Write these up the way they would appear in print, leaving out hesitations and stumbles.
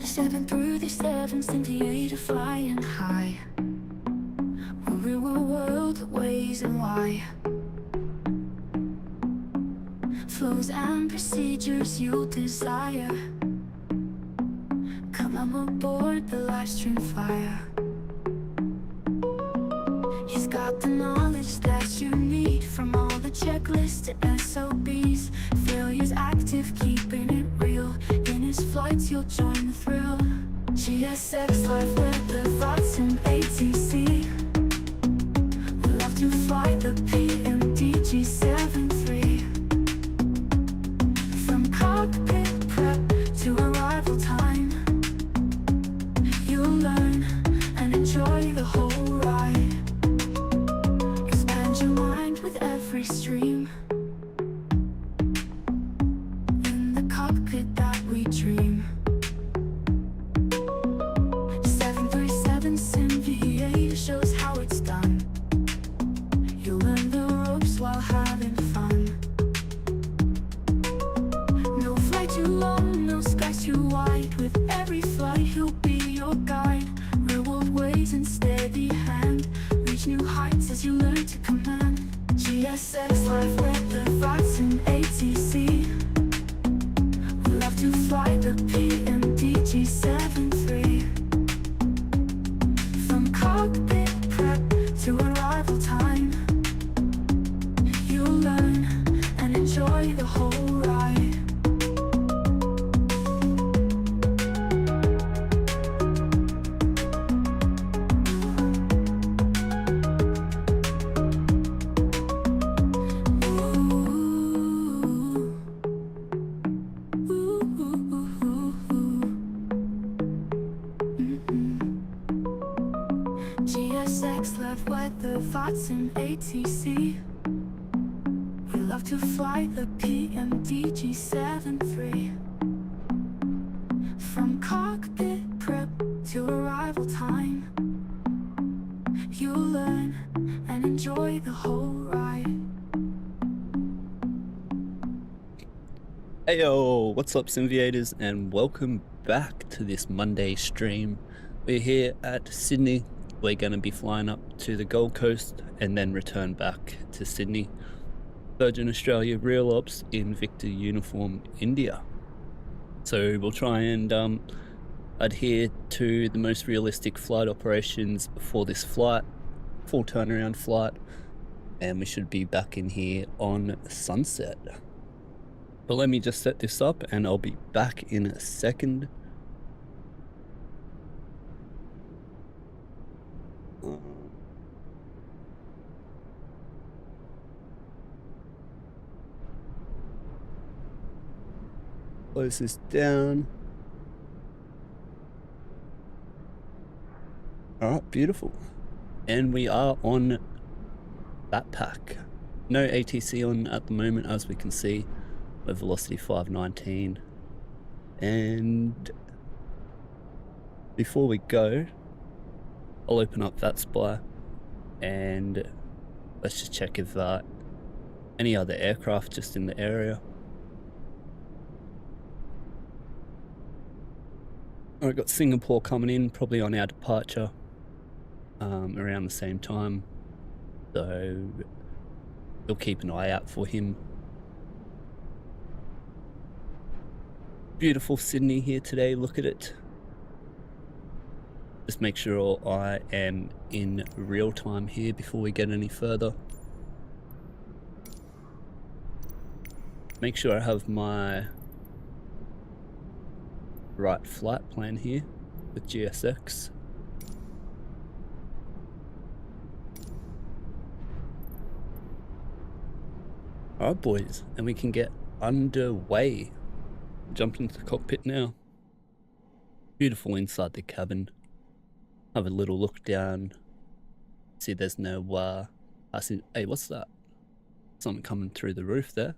Stepping through the seven, Simviator flying high. A real world that weighs and why. Flows and procedures you'll desire. Come on aboard the live stream flyer. He's got the knowledge that you need, from all the checklists to SOBs. Failure's active, keeping it real. In his flights you'll join the thrill. GSX live with the Vatsim ATC. We love to fly the PMDG 73. From cockpit prep to arrival time, you'll learn and enjoy the whole ride. Expand your mind with every stream. In the cockpit that we dream. 737 Simviator shows how it's done. You'll learn the ropes while having fun. No flight too long, no skies too wide. With every flight he'll be your guide. Real world ways and steady hand. Reach new heights as you learn to command. GSX live with the Vatsim ATC. We love to fly the PMDG 73. From cockpit prep to arrival time, you'll learn and enjoy the whole ride. GSX left with the Vatsim ATC. We love to fly the PMDG 73. From cockpit prep to arrival time, you'll learn and enjoy the whole ride. Heyo, what's up Simviators, and welcome back to this Monday stream. We're here at Sydney. We're going to be flying up to the Gold Coast and then return back to Sydney. Virgin Australia Real Ops in Victor Uniform, India. So we'll try and adhere to the most realistic flight operations for this flight, full turnaround flight, and we should be back in here on sunset. But let me just set this up and I'll be back in a second. Close this down. Alright, beautiful. And we are on that pack. No ATC on at the moment, as we can see, with velocity 519. And before we go, I'll open up VH-VUI and let's just check if any other aircraft just in the area. Alright, got Singapore coming in, probably on our departure around the same time, so we'll keep an eye out for him. Beautiful Sydney here today, look at it. Just make sure I am in real time here before we get any further. Make sure I have my right flight plan here with GSX. Alright boys, and we can get underway. Jump into the cockpit now. Beautiful inside the cabin. Have a little look down. See there's no I see, hey, what's that? Something coming through the roof there.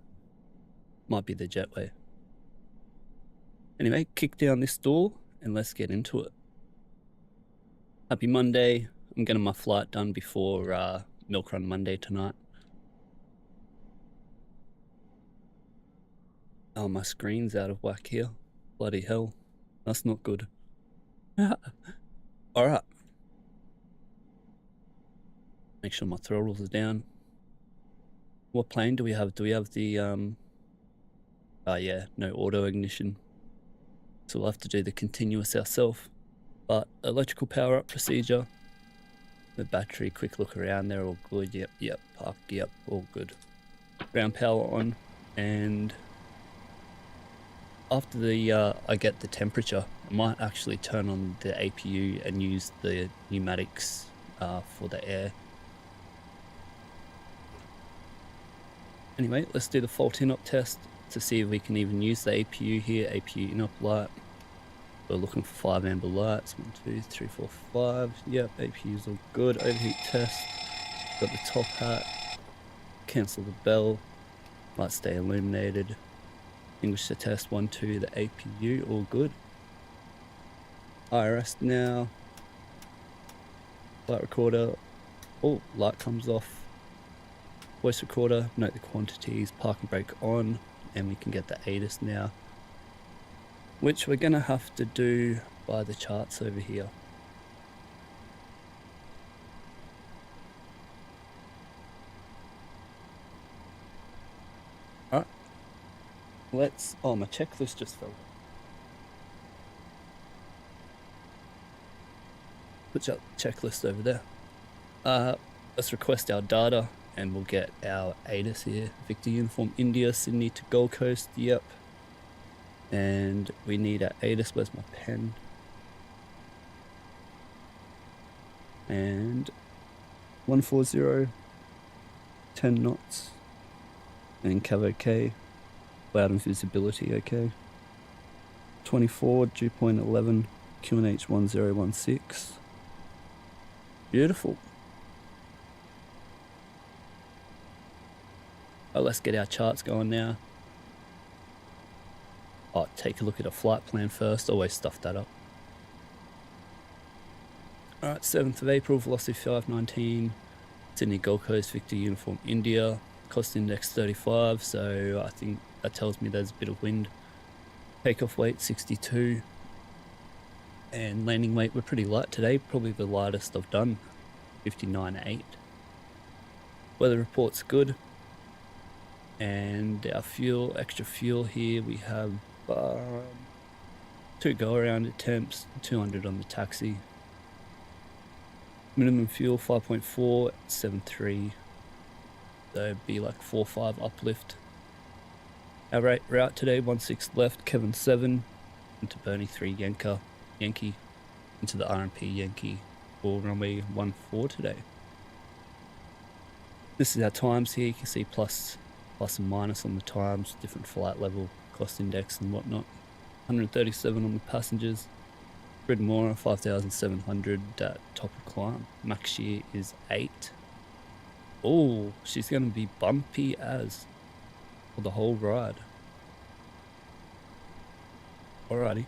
Might be the jetway. Anyway, kick down this door and let's get into it. Happy Monday. I'm getting my flight done before milkrun Monday tonight. Oh, my screen's out of whack here. Bloody hell. That's not good. Alright. Make sure my throttles are down. What plane do we have? Do we have the oh yeah, no auto ignition. So we'll have to do the continuous ourselves. But electrical power up procedure. The battery, quick look around there, all good. Yep, park, yep, all good. Ground power on, and after the I get the temperature, I might actually turn on the APU and use the pneumatics for the air. Anyway, let's do the fault in-up test to see if we can even use the APU here. APU in-up light. We're looking for 5 amber lights. 1, 2, 3, 4, 5. Yep, APU's all good. Overheat test. Got the top hat. Cancel the bell. Lights stay illuminated. Extinguish the test. 1, 2. The APU all good. IRS now. Light recorder. Oh, light comes off. Voice recorder. Note the quantities. Parking brake on. And we can get the ATIS now, which we're gonna have to do by the charts over here. Alright, let's, oh, my checklist just fell. Put your checklist over there. Let's request our data and we'll get our ATIS here. Victor Uniform India, Sydney to Gold Coast, yep. And we need our ATIS, where's my pen? And 140, 10 knots. And cav okay. Cloud and visibility okay. 24, dew point 11, QNH 1016. Beautiful. Oh, let's get our charts going now. Oh, take a look at a flight plan first. Always stuff that up. Alright, 7th of April, velocity 519. Sydney Gold Coast, Victor Uniform India. Cost index 35, so I think that tells me there's a bit of wind. Takeoff weight 62. And landing weight, we're pretty light today. Probably the lightest I've done. 59.8. Weather report's good. And our fuel, extra fuel here, we have 2 go around attempts, 200 on the taxi. Minimum fuel 5.473, so it'd be like 4-5 uplift. Our route today, 16 left, Kevin 7, into Bernie 3 Yankee, into the RMP Yankee for runway 14 today. This is our times here. You can see plus and minus on the times, different flight level, cost index and whatnot. 137 on the passengers. Grid Mora 5,700 at top of climb. Max shear is 8. Oh, she's going to be bumpy as for the whole ride. Alrighty.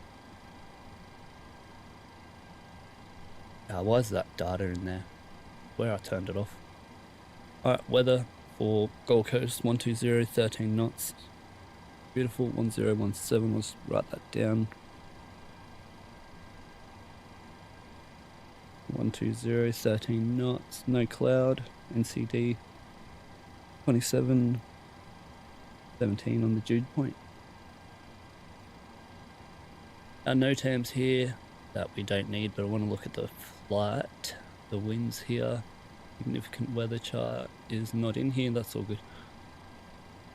Why is that data in there? Where I turned it off. Alright, weather for Gold Coast 120, 13 knots. Beautiful. 1017, let's write that down. 120, 13 knots, no cloud, NCD 27, 17 on the dew point. Our NOTAMs here that we don't need, but I want to look at the flight. The winds here, significant weather chart is not in here, that's all good.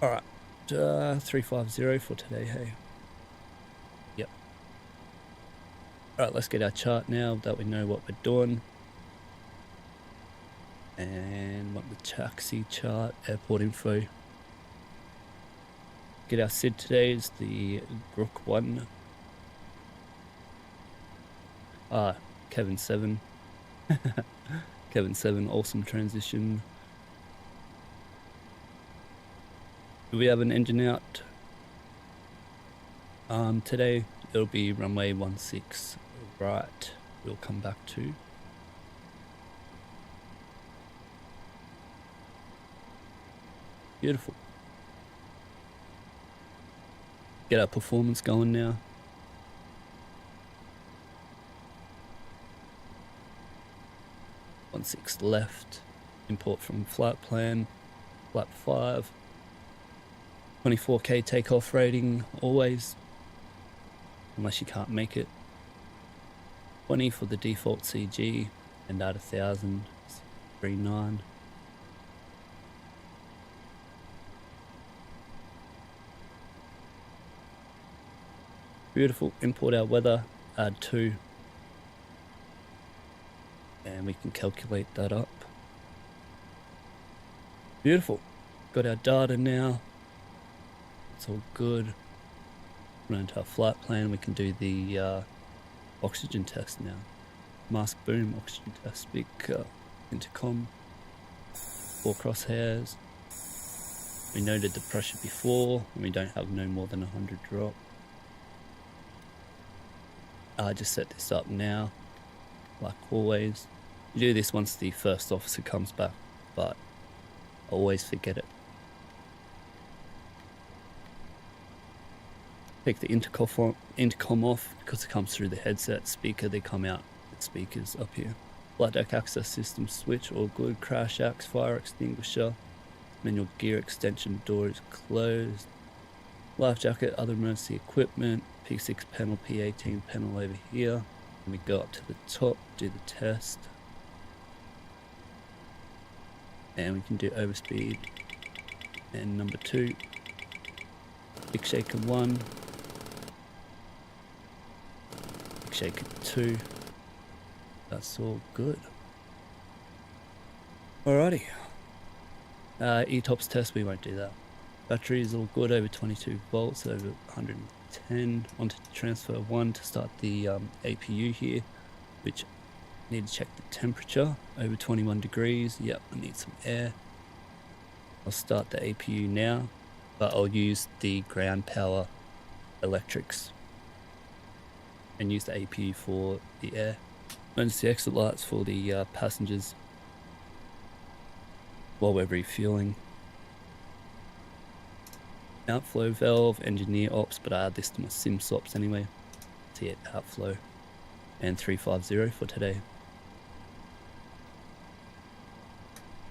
Alright, 350 for today, hey. Yep. Alright, let's get our chart now that we know what we're doing. And want the taxi chart, airport info. Get our SYD today is the Brook 1. Kevin 7. Kevin 7, awesome transition. Do we have an engine out? Today it'll be runway 16 right. We'll come back to. Beautiful. Get our performance going now. Six left, import from flight plan, flight 5, 24k takeoff rating, always, unless you can't make it, 20 for the default CG, and at 1000, 39. Beautiful, import our weather, add 2. And we can calculate that up. Beautiful. Got our data now. It's all good. Run into our flight plan. We can do the oxygen test now. Mask boom, oxygen test, big intercom. 4 crosshairs. We noted the pressure before, and we don't have no more than 100 drop. I just set this up now. Like always, you do this once the first officer comes back, but I always forget it. Take the intercom off because it comes through the headset speaker. They come out with speakers up here. Flight deck access system switch, all good. Crash axe, fire extinguisher, manual gear extension door is closed. Life jacket, other emergency equipment, P6 panel, P18 panel over here. We go up to the top, do the test, and we can do overspeed and number 2, big shaker 1, big shaker 2. That's all good. Alrighty, ETOPS test, we won't do that. Battery is all good, over 22 volts, over 110. Onto transfer 1 to start the APU here, which need to check the temperature, over 21 degrees. Yep, I need some air. I'll start the APU now, but I'll use the ground power electrics and use the APU for the air. Emergency exit lights for the passengers while we're refueling. Outflow valve, engineer ops, but I add this to my sim swaps anyway. See it, outflow. And 350 for today.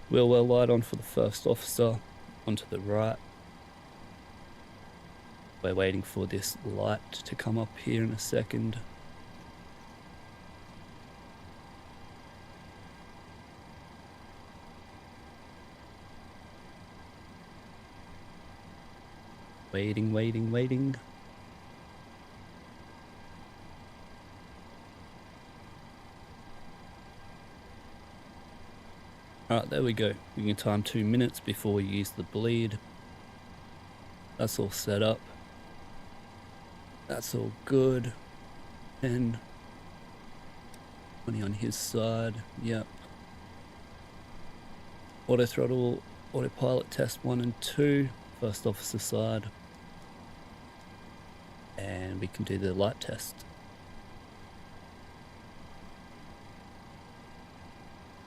Wheel well light on for the first officer, onto the right. We're waiting for this light to come up here in a second. Waiting, waiting, waiting. Alright, there we go. We can time 2 minutes before we use the bleed. That's all set up. That's all good. And 20 on his side. Yep. Auto throttle, autopilot test 1 and 2. First officer side. And we can do the light test.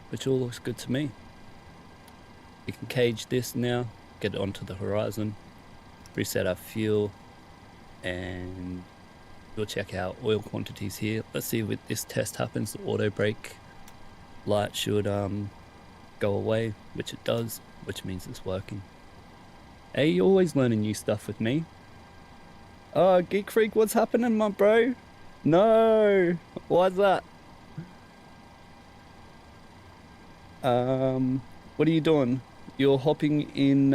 Which all looks good to me. We can cage this now, get it onto the horizon, reset our fuel, and we'll check our oil quantities here. Let's see if this test happens. The auto brake light should go away, which it does, which means it's working. Hey, you're always learning new stuff with me. Oh, Geek Freak, what's happening, my bro? No, why's that? What are you doing? You're hopping in,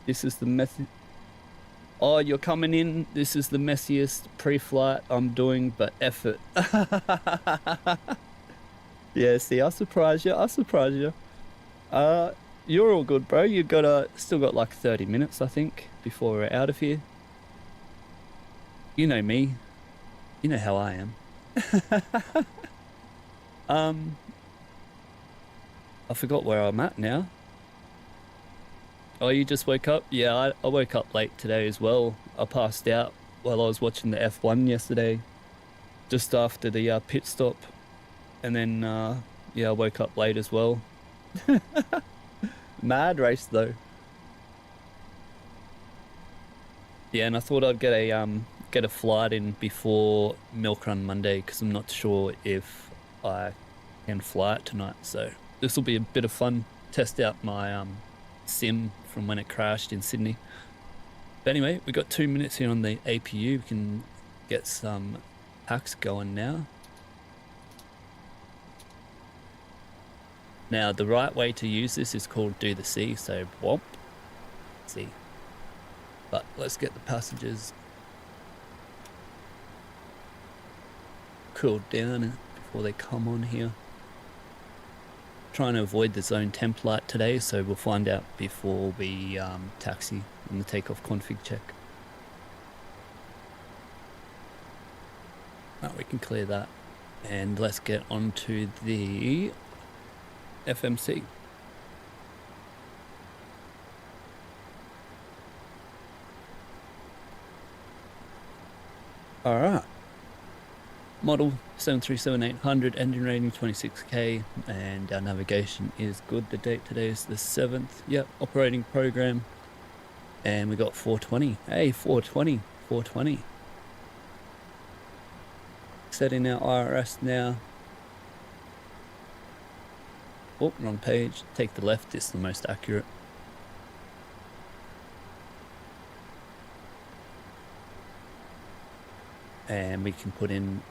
this is the messy. Oh, you're coming in. This is the messiest pre-flight I'm doing, but effort. Yeah, see, I surprised you. You're all good, bro. You still got like 30 minutes, I think, before we're out of here. You know me. You know how I am. I forgot where I'm at now. Oh, you just woke up? Yeah, I woke up late today as well. I passed out while I was watching the F1 yesterday, just after the pit stop. And then, yeah, I woke up late as well. Mad race though. Yeah, and I thought I'd get a flight in before milkrun Monday, because I'm not sure if I can fly it tonight. So this will be a bit of fun. Test out my sim from when it crashed in Sydney. But anyway, we got 2 minutes here on the APU. We can get some packs going now. Now the right way to use this is called do the C, so womp, C. But let's get the passengers cooled down before they come on here. Trying to avoid the zone temp light today, so we'll find out before we taxi in the takeoff config check. Right, we can clear that, and let's get on to the FMC. All right. Model 737-800, engine rating 26k, and our navigation is good. The date today is the 7th. Yep, operating program, and we got 420. Hey, 420. Setting our IRS now. Oh, wrong page. Take the left, it's the most accurate. And we can put in,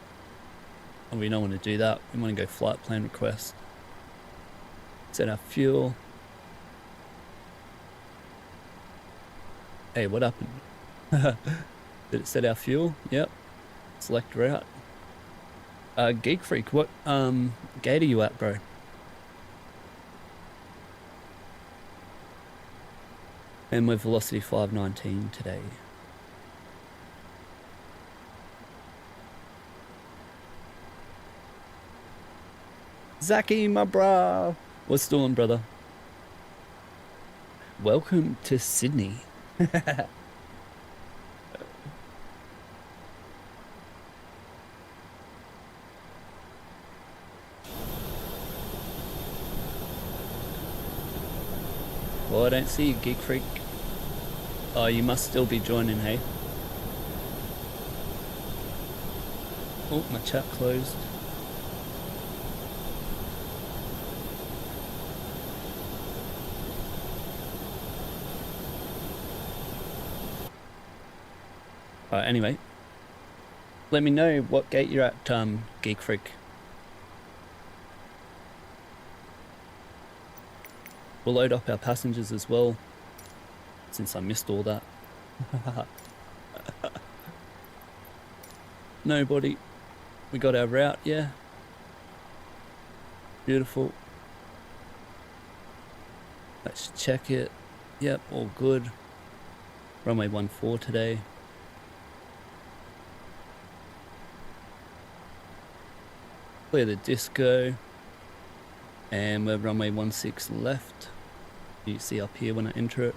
oh, we don't want to do that. We want to go flight plan request. Set our fuel. Hey, what happened? Did it set our fuel? Yep. Select route. Geek Freak, what gate are you at, bro? And we're velocity 519 today. Zaki, my bro. What's doing, brother? Welcome to Sydney. Well, I don't see you, Geek Freak. Oh, you must still be joining, hey? Oh, my chat closed. Alright, anyway. Let me know what gate you're at, Geek Freak. We'll load up our passengers as well, since I missed all that. Nobody. We got our route, yeah. Beautiful. Let's check it. Yep, all good. Runway 14 today. Clear the disco. And we're runway 16 left. You see up here when I enter it.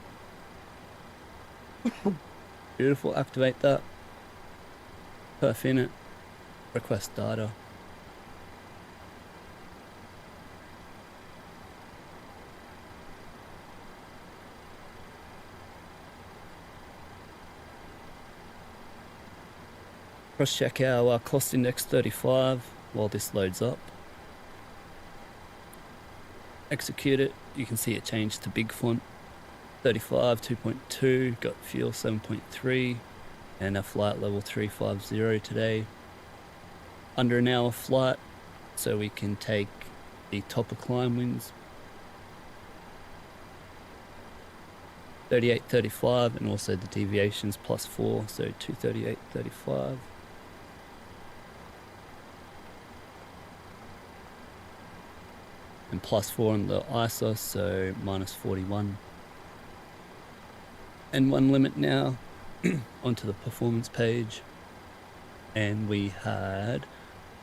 Beautiful, activate that. Perf in it. Request data. Cross check our cost index 35 while this loads up. Execute it. You can see it changed to big font. 35 2.2, got fuel 7.3, and our flight level 350 today. Under an hour flight, so we can take the topper climb winds. 38.35, and also the deviations +4, so 238.35. And +4 on the ISO, so -41. And one limit now onto the performance page, and we had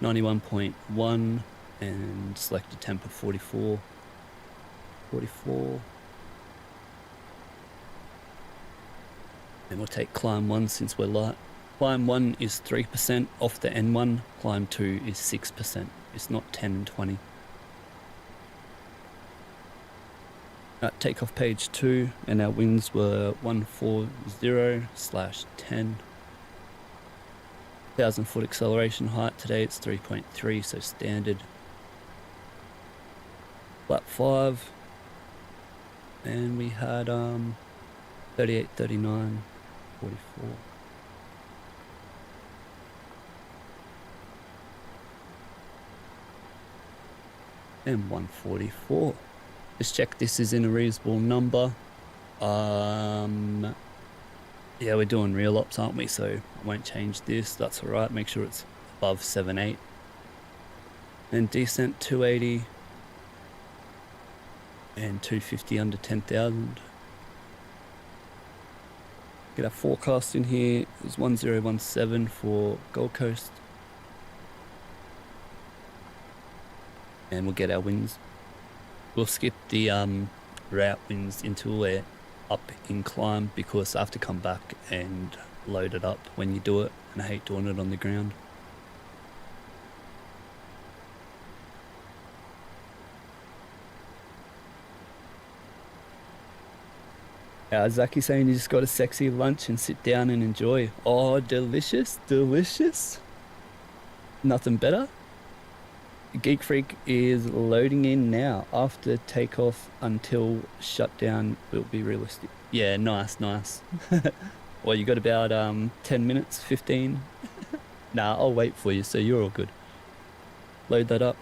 91.1 and select a temp of 44. And we'll take climb 1 since we're light. Climb 1 is 3% off the N1, climb 2 is 6%. It's not 10 and 20. Takeoff page 2, and our winds were 140/10. 1,000 foot acceleration height. Today it's 3.3, so standard. Flat 5, and we had 38.39.44. And 144. Just check this is in a reasonable number. Yeah, we're doing real ops, aren't we? So I won't change this. That's all right. Make sure it's above 7.8. And descent 280 and 250 under 10,000. Get our forecast in here. It was 1017 for Gold Coast. And we'll get our winds. We'll skip the route winds until we're up in climb, because I have to come back and load it up when you do it, and I hate doing it on the ground. Zaki saying you just got a sexy lunch and sit down and enjoy. Oh, delicious, delicious. Nothing better. Geek Freak is loading in now. After takeoff until shutdown will be realistic. Yeah, nice. Well, you got about 10 minutes, 15. Nah, I'll wait for you, so you're all good. Load that up.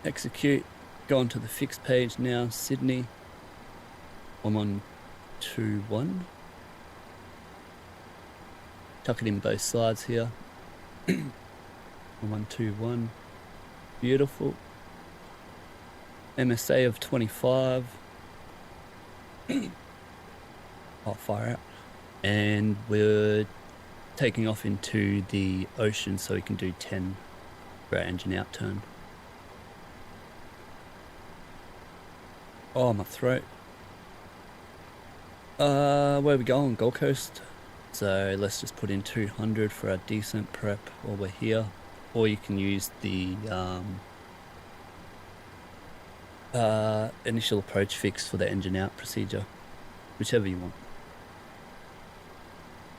Execute. Go onto the fixed page now, Sydney. I'm on 2-1. Tuck it in both sides here. I'm on 2-1. Beautiful. MSA of 25. I'll fire out. And we're taking off into the ocean, so we can do 10 for our engine out turn. Oh, my throat. Where are we going? Gold Coast. So let's just put in 200 for our descent prep while we're here. Or you can use the initial approach fix for the engine out procedure. Whichever you want.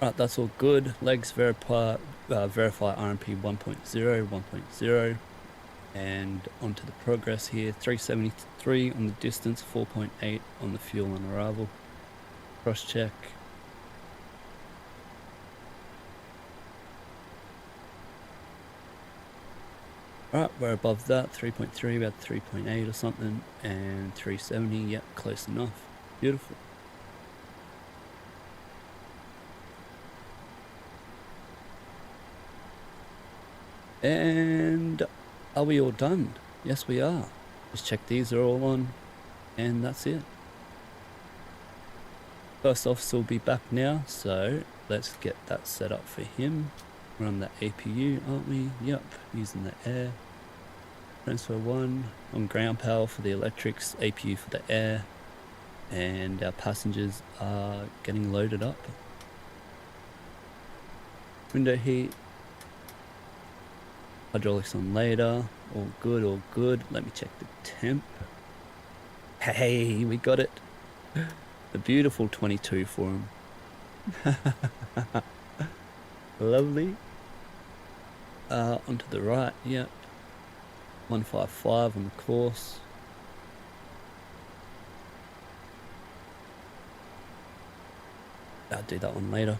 Right, that's all good. Legs verify RMP 1.0, 1.0. And onto the progress here. 373 on the distance, 4.8 on the fuel on arrival. Cross check. Alright, we're above that. 3.3, about 3.8 or something. And 370, yep, close enough. Beautiful. And are we all done? Yes, we are. Just check these are all on, and that's it. First officer will be back now, so let's get that set up for him. We're on the APU, aren't we? Yep, using the air. Transfer 1 on ground power for the electrics, APU for the air, and our passengers are getting loaded up. Window heat. Hydraulics on later. All good, all good. Let me check the temp. Hey, we got it. A beautiful 22 for him. Lovely. Onto the right, yep. 155 on the course. I'll do that one later.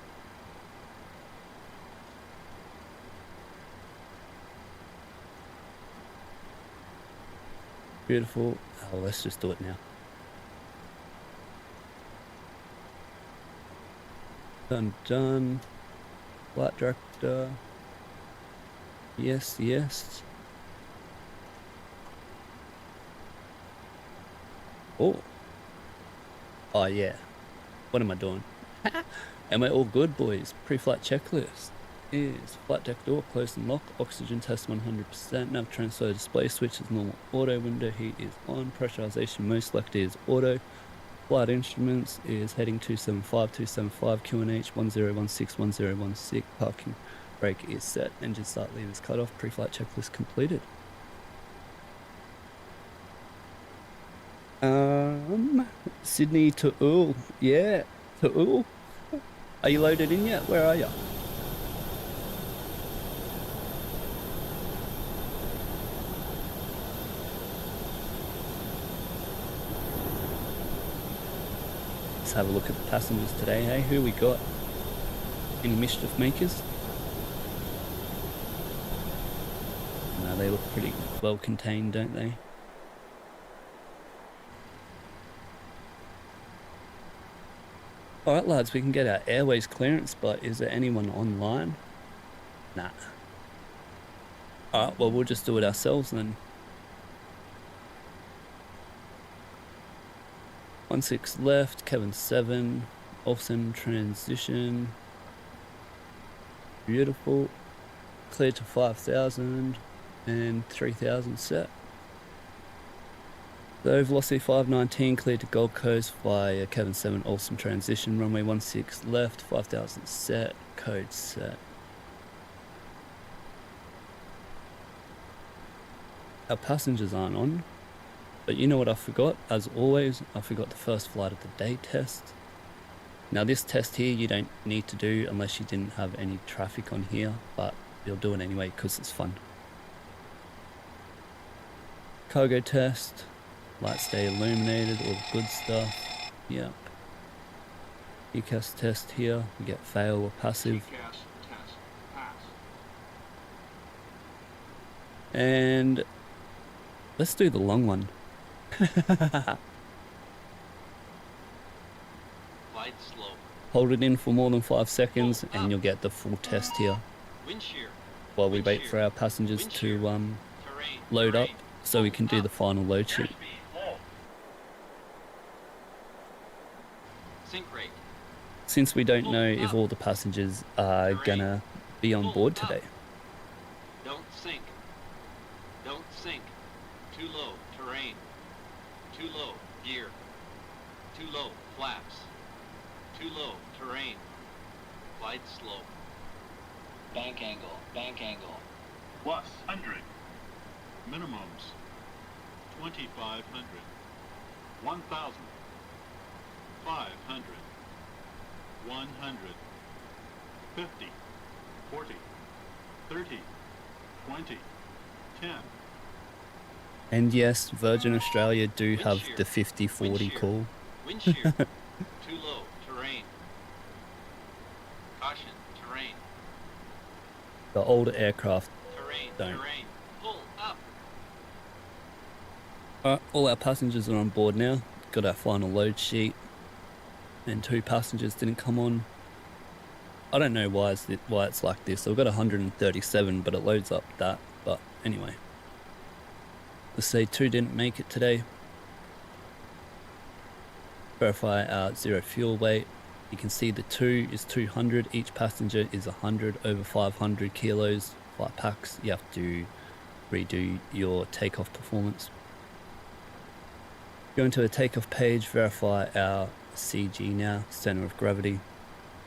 Beautiful. Oh, let's just do it now. Done. Flight director. Yes, yes. Oh. Oh, yeah. What am I doing? Am I all good, boys? Pre-flight checklist is flight deck door closed and locked. Oxygen test 100%. Nav transfer display switch is normal auto. Window heat is on. Pressurization mode selected is auto. Flight instruments is heading 275, 275, QNH 1016, 1016. Parking brake is set. Engine start lever is cut off. Pre-flight checklist completed. Sydney to OOL. Yeah, to OOL. Are you loaded in yet? Where are you? Let's have a look at the passengers today, hey? Who we got? Any mischief makers? No, they look pretty well contained, don't they? Alright lads, we can get our airways clearance, but is there anyone online? Nah. Alright, well we'll just do it ourselves then. 16 left, Kevin 7, awesome transition. Beautiful. Clear to 5,000 and 3,000 set. So velocity 519 cleared to Gold Coast via Kevin 7 awesome transition. Runway 16 left, 5,000 set, code set. Our passengers aren't on, but you know what I forgot? As always, I forgot the first flight of the day test. Now this test here you don't need to do unless you didn't have any traffic on here, but you'll do it anyway because it's fun. Cargo test. Lights stay illuminated, all the good stuff. Yep. ECAS test here. We get fail or passive. ECAS test pass. And let's do the long one. Light slope. Hold it in for more than 5 seconds and you'll get the full test here. Wind shear. While we wait for our passengers to load up so we can do the final load sheet. Sink rate. Since we don't know if all the passengers are gonna be on board today. Don't sink. Don't sink. Too low. Terrain. Too low. Gear. Too low. Flaps. Too low. Terrain. Glide slope. Bank angle. Bank angle. Plus 100. Minimums 2,500. 1,000. 500. 100. 50. 40. 30. 20. 10. And yes, Virgin Australia do have the 50-40 call. Wind shear. Too low. Terrain. Caution. Terrain. The older aircraft Terrain. don't. Terrain. Pull up. Alright, all our passengers are on board now. Got our final load sheet. and 2 passengers didn't come on. I don't know why it's like this. I've got 137, but it loads up that. But anyway, let's say 2 didn't make it today. Verify our 0 fuel weight. You can see the 2 is 200. Each passenger is 100 over 500 kilos. 5 packs. You have to redo your takeoff performance. Go into a takeoff page. Verify our CG now. Center of gravity.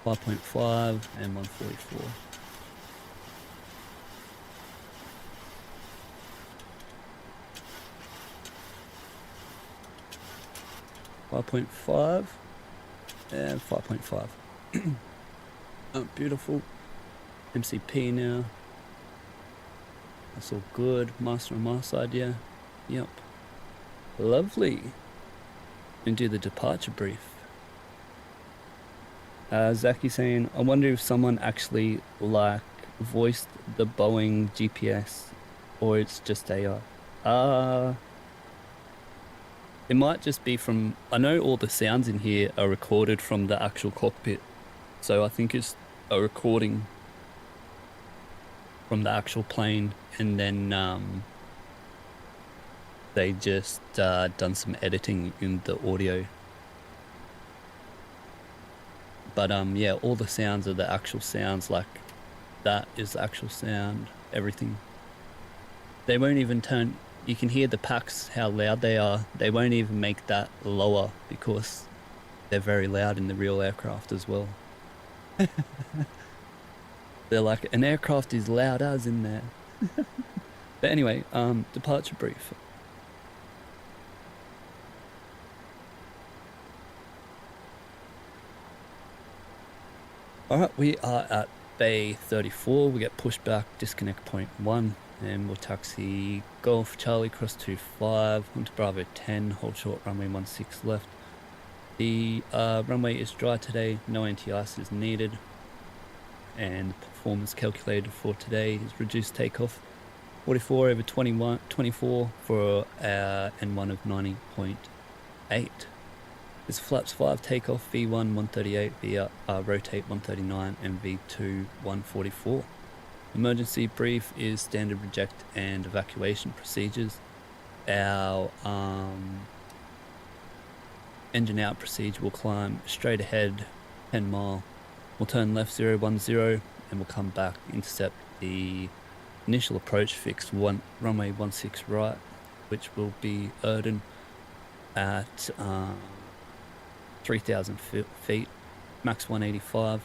5.5 and 144. .5 and 5.5. Oh, beautiful. MCP now. That's all good. Master on my side, yeah. Yep. Lovely. And do the departure brief. Zaki saying, I wonder if someone actually voiced the Boeing GPS or it's just AI. It might just be from, I know all the sounds in here are recorded from the actual cockpit. So I think it's a recording from the actual plane, and then they just done some editing in the audio. But yeah, all the sounds are the actual sounds, like that is the actual sound, everything. They won't even turn, you can hear the packs, how loud they are. They won't even make that lower because they're very loud in the real aircraft as well. They're like, an aircraft is loud as in there. But anyway, departure brief. Alright, we are at Bay 34. We get pushed back, disconnect point 1, and we'll taxi Golf Charlie cross 25 onto Bravo 10, hold short runway 16 left. The runway is dry today, no anti-ice is needed, and the performance calculated for today is reduced takeoff 44 over 24 for our N1 of 90.8. It's flaps 5 takeoff, V1 138, rotate 139, and V2 144. Emergency brief is standard reject and evacuation procedures. Our engine out procedure will climb straight ahead 10 mile. We'll turn left 010 and we'll come back, intercept the initial approach fixed runway 16 right, which will be Erden at 3,000 feet, max 185,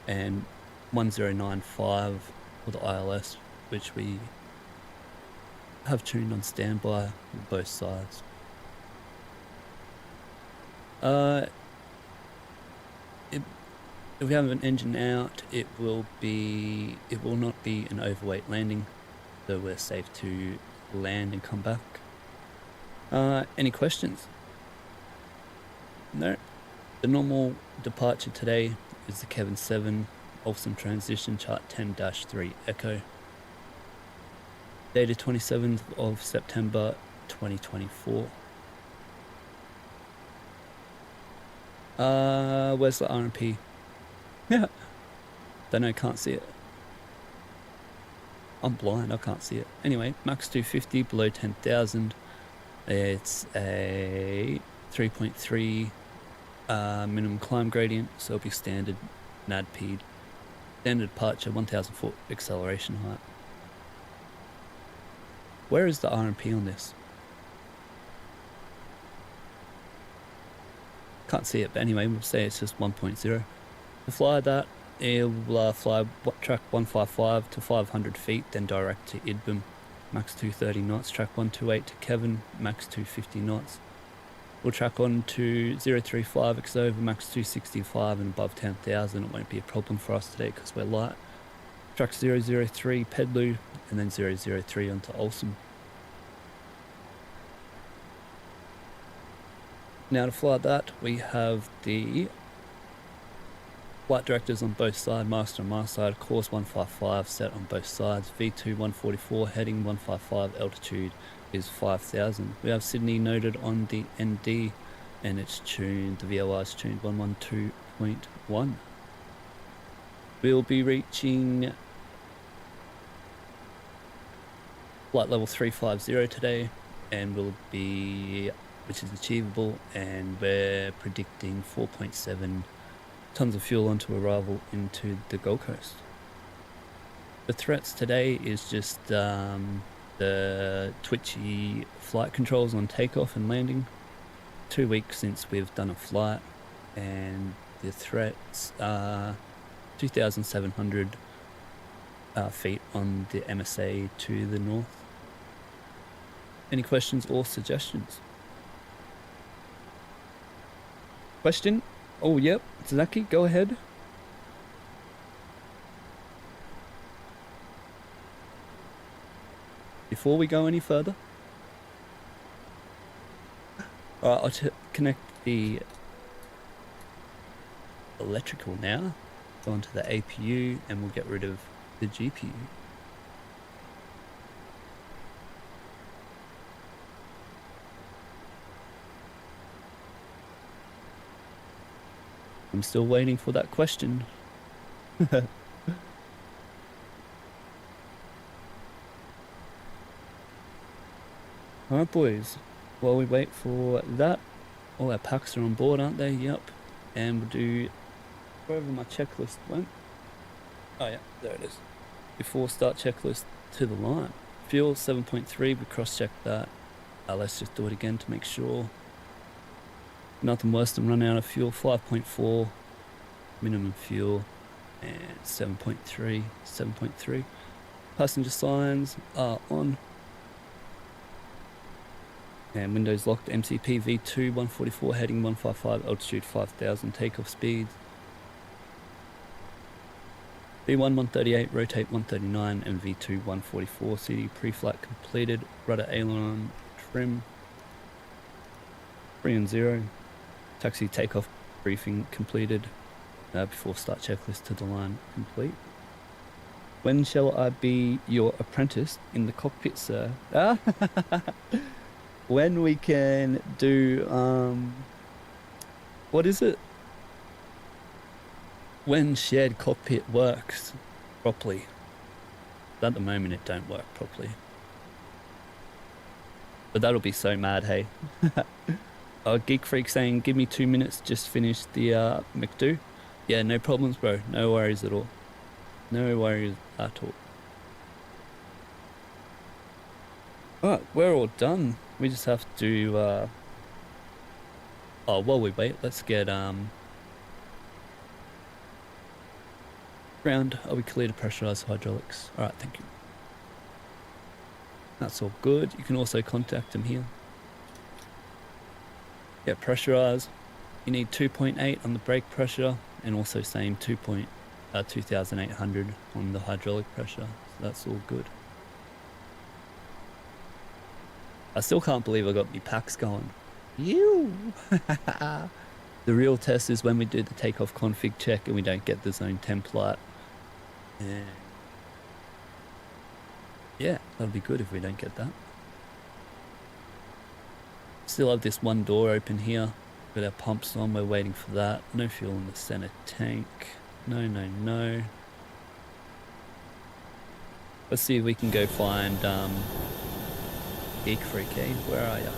and 1095 for the ILS, which we have tuned on standby on both sides. If we have an engine out, it will not be an overweight landing, so we're safe to land and come back. Any questions? No. The normal departure today is the Kevin 7 Olsen transition chart 10-3 Echo. Dated 27th of September 2024. Where's the RMP? Yeah. Don't know, can't see it. I'm blind, I can't see it. Anyway, max 250 below 10,000. It's a 3.3 minimum climb gradient, so it'll be standard NADPED. Standard departure, 1,000 foot acceleration height. Where is the RMP on this? Can't see it, but anyway, we'll say it's just 1.0. To fly that, it will fly track 155 to 500 feet, then direct to Idbum, max 230 knots. Track 128 to Kevin, max 250 knots. We'll track on to 035 X over, max 265 and above 10,000. It won't be a problem for us today because we're light. Track 003 Pedlu, and then 003 onto Olsen. Now to fly that, we have the flight directors on both sides, master on my side, course 155 set on both sides, V2 144, heading 155, altitude is 5,000. We have Sydney noted on the ND, and it's tuned, the VOR is tuned 112.1. We'll be reaching flight level 350 today, and which is achievable, and we're predicting 4.7 tons of fuel onto arrival into the Gold Coast. The threats today is just the twitchy flight controls on takeoff and landing. 2 weeks since we've done a flight, and the threats are 2,700 feet on the MSA to the north. Any questions or suggestions? Question? Oh, yep. Zaki, go ahead. Before we go any further, I'll connect the electrical now, go onto the APU, and we'll get rid of the GPU. I'm still waiting for that question. Alright boys, while we wait for that, all our packs are on board, aren't they? Yep. And we'll do wherever my checklist went. Oh yeah, there it is. Before start checklist to the line. Fuel 7.3, we cross-checked that. Let's just do it again to make sure. Nothing worse than running out of fuel. 5.4 minimum fuel, and 7.3. Passenger signs are on. And windows locked. MCP V2 144, heading 155, altitude 5,000, takeoff speed V1 138, rotate 139, and V2 144. CD pre-flight completed. Rudder aileron trim 3 and 0. Taxi takeoff briefing completed. Before start checklist to the line complete. When shall I be your apprentice in the cockpit, sir? When we can do what is it? When shared cockpit works properly. At the moment it don't work properly. But that'll be so mad, hey. Geek Freak saying, give me 2 minutes, just finish the McDo. Yeah, no problems, bro. No worries at all. No worries at all. Alright, we're all done. We just have to, while we wait, let's get, ground. Are we clear to pressurize hydraulics? Alright, thank you. That's all good. You can also contact them here. Yeah, pressurize. You need 2.8 on the brake pressure, and also same 2,800 on the hydraulic pressure. So that's all good. I still can't believe I got my packs going. You. The real test is when we do the takeoff config check and we don't get the zone template. And yeah, that'll be good if we don't get that. Still have this one door open here. Got our pumps on, we're waiting for that. No fuel in the center tank. No. Let's see if we can go find Geek Freak, eh? Where are ya?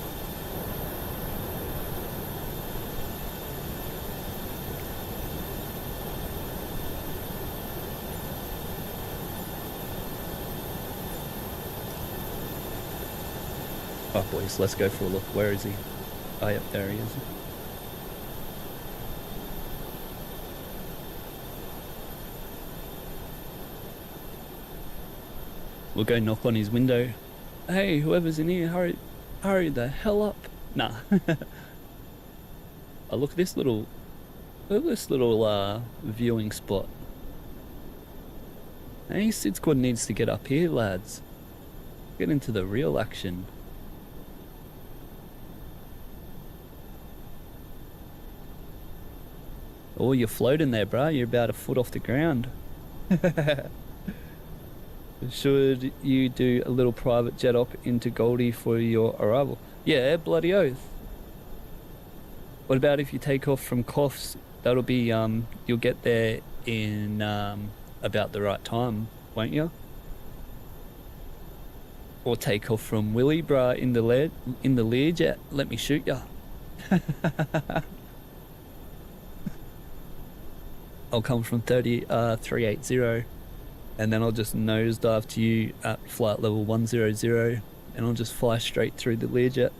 Oh boys, let's go for a look. Where is he? Oh yep, there he is. We'll go knock on his window. Hey, whoever's in here, hurry the hell up. Nah. Oh, look at this little viewing spot. Hey, SYD Squad needs to get up here, lads. Get into the real action. Oh, you're floating there, bruh. You're about a foot off the ground. Should you do a little private jet up into Goldie for your arrival? Yeah, bloody oath. What about if you take off from Coughs? That'll be, you'll get there in about the right time, won't you? Or take off from Willy, bruh, in the Learjet. Let me shoot ya. I'll come from 380, and then I'll just nosedive to you at flight level 100, and I'll just fly straight through the Learjet.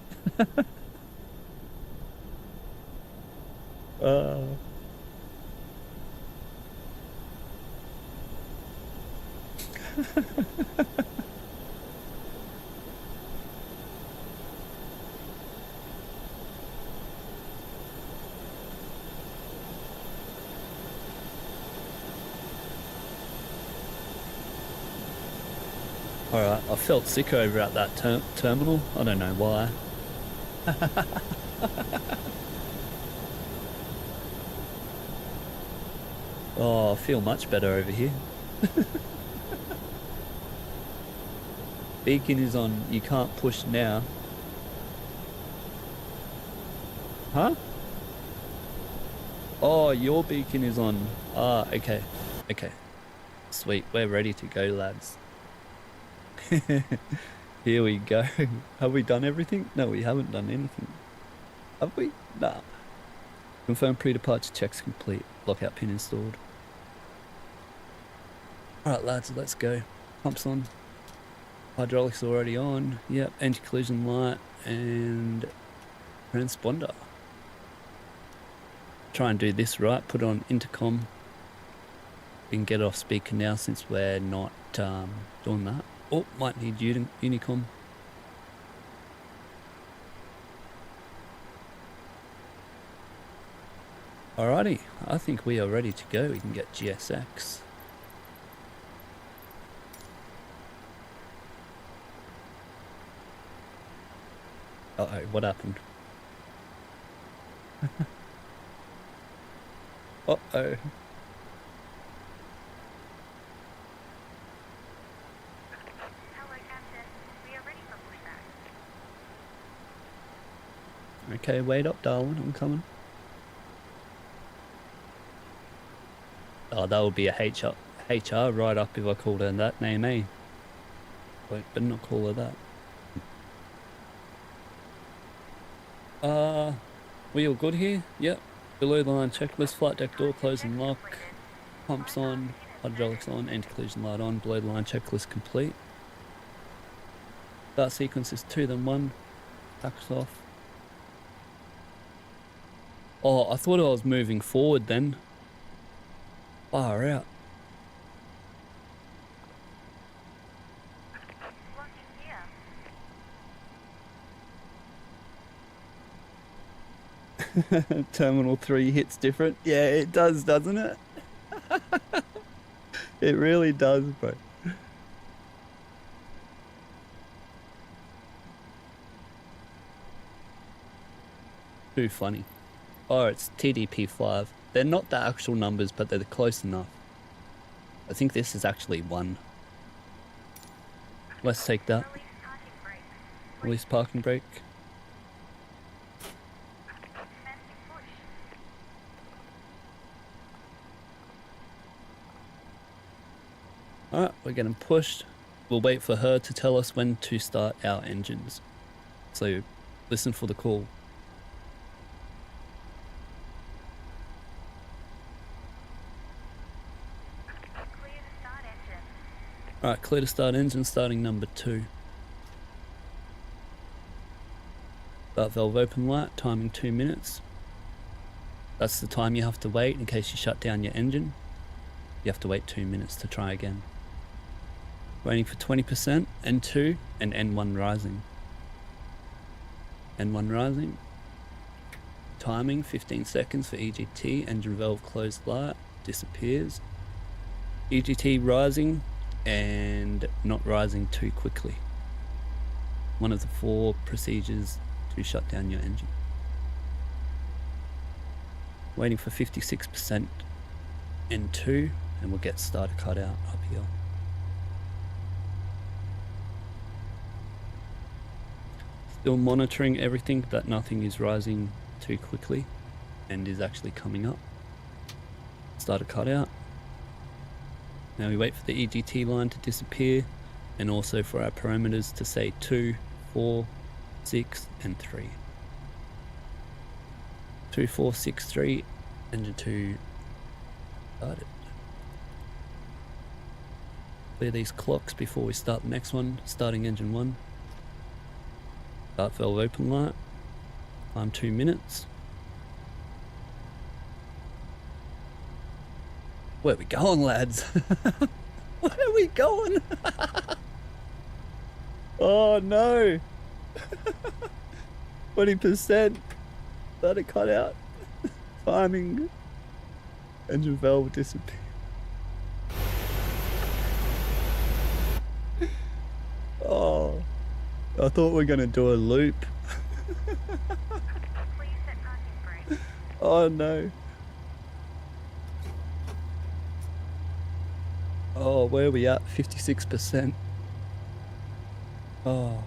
Alright, I felt sick over at that terminal. I don't know why. Oh, I feel much better over here. Beacon is on, you can't push now. Huh? Oh, your beacon is on. Ah, okay. Okay. Sweet, we're ready to go, lads. Here we go. Have we done everything? No, we haven't done anything. Have we? Nah. Confirm pre-departure checks complete. Lockout pin installed. Alright lads, let's go. Pumps on. Hydraulics already on. Yep, anti-collision light and transponder. Try and do this right. Put it on intercom. We can get it off speaker now since we're not doing that. Oh, might need Unicom. Alrighty, I think we are ready to go. We can get GSX. Uh-oh, what happened? Uh-oh. Hello, Captain. We are ready for pushback. Okay, wait up, darling. I'm coming. Oh, that would be a HR right up if I called her that name, eh? Wait, better not call her that. We all good here? Yep. Below the line checklist, flight deck door closed and lock. Pumps on, hydraulics on, anti-collision light on, below the line checklist complete. Start sequence is 2 then 1. Backs off. Oh, I thought I was moving forward then. Far out. Terminal 3 hits different. Yeah, it does, doesn't it? It really does, bro. Too funny. Oh, it's TDP5. They're not the actual numbers, but they're close enough. I think this is actually 1. Let's take that. Release parking brake. Alright, we're getting pushed. We'll wait for her to tell us when to start our engines. So, listen for the call. Clear to start engine. Alright, clear to start engine, starting number 2. Start valve open light, timing 2 minutes. That's the time you have to wait in case you shut down your engine. You have to wait 2 minutes to try again. Waiting for 20%, N2 and N1 rising. N1 rising. Timing 15 seconds for EGT, engine valve closed light, disappears. EGT rising and not rising too quickly. One of the 4 procedures to shut down your engine. Waiting for 56% N2 and we'll get starter cut out up here. Still monitoring everything that nothing is rising too quickly. and is actually coming up. Start a cutout. Now we wait for the EGT line to disappear, and also for our parameters to say 2, 4, 6 and 3. 2, 4, 6, 3, engine 2 started. Clear these clocks before we start the next one. Starting engine 1. Start valve open light. Time 2 minutes. Where are we going, lads? Where are we going? Oh no. 20%. Let it cut out. Timing. Engine valve disappear. Oh, I thought we were gonna do a loop. Please set parking brake. Oh no. Oh, where are we at? 56%. Oh.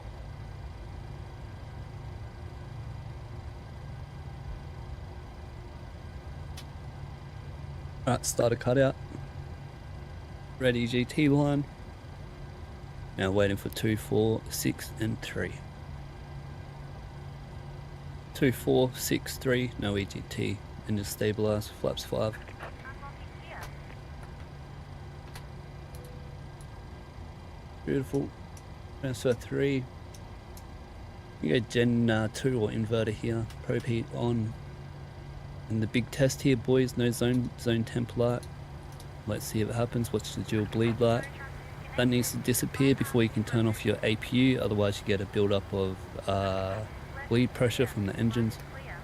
Right, start a cutout. Ready GT line. Now waiting for 2, 4, 6 and 3. 2, 4, 6, 3, no EGT. Engine stabilize, flaps 5. Unlocking gear. Beautiful. Transfer 3. You go Gen 2 or inverter here. Probe heat on. And the big test here, boys. No zone temp light. Let's see if it happens. Watch the dual bleed light. That needs to disappear before you can turn off your APU. Otherwise, you get a build-up of bleed pressure from the engines. Clear.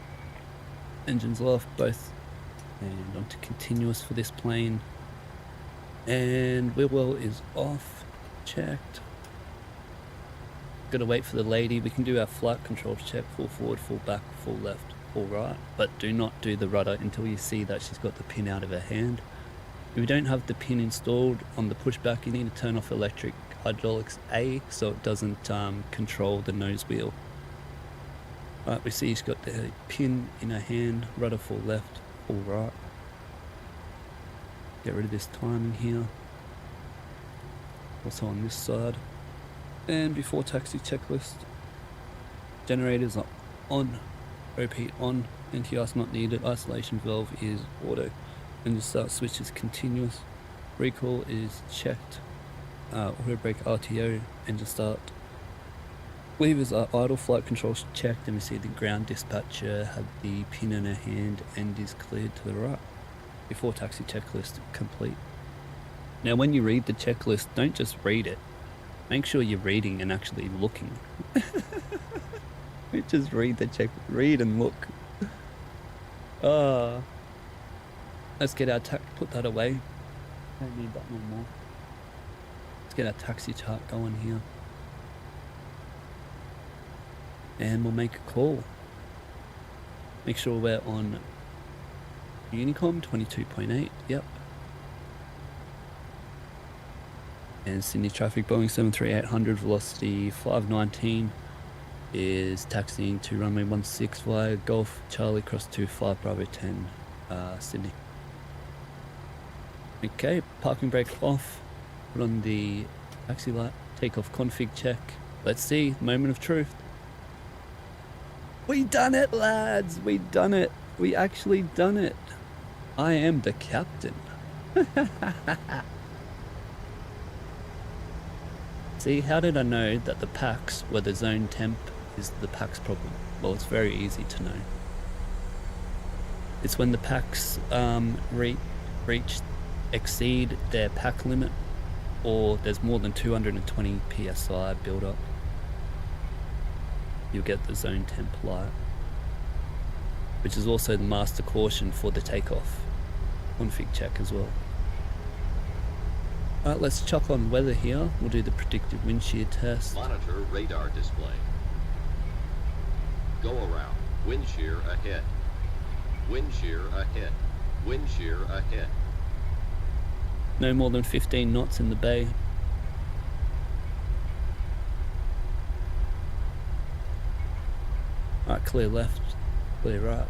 Engines off, both. And onto continuous for this plane. And wheel well is off. Checked. Gotta wait for the lady. We can do our flight control check. Full forward, full back, full left, full right. But do not do the rudder until you see that she's got the pin out of her hand. If you don't have the pin installed on the pushback, you need to turn off electric hydraulics A so it doesn't control the nose wheel. Right, we see she's got the pin in her hand. Rudder full left, full right. Get rid of this timing here. Also on this side. And before taxi checklist, generators are on, probe heat on, NTI's not needed, isolation valve is auto, engine start switch is continuous, recall is checked, auto brake RTO, engine start, levers are idle, flight controls checked, and we see the ground dispatcher had the pin in her hand and is cleared to the right. Before taxi checklist complete. Now when you read the checklist, don't just read it. Make sure you're reading and actually looking. Don't just read the check. Read and look. Let's get our put that away. Don't need that no more. Let's get our taxi chart going here. And we'll make a call. Make sure we're on Unicom 22.8. Yep. And Sydney traffic, Boeing 73800, velocity 519, is taxiing to runway 16 via Golf Charlie cross 25 Bravo 10, Sydney. Okay, parking brake off, put on the taxi light, takeoff config check. Let's see, moment of truth. We done it, lads, we done it. We actually done it. I am the captain. See, how did I know that the PAX, where the zone temp is the PAX problem? Well, it's very easy to know. It's when the PAX exceed their pack limit, or there's more than 220 psi build up. You'll get the zone temp light, which is also the master caution for the takeoff config check as well. Alright, let's chuck on weather here. We'll do the predictive wind shear test. Monitor radar display. Go around. Wind shear ahead. Wind shear ahead. Wind shear ahead. No more than 15 knots in the bay. Alright, clear left, clear right.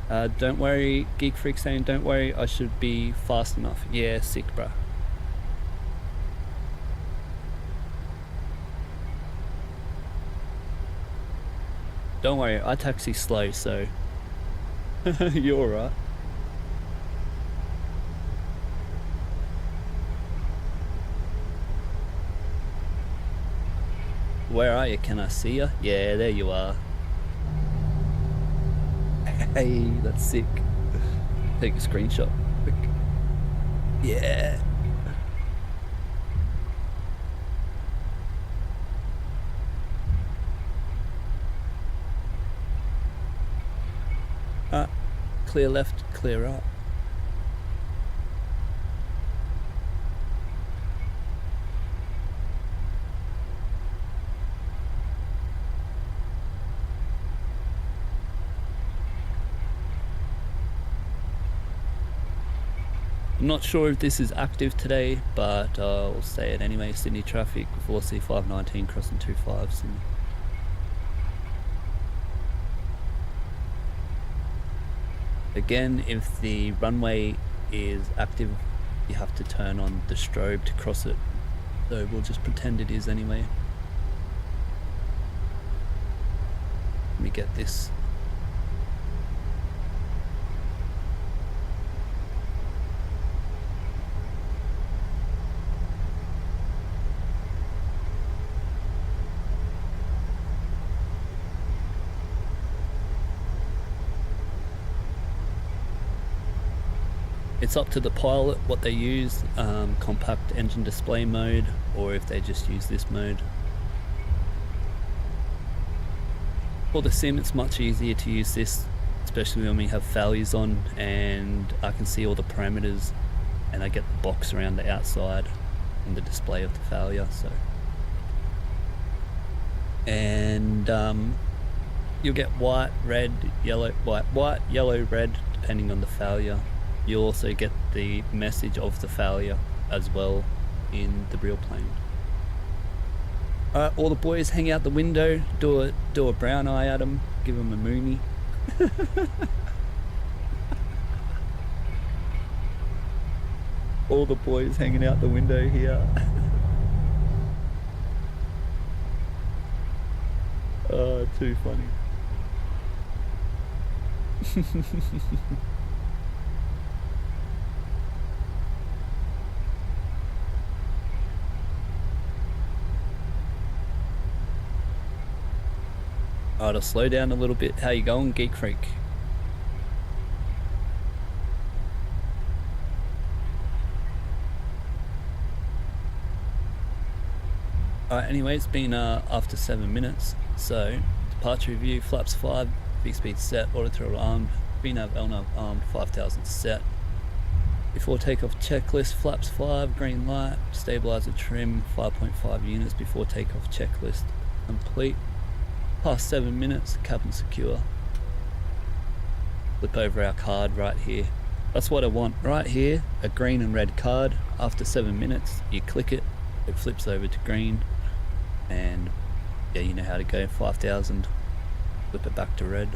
Don't worry, Geek Freak saying, don't worry, I should be fast enough. Yeah, sick, bruh. Don't worry, I taxi slow, so you're alright. Where are you? Can I see you? Yeah, there you are. Hey, that's sick. Take a screenshot. Quick. Yeah. Clear left, clear right. I'm not sure if this is active today, but I'll say it anyway. Sydney traffic, 4C519 crossing 25 Sydney. Again, if the runway is active, you have to turn on the strobe to cross it. So we'll just pretend it is anyway. Let me get this. It's up to the pilot what they use, compact engine display mode, or if they just use this mode. For the sim, it's much easier to use this, especially when we have failures on and I can see all the parameters and I get the box around the outside and the display of the failure. So, and you'll get white, red, yellow, white, yellow, red, depending on the failure. You'll also get the message of the failure as well in the real plane. Alright, all the boys hang out the window, do a brown eye at them, give them a moonie. All the boys hanging out the window here. Oh, too funny. Alright, I'll slow down a little bit. How you going, Geek Freak? Alright, anyway, it's been after 7 minutes. So, departure review, flaps 5, big speed set, auto throttle armed, VNAV, LNAV armed, 5000 set. Before takeoff checklist, flaps 5, green light, stabilizer trim, 5.5 units before takeoff checklist complete. Past 7 minutes, cabin secure. Flip over our card right here. That's what I want right here, a green and red card. After 7 minutes, you click it, it flips over to green, and yeah, you know how to go, 5000, flip it back to red.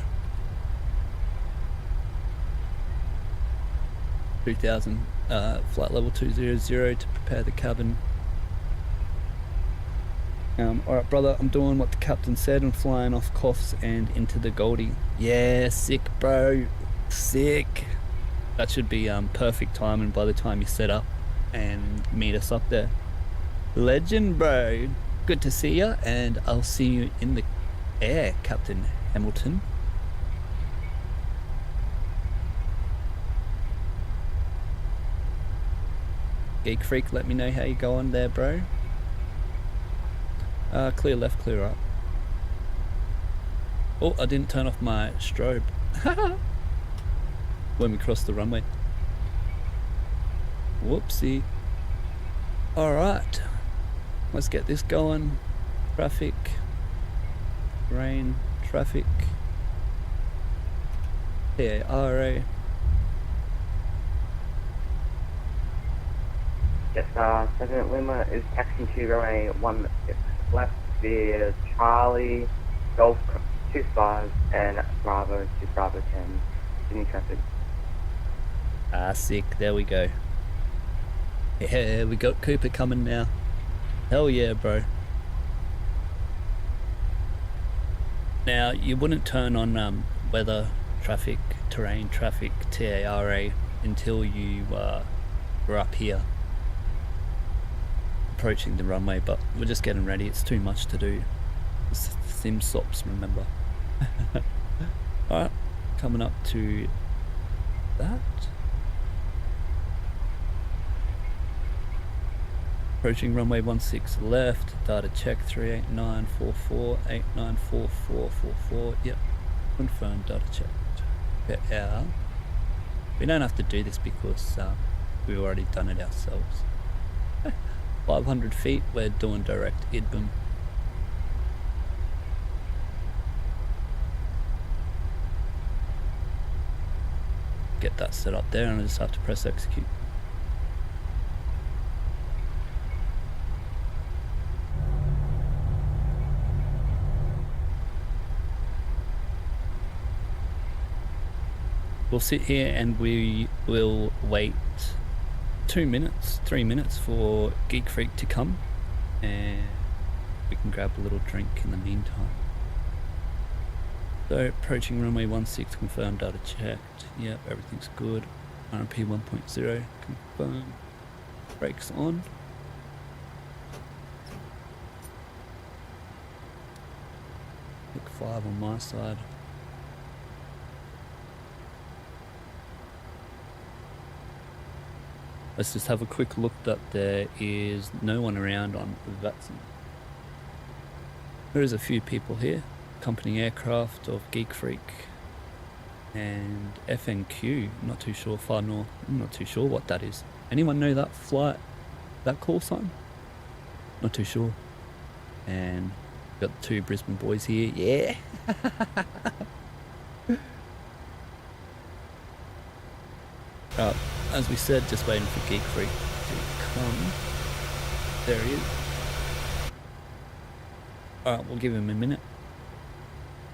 3000, flight level 200 to prepare the cabin. Alright brother, I'm doing what the captain said and flying off coughs and into the Goldie. Yeah, sick bro, sick. That should be perfect timing by the time you set up and meet us up there. Legend bro, good to see you, and I'll see you in the air, Captain Hamilton. Geek Freak, let me know how you going there bro. Clear left, clear right. Oh, I didn't turn off my strobe when we crossed the runway. Whoopsie. Alright, let's get this going. Traffic, rain, traffic, PARA. Yes, 7 Lima is taxiing to runway 16 left via Charlie, Golf 25 and Bravo to Bravo 10. Sydney traffic. Ah, sick. There we go. Yeah, we got Cooper coming now. Hell yeah, bro. Now, you wouldn't turn on weather, traffic, terrain, traffic, TARA until you were up here approaching the runway, but we're just getting ready. It's too much to do. Sim stops, remember. Alright, coming up to that. Approaching runway 16 left, data check 38944894444. Yep, confirmed, data checked. Per hour. We don't have to do this because we've already done it ourselves. 500 feet, we're doing direct IDBM. Get that set up there and I just have to press execute. We'll sit here and we will wait 2 minutes, 3 minutes for Geek Freak to come, and we can grab a little drink in the meantime. So approaching runway 16, confirmed, data checked. Yep, everything's good. RMP 1.0, confirm. Brakes on. Look 5 on my side. Let's just have a quick look that there is no one around on Vatsim. There is a few people here. Company aircraft of Geek Freak and FNQ. Not too sure. Far North. I'm not too sure what that is. Anyone know that flight, that call sign? Not too sure. And got the 2 Brisbane boys here. Yeah. As we said, just waiting for Geek Freak to come. There he is. Alright, we'll give him a minute.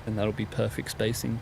And that'll be perfect spacing.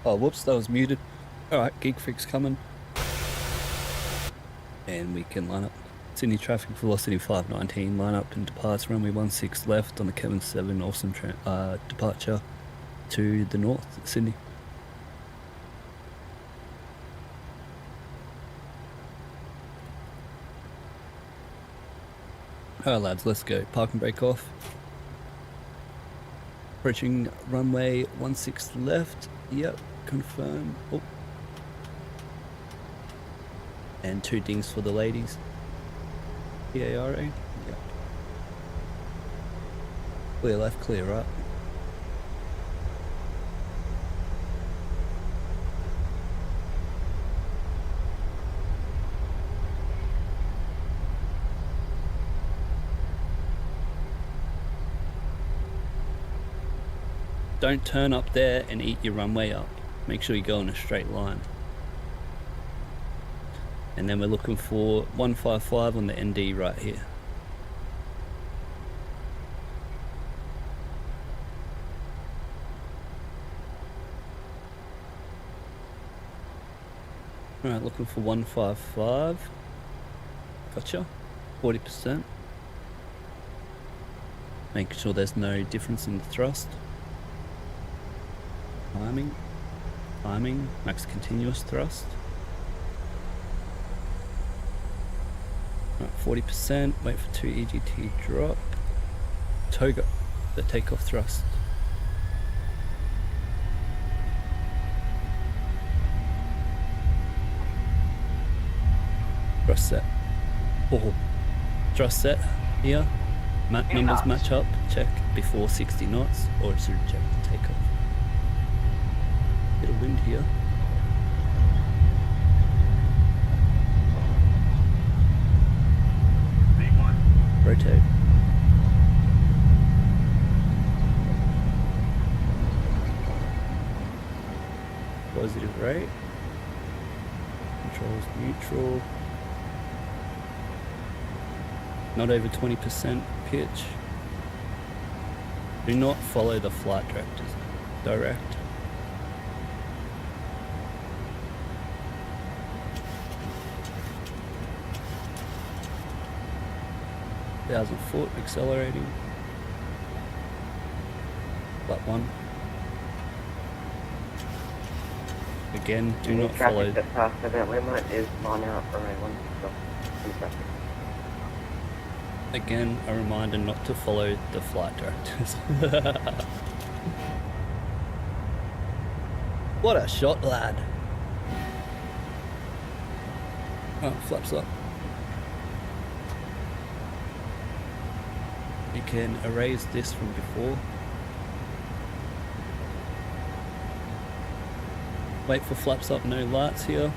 Oh, whoops, that was muted. Alright, Geek Freak's coming. And we can line up. Sydney traffic velocity 519, line up and departs runway 16 left on the Kevin 7 awesome departure to the north, Sydney. Alright lads, let's go. Park and brake off. Approaching runway 16 left. Yep, confirm. Oh. And 2 dings for the ladies. PARA. Yep. Clear left, clear right. don't turn up there and eat your runway up. Make sure you go in a straight line. And then we're looking for 155 on the ND right here. Alright, looking for 155. Gotcha. 40%. Making sure there's no difference in the thrust. Climbing. Climbing. Max continuous thrust. Right, 40%. Wait for 2 EGT drop. Toga. The takeoff thrust. Thrust set. Oh, thrust set here. Numbers match up. Check before 60 knots, or it's reject the takeoff. Bit of wind here. Rotate. Positive rate. Controls neutral. Not over 20% pitch. Do not follow the flight directors. Direct. $1,000 accelerating. Flat 1. Again, do not follow. Traffic that past event limit is line out for anyone. Traffic. Again, a reminder not to follow the flight directors. What a shot, lad. Oh, flaps up. You can erase this from before. Wait for flaps up, no lights here.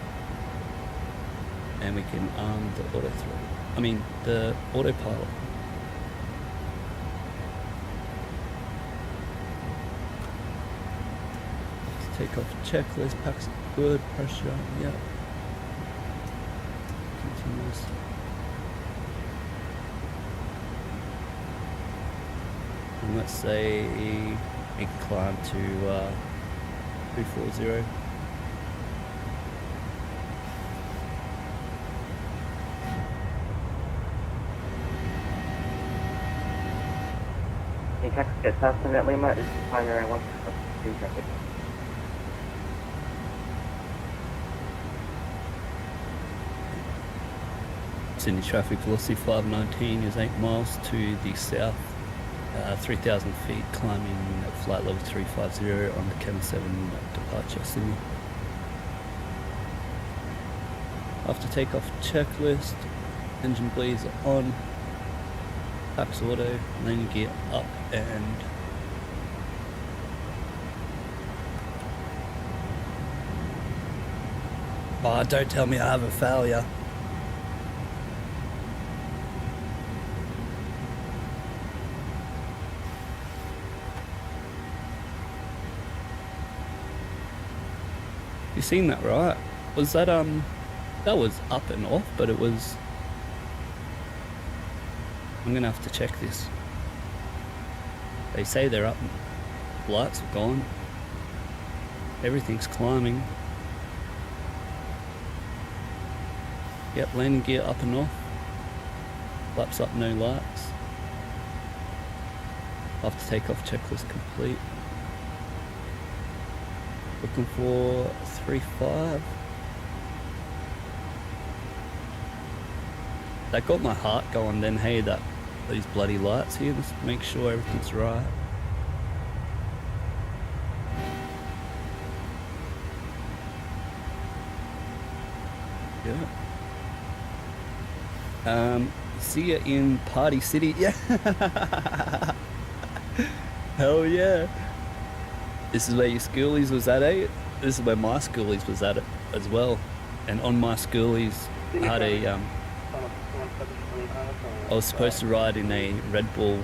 And we can arm the auto throttle. I mean, the autopilot. Let's take off checklist, packs good, pressure, yeah. Continuous. And let's say we can climb to 340. The taxi that past event limit is primary one for traffic. Sydney traffic velocity 519 is 8 miles to the south, 3,000 feet, climbing at flight level 350 on the Chem 7 departure Sydney. After takeoff checklist, engine bleeds on, tax auto, landing gear up and oh, don't tell me I have a failure. You seen that, right? Was that that was up and off, but it was, I'm gonna have to check this. They say they're up, lights are gone, everything's climbing. Yep, landing gear up and off, flaps up, no lights. After takeoff checklist complete. Looking for 3.5. That got my heart going then, hey, these bloody lights here, just make sure everything's right. Yeah. See ya in Party City. Yeah. Hell yeah. This is where your schoolies was at, eh? This is where my schoolies was at it as well. And on my schoolies, I had a, I was supposed to ride in a Red Bull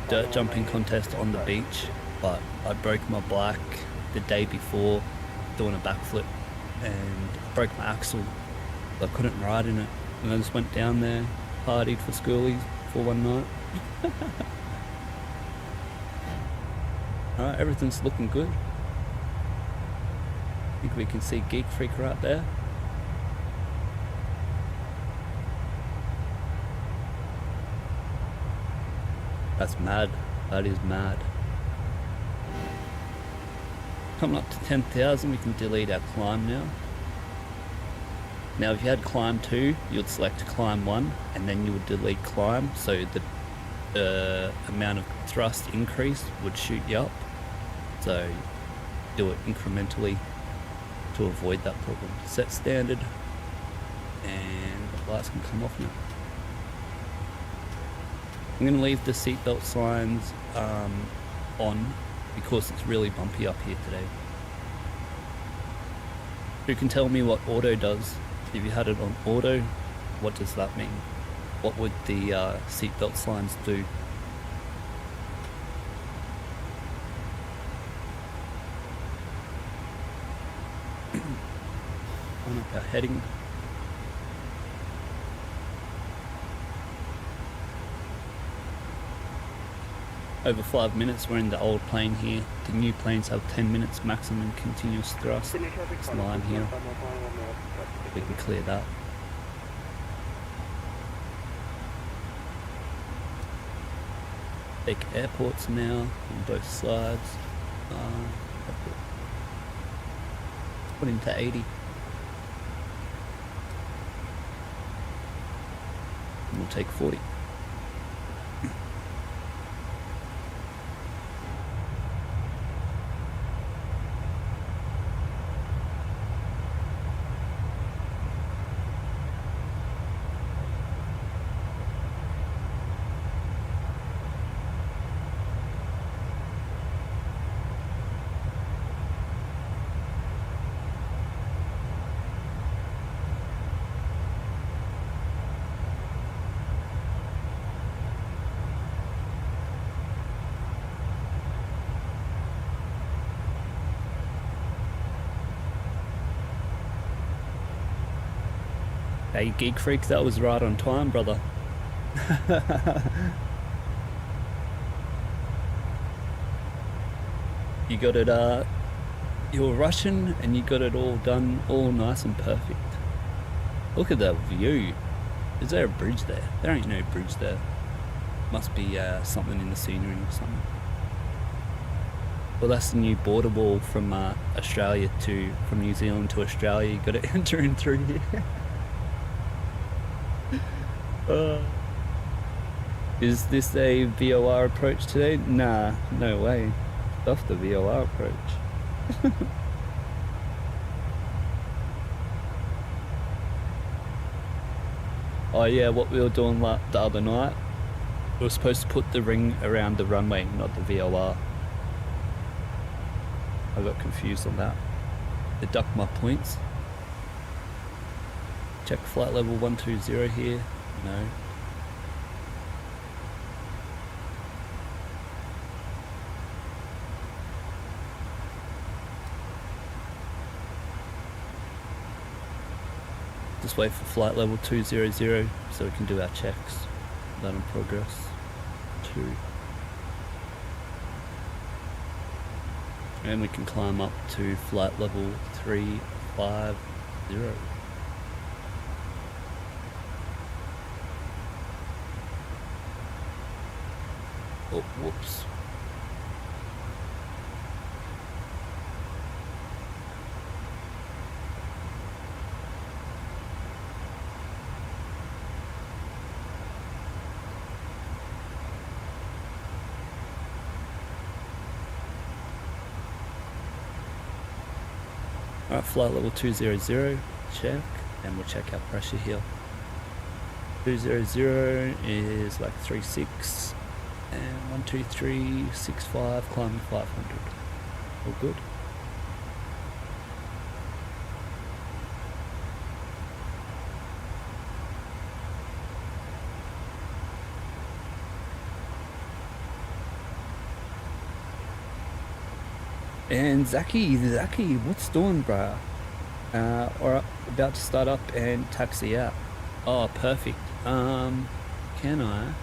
dirt jumping contest on the beach but I broke my bike the day before doing a backflip, and I broke my axle. I couldn't ride in it, and I just went down there, partied for schoolies for one night. Alright, everything's looking good. I think we can see Geek Freak right there. That's mad. That is mad. Coming up to 10,000, we can delete our climb now. Now if you had climb 2, you'd select climb 1 and then you would delete climb, so the amount of thrust increase would shoot you up. So do it incrementally to avoid that problem. Set standard, and the lights can come off now. I'm going to leave the seatbelt signs on because it's really bumpy up here today. Who can tell me what auto does? If you had it on auto, what does that mean? What would the seatbelt signs do? On up our heading. Over 5 minutes, we're in the old plane here. The new planes have 10 minutes maximum continuous thrust. This line here, we can clear that. Take airports now on both sides. Put into 80. And we'll take 40. Hey, Geek Freak, that was right on time, brother. You got it, you were rushing and you got it all done, all nice and perfect. Look at that view. Is there a bridge there? There ain't no bridge there. Must be something in the scenery or something. Well, that's the new border wall from from New Zealand to Australia. You got to enter in through here. Is this a VOR approach today? Nah, no way. Off the VOR approach. Oh yeah, what we were doing the other night, we were supposed to put the ring around the runway, not the VOR. I got confused on that. Deduct my points. Check flight level 120 here. No. Just wait for flight level 200 so we can do our checks. That in progress. 2. And we can climb up to flight level 350. Oh, whoops. Alright, flight level 200, check, and we'll check our pressure here. 200 is like 36, and 12365, climbing 500. All good. And Zaki, what's doing, bruh? Or about to start up and taxi out. Oh, perfect. Can I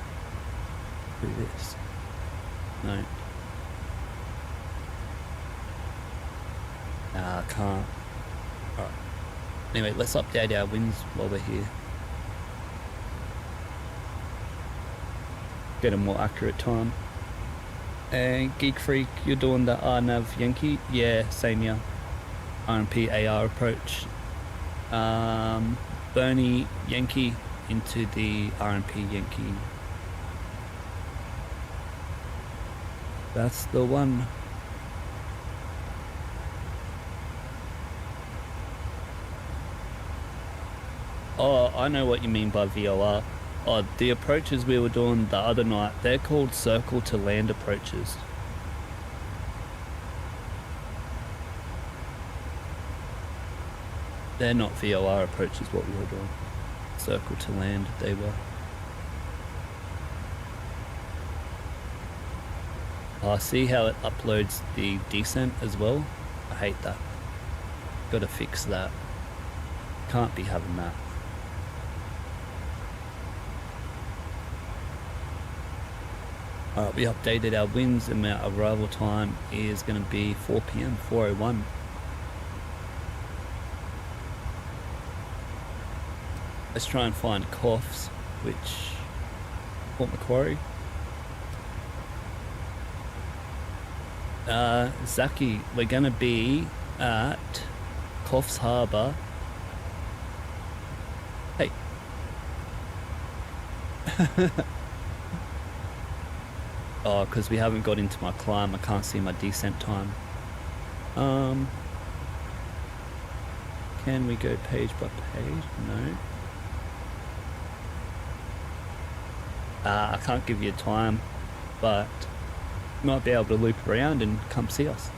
do this? No. Nah, I can't. Alright. Anyway, let's update our wins while we're here. Get a more accurate time. And Geek Freak, you're doing the RNAV Yankee? Yeah, same here. RMP AR approach. Bernie Yankee into the RMP Yankee. That's the one. Oh, I know what you mean by VOR. Oh, the approaches we were doing the other night, they're called circle to land approaches. They're not VOR approaches what we were doing. Circle to land, they were. Oh, see how it uploads the descent as well? I hate that. Gotta fix that. Can't be having that. Alright, we updated our winds and our arrival time is going to be 4 PM, 4:01. Let's try and find coughs, which Port Macquarie. Zaki, we're going to be at Coffs Harbour. Hey. Oh, because we haven't got into my climb, I can't see my descent time. Can we go page by page? No. I can't give you a time, but you might be able to loop around and come see us.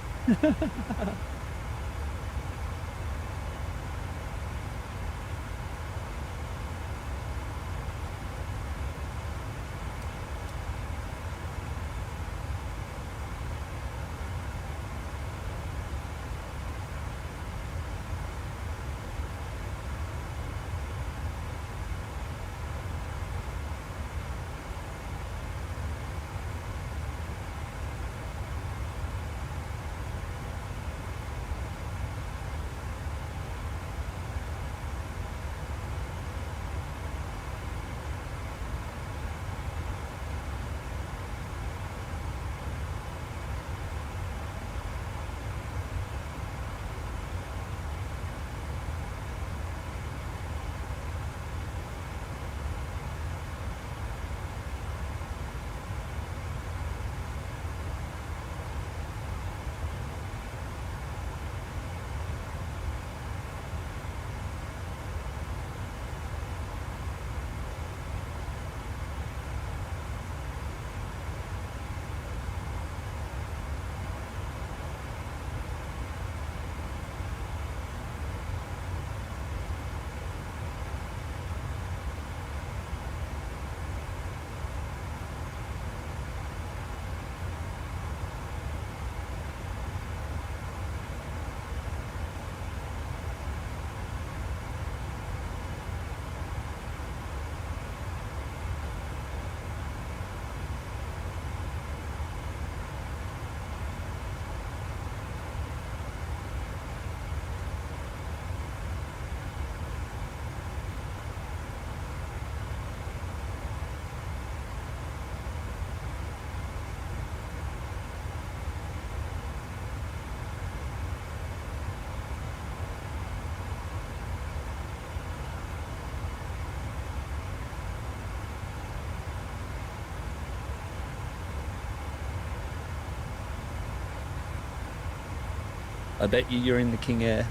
I bet you're in the King Air.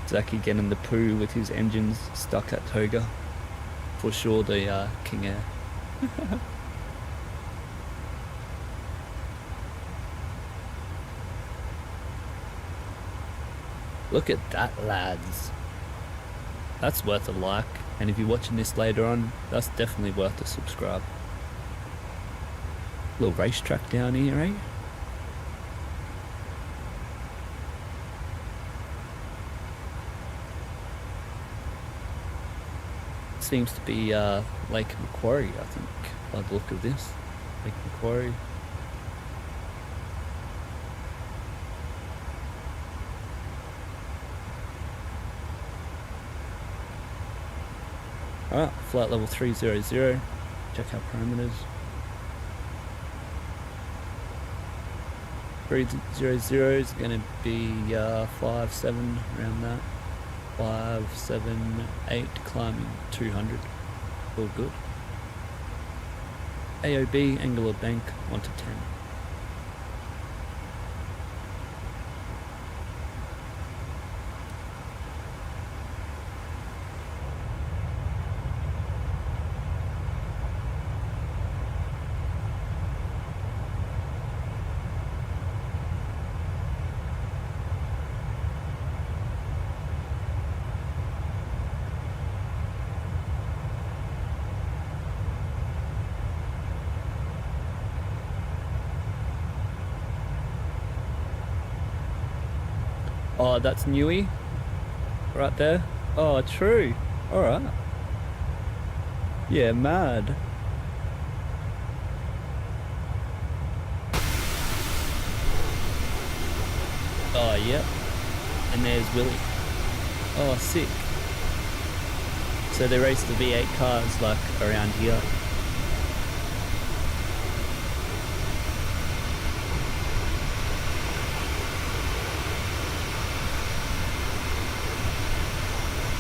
Zaki getting the poo with his engines stuck at Toga. For sure the King Air. Look at that, lads. That's worth a like, and if you're watching this later on, that's definitely worth a subscribe. Little racetrack down here, eh? Seems to be Lake Macquarie, I think, by the look of this. Lake Macquarie. Alright, flight level 300. Check our parameters. 300 is going to be 5-7 around that. 578 climbing 200. All good. AOB angle of bank 1 to 10. Oh, that's Newey, right there. Oh, true. All right. Yeah, mad. Oh, yep. And there's Willie. Oh, sick. So they race the V8 cars like around here.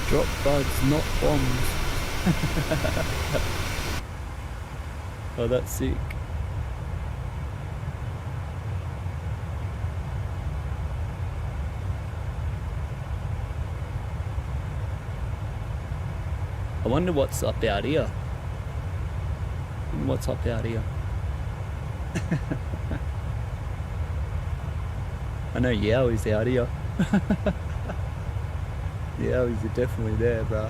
Drop buds, not bombs. Oh, that's sick. I wonder what's up out here. What's up out here? I know Yowies out here. Yeah, he's definitely there, bro.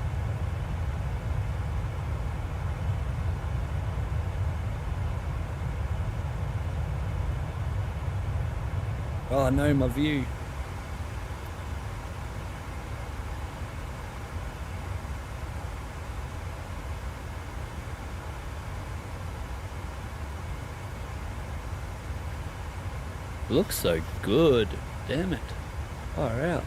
Oh no, my view. Looks so good. Damn it. Far out.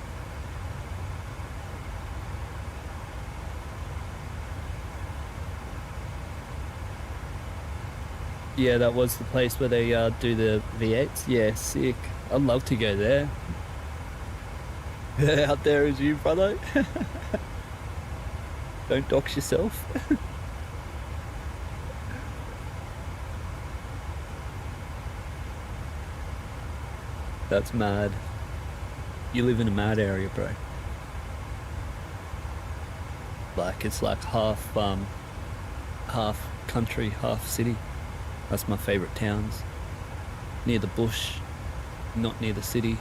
Yeah, that was the place where they do the V8s. Yeah, sick. I'd love to go there. Out there is you, brother. Don't dox yourself. That's mad. You live in a mad area, bro. Like, it's like half country, half city. That's my favourite towns. Near the bush, not near the city.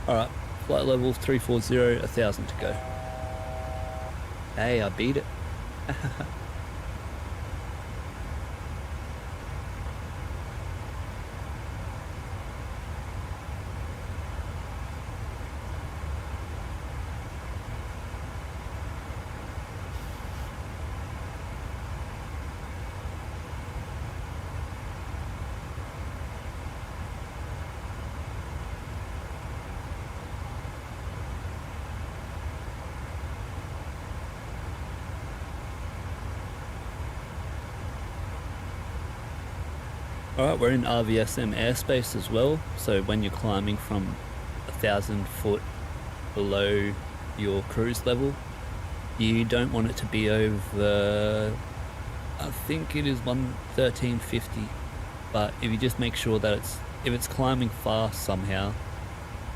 Alright, flight level 340, 1,000 to go. Hey, I beat it. Alright, we're in RVSM airspace as well, so when you're climbing from 1,000 foot below your cruise level, you don't want it to be over, I think it is 1350, but if you just make sure that if it's climbing fast somehow,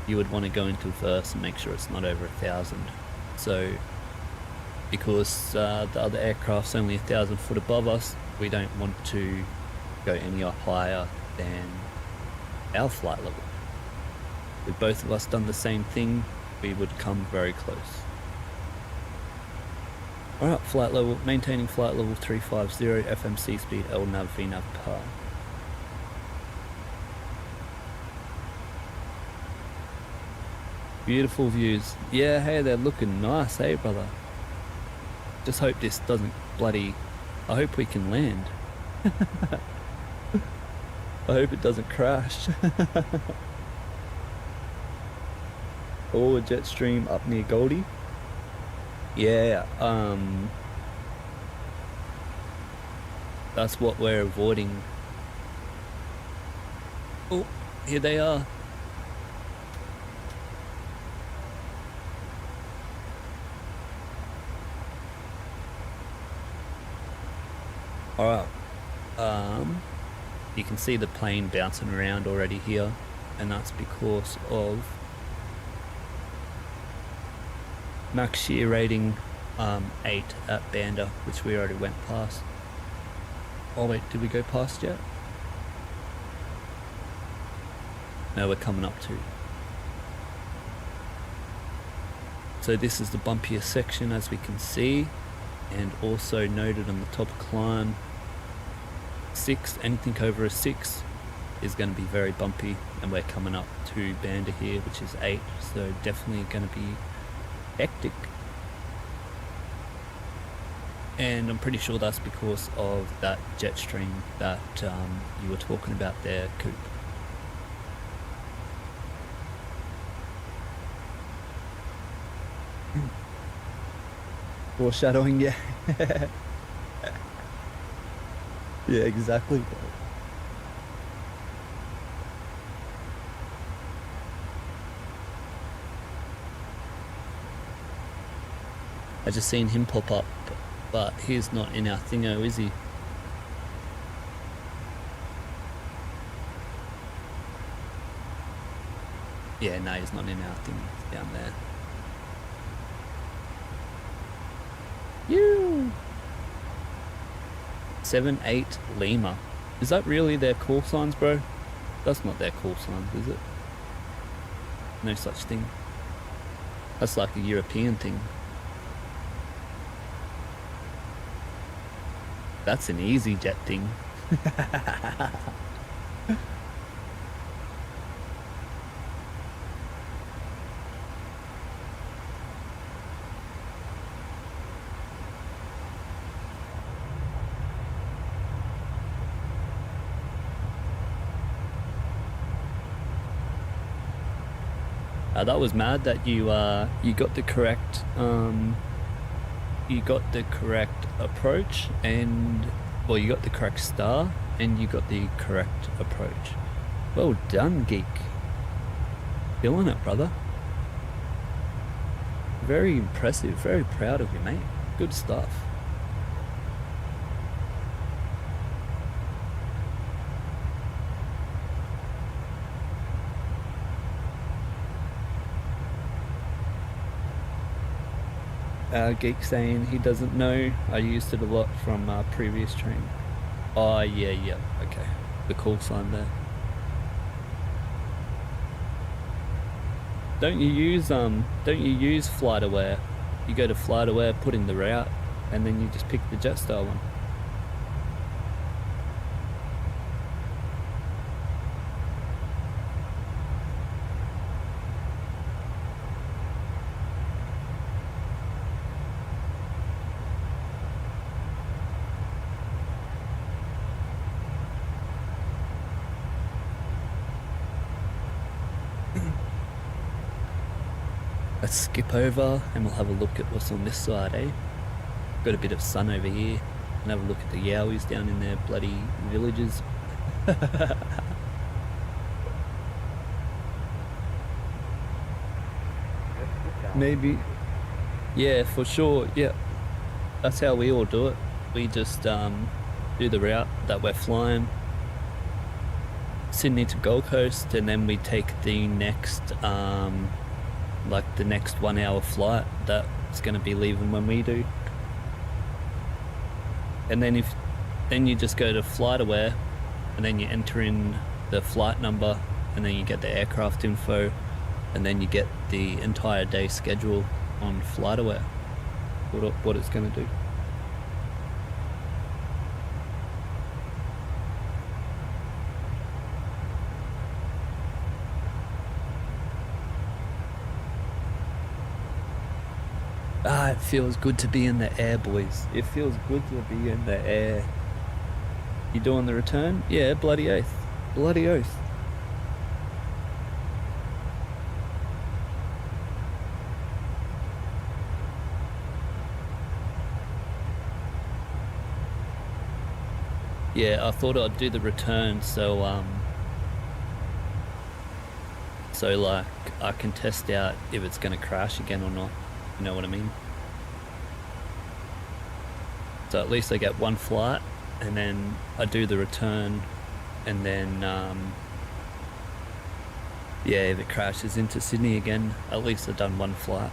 you would want to go into verse and make sure it's not over 1,000. So, because the other aircraft's only 1,000 foot above us, we don't want to go any higher than our flight level. If both of us done the same thing, we would come very close. Alright, flight level, maintaining flight level 350, FMC speed, LNAV, VNAV, PAR. Beautiful views. Yeah, hey, they're looking nice, hey, brother. Just hope this doesn't bloody... I hope we can land. I hope it doesn't crash. Oh, a jet stream up near Goldie. Yeah, that's what we're avoiding. Oh, here they are. Alright, you can see the plane bouncing around already here, and that's because of max shear rating 8 at Banda, which we already went past. Oh wait, did we go past yet? No, we're coming up to. So this is the bumpiest section, as we can see, and also noted on the top climb. 6, anything over a 6 is going to be very bumpy, and we're coming up to Banda here, which is 8, so definitely going to be hectic. And I'm pretty sure that's because of that jet stream that you were talking about there, Coop. Foreshadowing, yeah. Yeah, exactly. I just seen him pop up, but he's not in our thingo, is he? Yeah, no, he's not in our thing. He's down there. You 7-8 Lima. Is that really their call signs, bro? That's not their call signs, is it? No such thing. That's like a European thing. That's an EasyJet thing. That was mad that you got the correct approach, and well, you got the correct star and you got the correct approach. Well done, geek. Feeling it, brother. Very impressive. Very proud of you, mate. Good stuff. Geek saying he doesn't know. I used it a lot from previous train. Oh yeah, okay. The call sign there. Don't you use FlightAware? You go to FlightAware, put in the route, and then you just pick the Jetstar one. Let's skip over and we'll have a look at what's on this side, eh? Got a bit of sun over here. And have a look at the Yowies down in their bloody villages. Maybe. Yeah, for sure. Yeah. That's how we all do it. We just do the route that we're flying. Sydney to Gold Coast, and then we take the next like the next 1 hour flight that's going to be leaving when we do. And then then you just go to FlightAware, and then you enter in the flight number, and then you get the aircraft info, and then you get the entire day schedule on FlightAware. what it's going to do. Ah, it feels good to be in the air, boys. It feels good to be in the air. You doing the return? Yeah, bloody oath. Bloody oath. Yeah, I thought I'd do the return so like I can test out if it's gonna crash again or not. You know what I mean? So at least I get one flight and then I do the return, and then yeah, if it crashes into Sydney again, at least I've done one flight.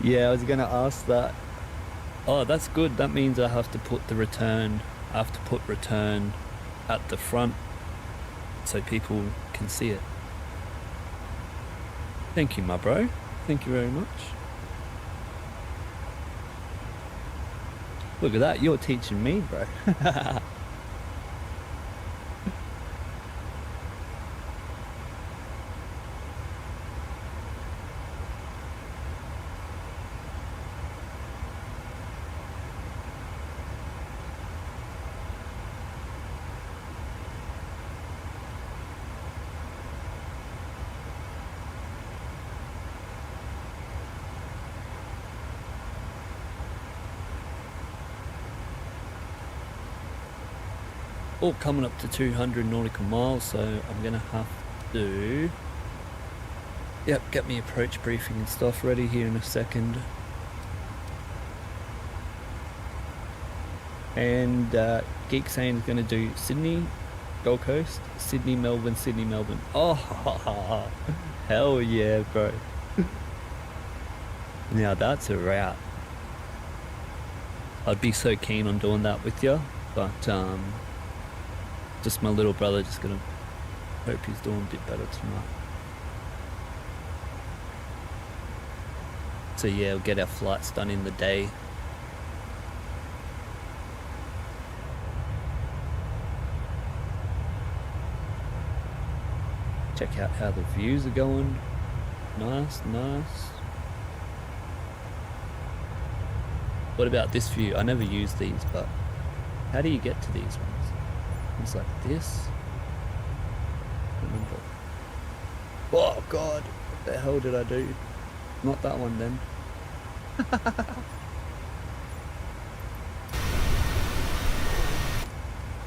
Yeah, I was gonna ask that. Oh, that's good. That means I have to put the return, I have to put return at the front so people can see it. Thank you, my bro. Thank you very much. Look at that, you're teaching me, bro. Oh, coming up to 200 nautical miles, so I'm gonna have to, yep, get me approach briefing and stuff ready here in a second. And Geek saying is gonna do Sydney, Gold Coast, Sydney, Melbourne, Sydney, Melbourne. Oh, hell yeah, bro. Now that's a route. I'd be so keen on doing that with you, but just my little brother, just gonna hope he's doing a bit better tonight. So yeah, we'll get our flights done in the day. Check out how the views are going. Nice, nice. What about this view? I never use these, but how do you get to these ones? It's like this. Remember. Oh god, what the hell did I do? Not that one then.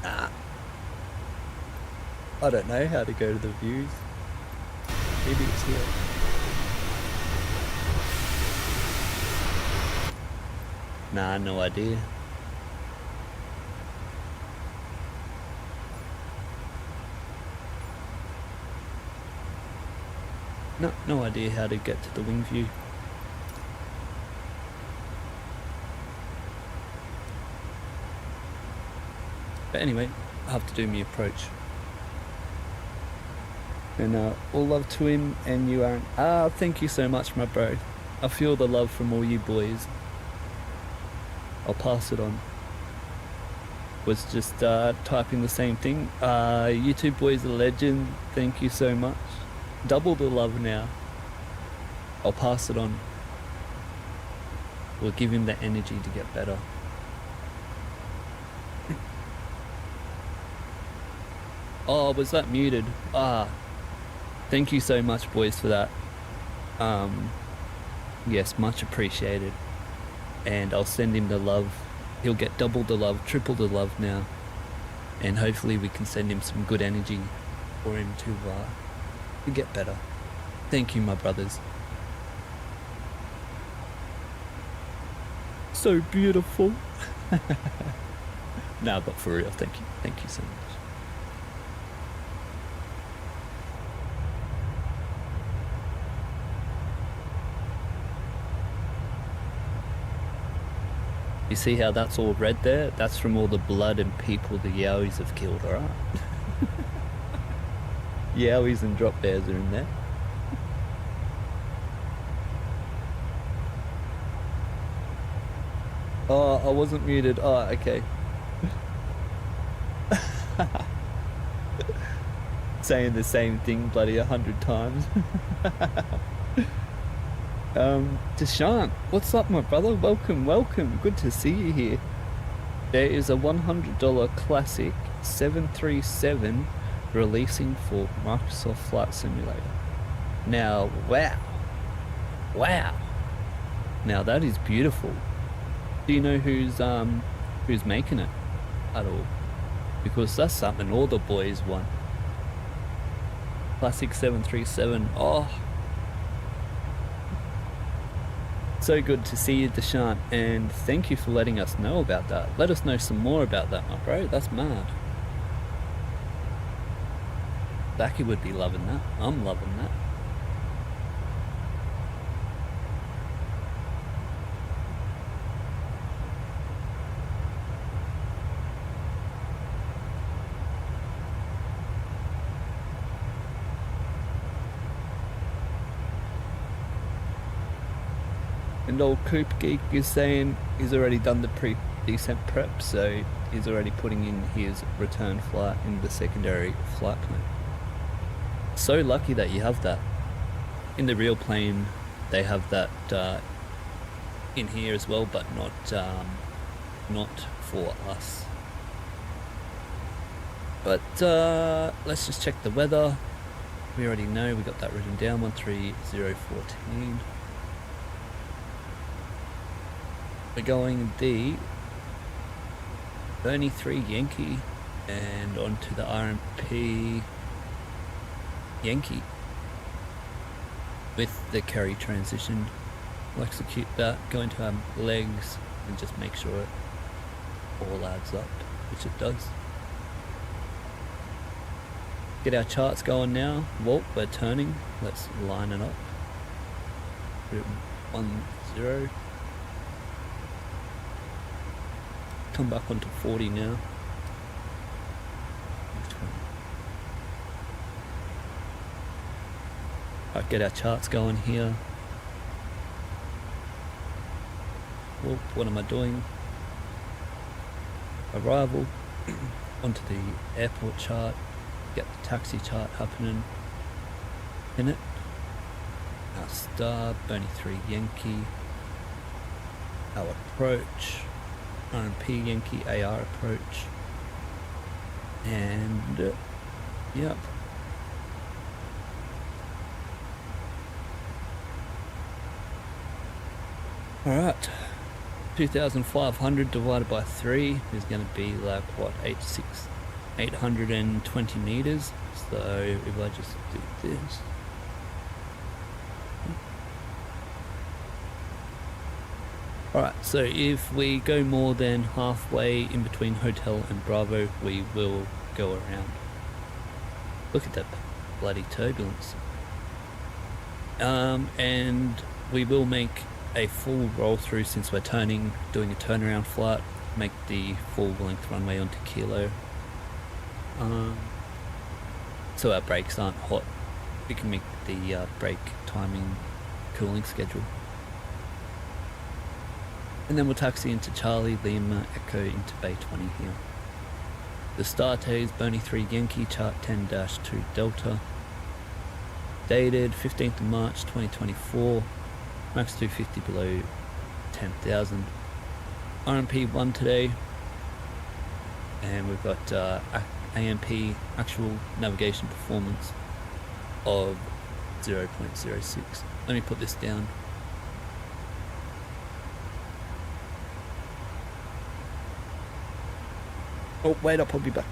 Ah. I don't know how to go to the views. Maybe it's here. Nah, no idea. No idea how to get to the wing view. But anyway, I have to do my approach. And all love to him and you, Aaron. Ah, thank you so much, my bro. I feel the love from all you boys. I'll pass it on. Was just typing the same thing. You two boys are legend. Thank you so much. Double the love now. I'll pass it on. We'll give him the energy to get better. Oh, was that muted? Ah, thank you so much, boys, for that. Yes, much appreciated. And I'll send him the love. He'll get double the love, triple the love now. And hopefully we can send him some good energy for him to get better. Thank you, my brothers. So beautiful. Nah, but for real, thank you. Thank you so much. You see how that's all red there? That's from all the blood and people the Yowies have killed, alright? Yowies and drop bears are in there. Oh, I wasn't muted. Oh, okay. Saying the same thing bloody 100 times. Deshaun, what's up, my brother? Welcome, welcome. Good to see you here. There is a $100 classic 737 releasing for Microsoft Flight Simulator. Now, wow. Wow. Now that is beautiful. Do you know who's making it at all? Because that's something all the boys want. Classic 737. Oh, so good to see you, Deshaun, and thank you for letting us know about that. Let us know some more about that, my bro. That's mad. Becky would be loving that. I'm loving that. And old Coop Geek is saying he's already done the pre-descent prep, so he's already putting in his return flight in the secondary flight plan. So lucky that you have that. In the real plane, they have that in here as well, but not for us. But let's just check the weather. We already know, we got that written down, 13014. We're going the Bernie 3 Yankee and onto the RMP Yankee with the carry transition. We'll execute that, go into our legs and just make sure it all adds up, which it does. Get our charts going now. Well, we're turning. Let's line it up. Put it 10. Come back onto 40 now. Right, get our charts going here. Well, what am I doing? Arrival onto the airport chart. Get the taxi chart happening in it. Our star, Bernie 3 Yankee. Our approach. RMP Yankee AR approach, and yep. Alright, 2,500 divided by 3 is going to be like what, 820 meters. So if I just do this, alright, so if we go more than halfway in between Hotel and Bravo, we will go around. Look at that bloody turbulence. And we will make a full roll through since we're doing a turnaround flight, make the full length runway onto Kilo. So our brakes aren't hot. We can make the brake timing cooling schedule. And then we'll taxi into Charlie, Lima, Echo into Bay 20 here. The start is Bernie 3 Yankee, chart 10-2 Delta. Dated 15th of March 2024. Max 250 below 10,000. RMP 1 today. And we've got AMP, actual navigation performance, of 0.06. Let me put this down. Oh, wait up, I'll be back.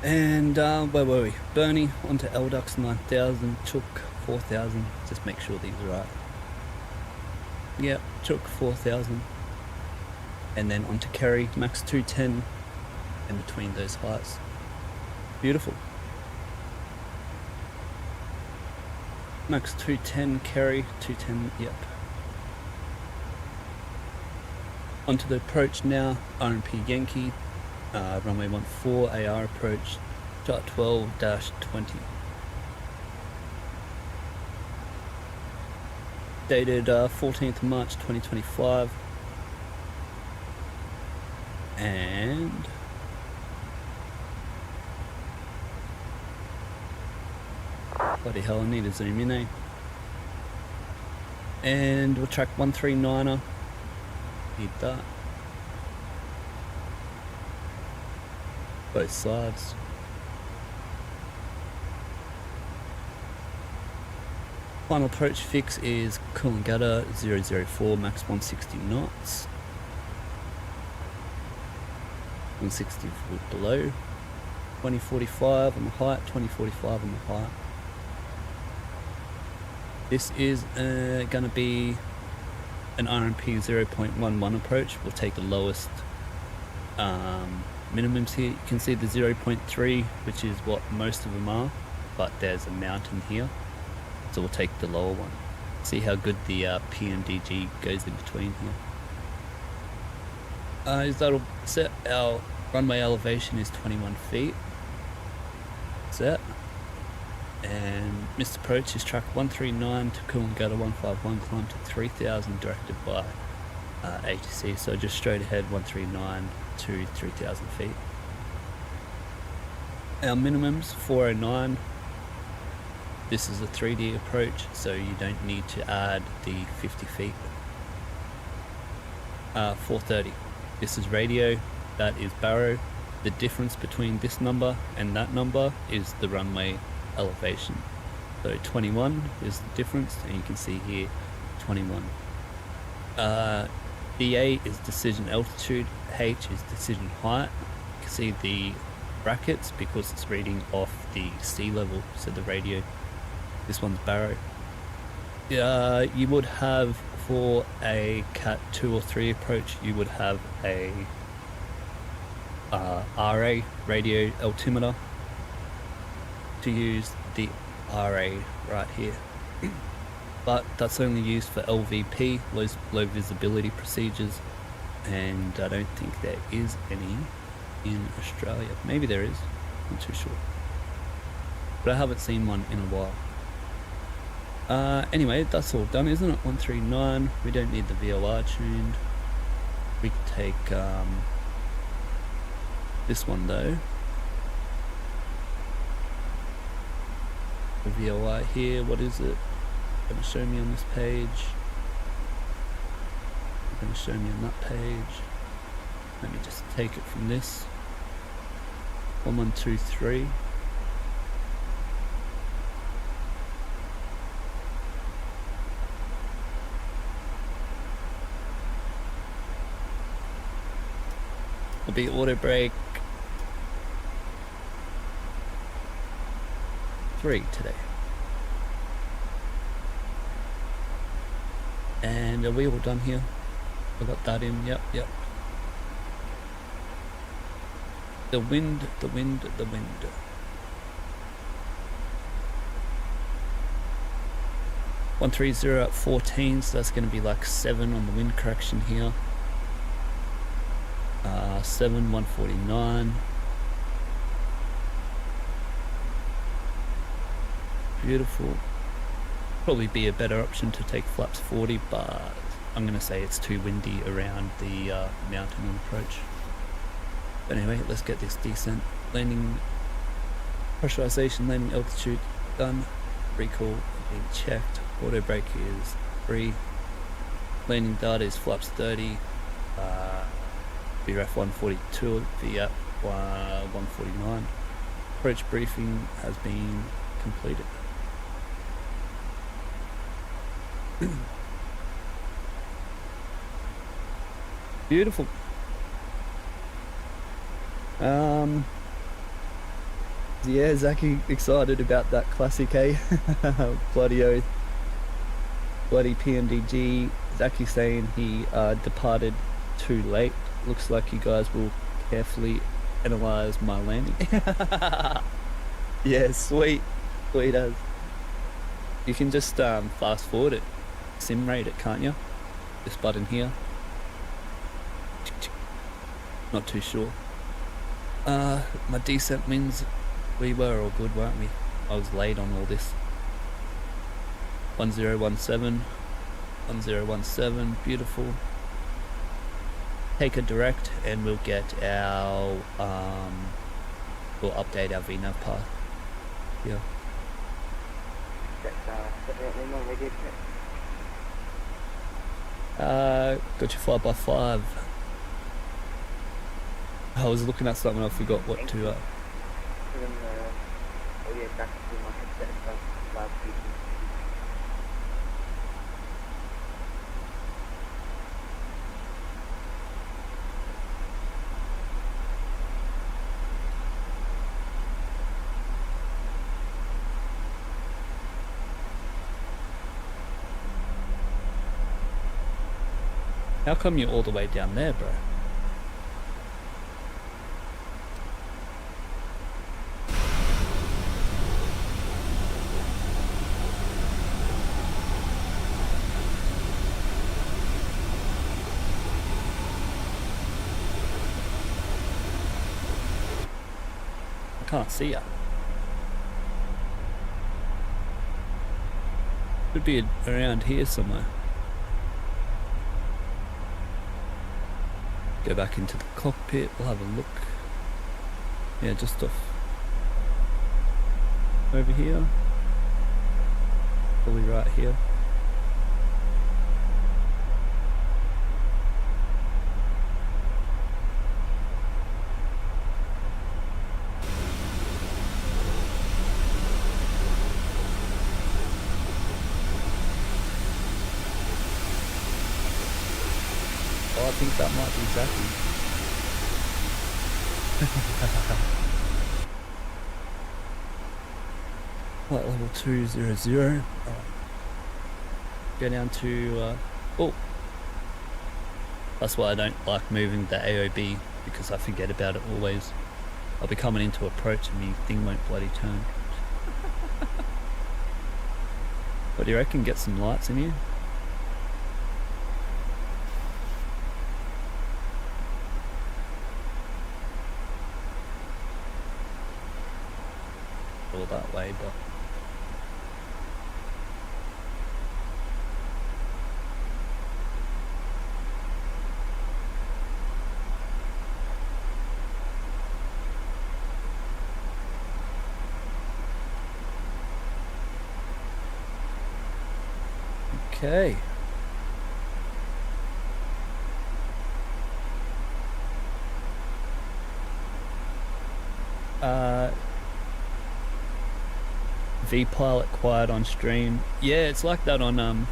And where were we? Bernie onto LDUX 9000, Chook 4000. Just make sure these are right. Yep, Chook 4000. And then onto Kerry, max 210 in between those heights. Beautiful. Max 210 Kerry, 210, yep. Onto the approach now, RMP Yankee, runway 14, AR approach, chart 12-20. Dated 14th March 2025. And bloody hell, I need to zoom in, eh? And we'll track 139er. Need that. Both sides. Final approach fix is Coolangatta 004, max 160 knots. 160 foot below. 2045 on the height, 2045 on the height. This is going to be an RMP 0.11 approach. We'll take the lowest minimums here. You can see the 0.3, which is what most of them are, but there's a mountain here, so we'll take the lower one. See how good the PMDG goes in between here. That'll set our runway elevation is 21 feet. Set. And missed approach is track 139 to Coolangatta 151, climb to 3000 directed by ATC, so just straight ahead 139 to 3000 feet. Our minimums 409. This is a 3D approach, so you don't need to add the 50 feet. 430. This is radio, that is Barrow. The difference between this number and that number is the runway elevation. So 21 is the difference, and you can see here 21. BA is decision altitude, H is decision height. You can see the brackets because it's reading off the sea level, so the radio. This one's Barrow. You would have, for a Cat 2 or 3 approach, you would have a RA, radio altimeter, to use the RA right here. But that's only used for LVP, low visibility procedures, and I don't think there is any in Australia. Maybe there is, I'm not too sure, but I haven't seen one in a while. Anyway, that's all done, isn't it? 139, we don't need the VOR tuned. We can take this one though. The VOI here, what is it? Going to show me on this page. Going to show me on that page. Let me just take it from this. 1123. Will be auto brake 3 today. And are we all done here? I got that in, yep. The wind. 130 at 14, so that's going to be like 7 on the wind correction here. 7, 149. Beautiful. Probably be a better option to take flaps 40, but I'm going to say it's too windy around the mountain on approach. But anyway, let's get this descent. Landing pressurization, landing altitude done. Recall being checked. Auto brake is 3. Landing data is flaps 30. VRAF 142, VRAF 149. Approach briefing has been completed. Beautiful. Yeah, Zachy excited about that classic, eh? Bloody oath. Bloody PMDG. Zachy saying he departed too late. Looks like you guys will carefully analyze my landing. Yeah, sweet. Sweet as. You can just fast forward it. Sim rate it, can't you? This button here. Not too sure. My descent means we were all good, weren't we? I was late on all this. 1017. 1017, beautiful. Take a direct and we'll get our we'll update our VNav path. Yeah. That's definitely not ready. Got your 5x5. I was looking at something, I forgot what to Put in the audio back to my headset stuff last week. How come you're all the way down there, bro? I can't see ya. Could be around here somewhere. Go back into the cockpit, we'll have a look. Yeah, just off over here. Probably right here. Oh, I think that might be Zachy. Flight level 200. Go down to, oh. That's why I don't like moving the AOB, because I forget about it always. I'll be coming into approach and the thing won't bloody turn. What do you reckon? Get some lights in here? All that way, but okay. V-Pilot quiet on stream. Yeah, it's like that on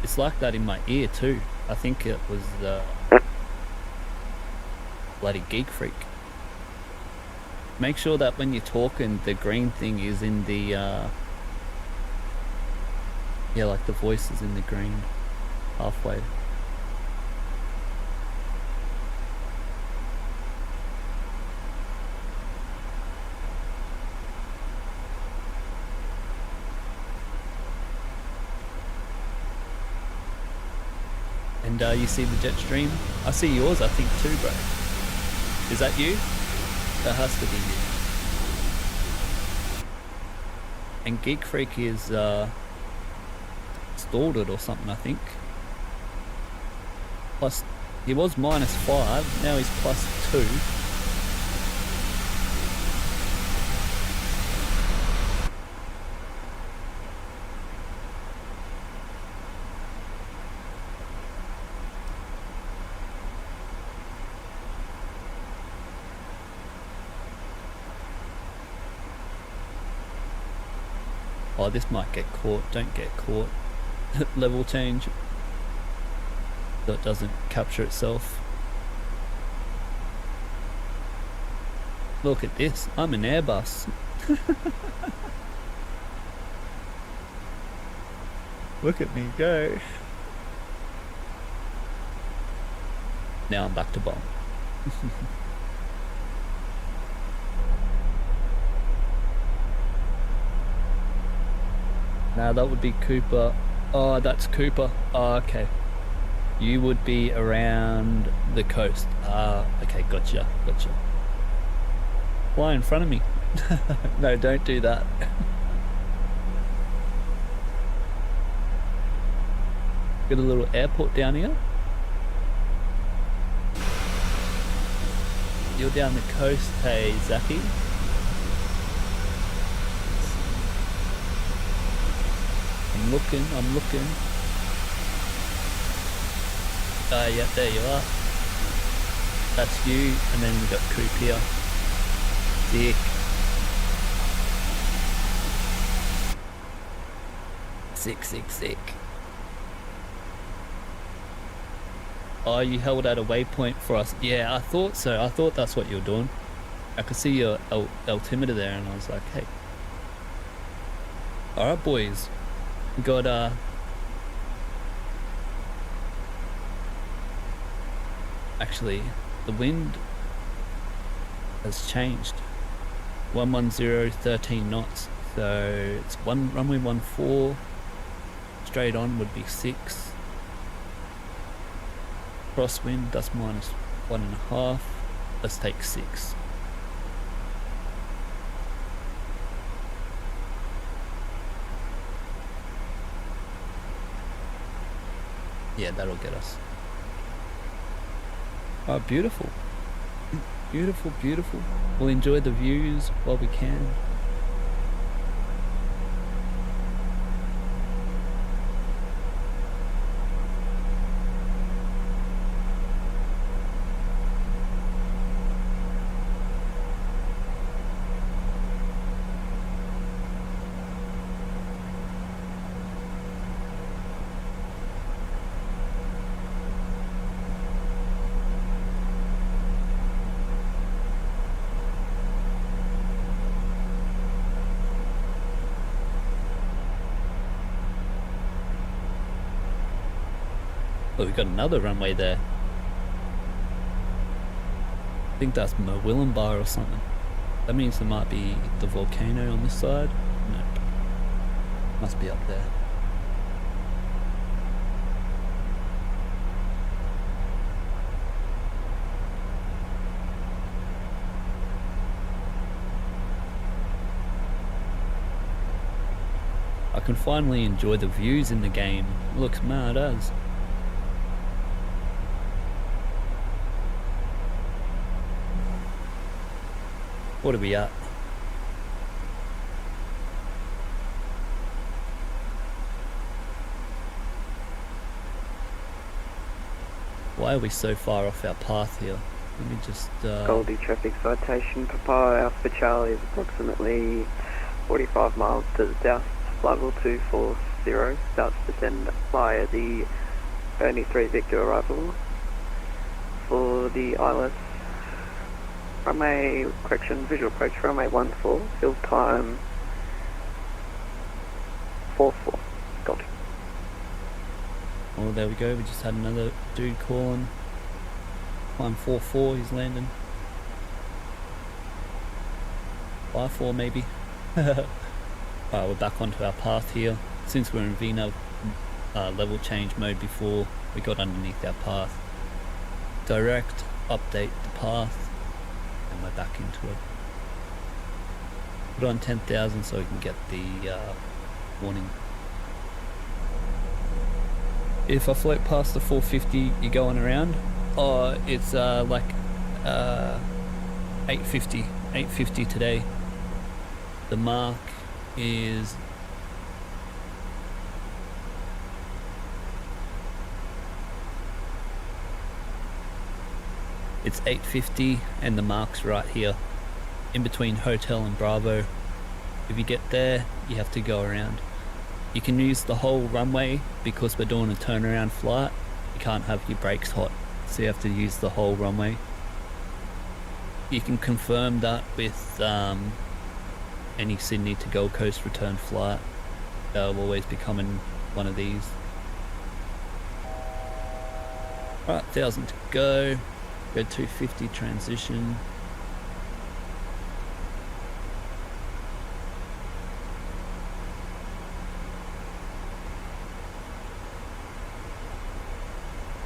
it's like that in my ear too. I think it was bloody Geek Freak. Make sure that when you're talking, the green thing is in the yeah, like the voice is in the green halfway. And you see the jet stream? I see yours, I think too, bro. Is that you? That has to be you. And Geek Freak is stalled it or something, I think. Plus, he was -5, now he's +2. Oh, this might get caught. Don't get caught. Level change. So it doesn't capture itself. Look at this. I'm an Airbus. Look at me go. Now I'm back to bomb. Now that would be Cooper. Oh, that's Cooper. Oh, okay. You would be around the coast. Ah, okay, gotcha. Fly in front of me. No, don't do that. Got a little airport down here. You're down the coast, hey Zachy. I'm looking. Yeah, there you are. That's you, and then we got Coop here. Sick. Sick. Oh, you held out a waypoint for us. Yeah, I thought so. I thought that's what you were doing. I could see your altimeter there, and I was like, hey. Alright, boys. We got, actually, the wind has changed. 110, 13 knots. So, it's runway 14. Straight on would be 6. Crosswind, that's -1.5. Let's take 6. Yeah, that'll get us. Oh, beautiful. Beautiful. We'll enjoy the views while we can. Oh, we got another runway there. I think that's Bar or something. That means there might be the volcano on this side. Nope. Must be up there. I can finally enjoy the views in the game. It looks mad as. What are we at? Why are we so far off our path here? Let me just... Goldie traffic citation. Papa Alpha Charlie is approximately 45 miles to the south. Level 240 starts to descend via the Ernie 3 Victor arrival. For the ILS runway, visual approach runway 14, fill time 44. Goldie. Oh, there we go. We just had another dude calling. Climb 4-4, he's landing. 5-4 maybe. Alright, we're back onto our path here. Since we're in VNAV level change mode before, we got underneath our path. Direct, update the path, and we're back into it. Put on 10,000 so we can get the warning. If I float past the 450, you're going around. Oh, it's like 850 today. The mark is it's 850 and the mark's right here in between Hotel and Bravo. If you get there, you have to go around. You can use the whole runway because we're doing a turnaround flight. You can't have your brakes hot, so you have to use the whole runway. You can confirm that with any Sydney to Gold Coast return flight, they'll always be coming one of these. Right, 1,000 to go. Go 250 transition.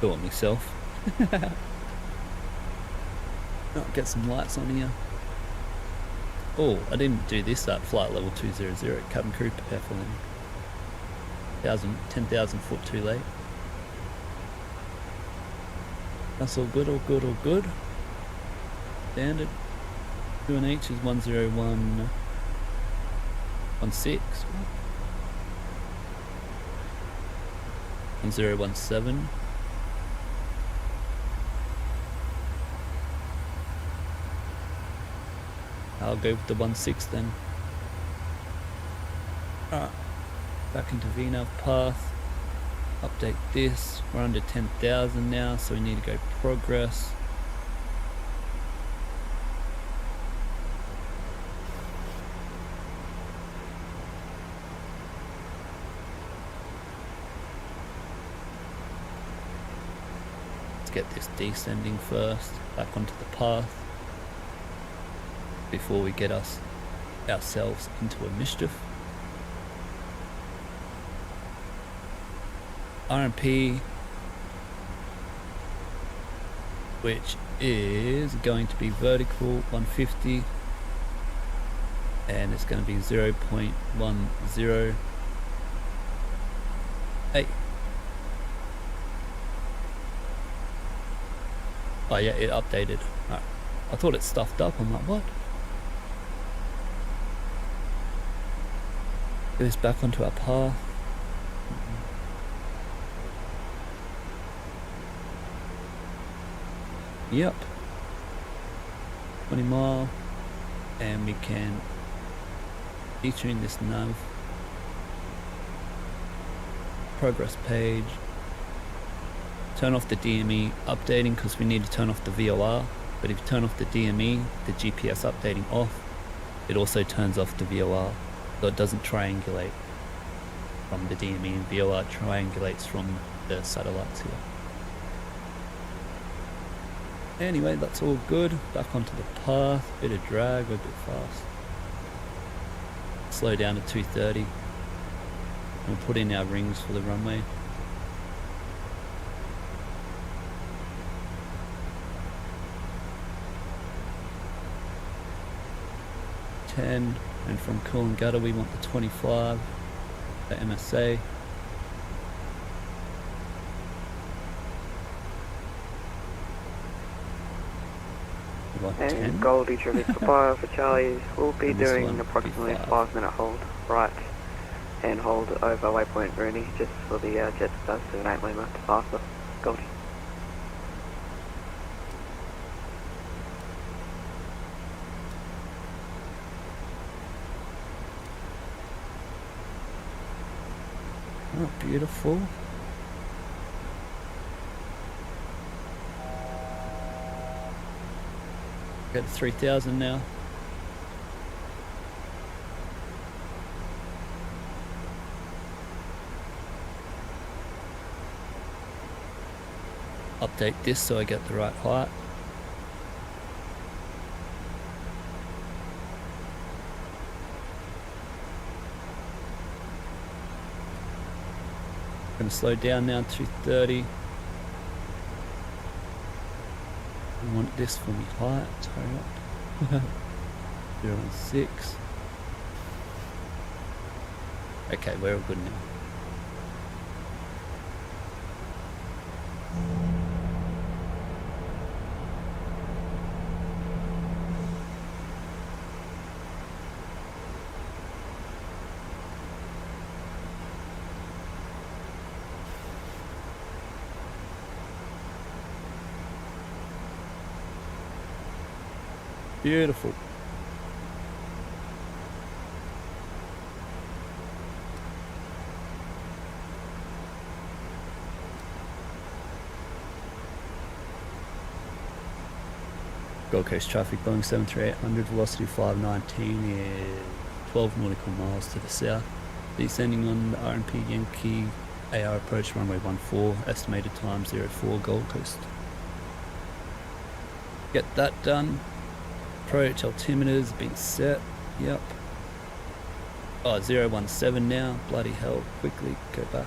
Go on myself. Oh, get some lights on here. Oh, I didn't do this at flight level 200, cabin crew prepare for landing. 10,000 foot too late. That's all good, all good, all good. Standard. QNH is 10116. 1017. I'll go with the 16 then. Alright, back into VNAV path. Update this. We're under 10,000 now, so we need to go progress. Let's get this descending first, back onto the path, before we get ourselves into a mischief. RMP, which is going to be vertical 150, and it's going to be 0.108. Oh yeah, it updated. Right. I thought it stuffed up. I'm like, what? Get this back onto our path. Yep. 20 mile. And we can detune this nav. Progress page. Turn off the DME updating because we need to turn off the VOR. But if you turn off the DME, the GPS updating off, it also turns off the VOR. So it doesn't triangulate from the DME, and VOR triangulates from the satellites here. Anyway, that's all good. Back onto the path. Bit of drag, we're a bit fast. Slow down to 230. We'll put in our rings for the runway. And from Coolangatta we want the 25, the MSA. We want And 10. Goldie Traffic Papaya for Charlie will be And this doing one, approximately a 55. 5-minute hold right and hold over waypoint Rooney just for the jet to 78mm to faster. Goldie. Oh, beautiful. Go to 3,000 now. Update this so I get the right height. Gonna slow down now to 30. I want this for me height, hurry up. 0.6. Okay, we're all good now. Beautiful. Gold Coast traffic, Boeing 73800, velocity 519 is 12 nautical miles to the south. Descending on the RMP Yankee AR approach runway 14, estimated time 04 Gold Coast. Get that done. Approach altimeters been set. Yep. Oh, 017 now. Bloody hell. Quickly go back.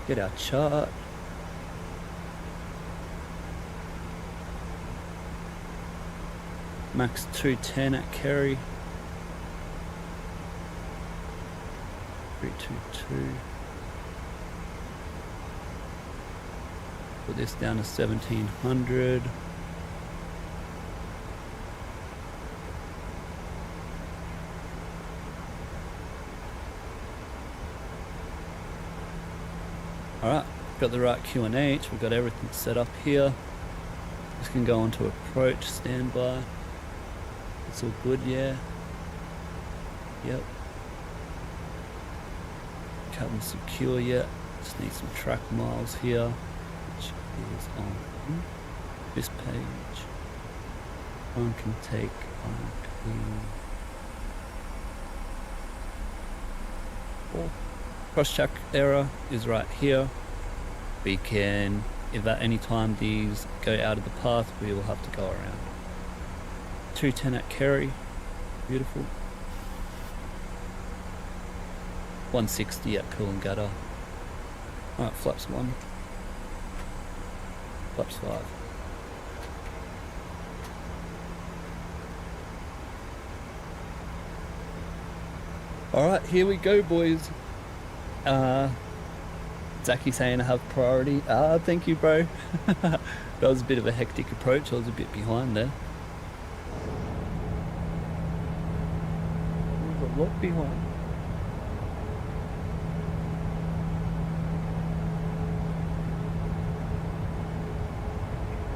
Get our chart. Max 210 at Kerry. 322. Put this down to 1700. Alright, got the right QNH, we've got everything set up here. Just can go on to approach, standby. It's all good, yeah. Yep. Cabin secure yet. Just need some track miles here, which is on this page. One can take RP. Cross-check error is right here. We can, if at any time these go out of the path, we will have to go around. 210 at Kerry, beautiful. 160 at Coolangatta. Alright, flaps 1. Flaps 5. Alright, here we go, boys. Zaki saying I have priority. Thank you, bro. That was a bit of a hectic approach. I was a bit behind there. There's a lot behind.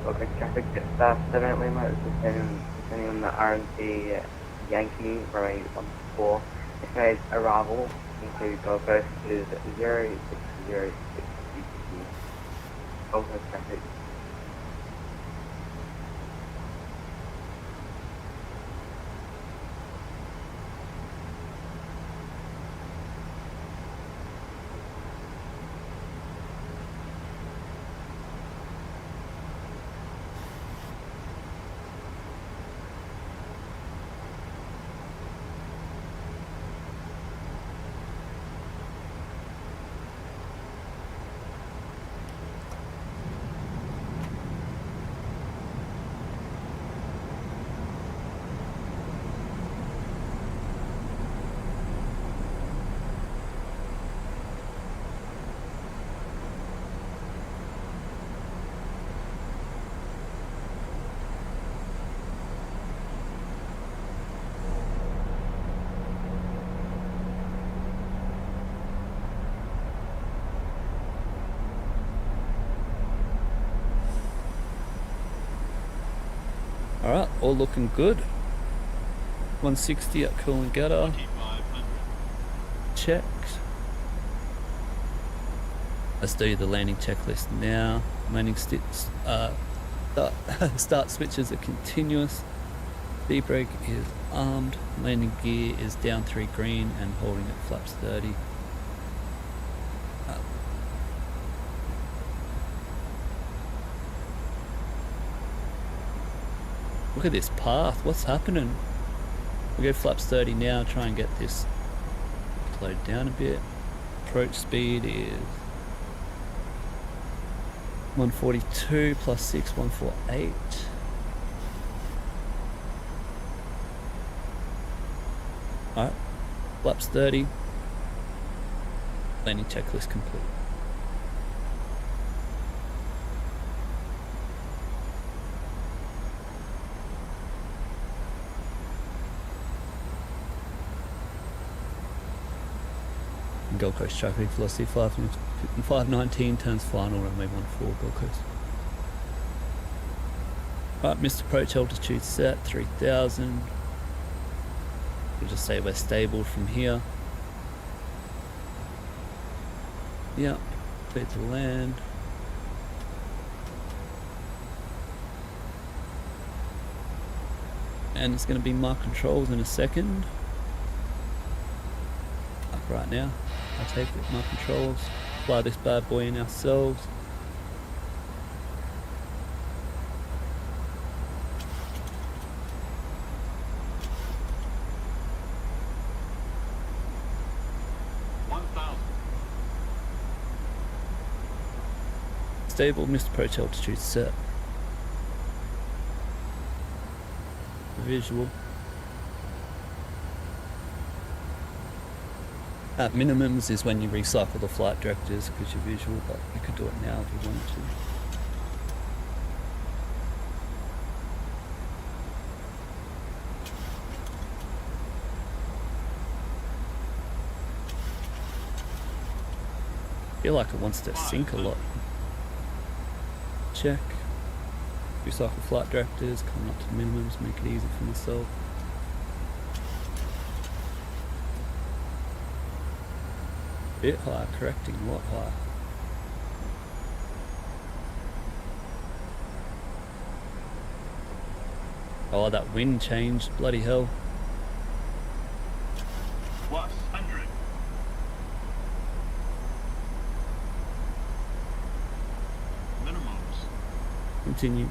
Okay, traffic gets fast, evidently, depending on the RMC Yankee, runway 14. Estimated arrival into Gold Coast is 0606 Gold Coast traffic. Alright, all looking good. 160 at Coolangatta. 2500. Checked. Let's do the landing checklist now. Landing start switches are continuous. D-brake is armed. Landing gear is down 3 green and holding at flaps 30. Look at this path, what's happening? We'll go flaps 30 now, try and get this slowed down a bit. Approach speed is 142 plus 6, 148. Alright, flaps 30. Landing checklist complete. Gold Coast traffic velocity 519 turns final, runway 14 Gold Coast. Right, missed approach altitude set 3000. We'll just say we're stable from here. Yep, clear to land. And it's going to be my controls in a second. Like right now, I take it, my controls, fly this bad boy in ourselves. Stable, Mr. Approach altitude set. Visual. At minimums is when you recycle the flight directives because you're visual, but you could do it now if you wanted to. I feel like it wants to sync a lot. Check. Recycle flight directives, come up to minimums, make it easy for myself. Bit higher, correcting a lot higher. Oh, that wind changed, bloody hell. Plus 100. Minimums. Continue.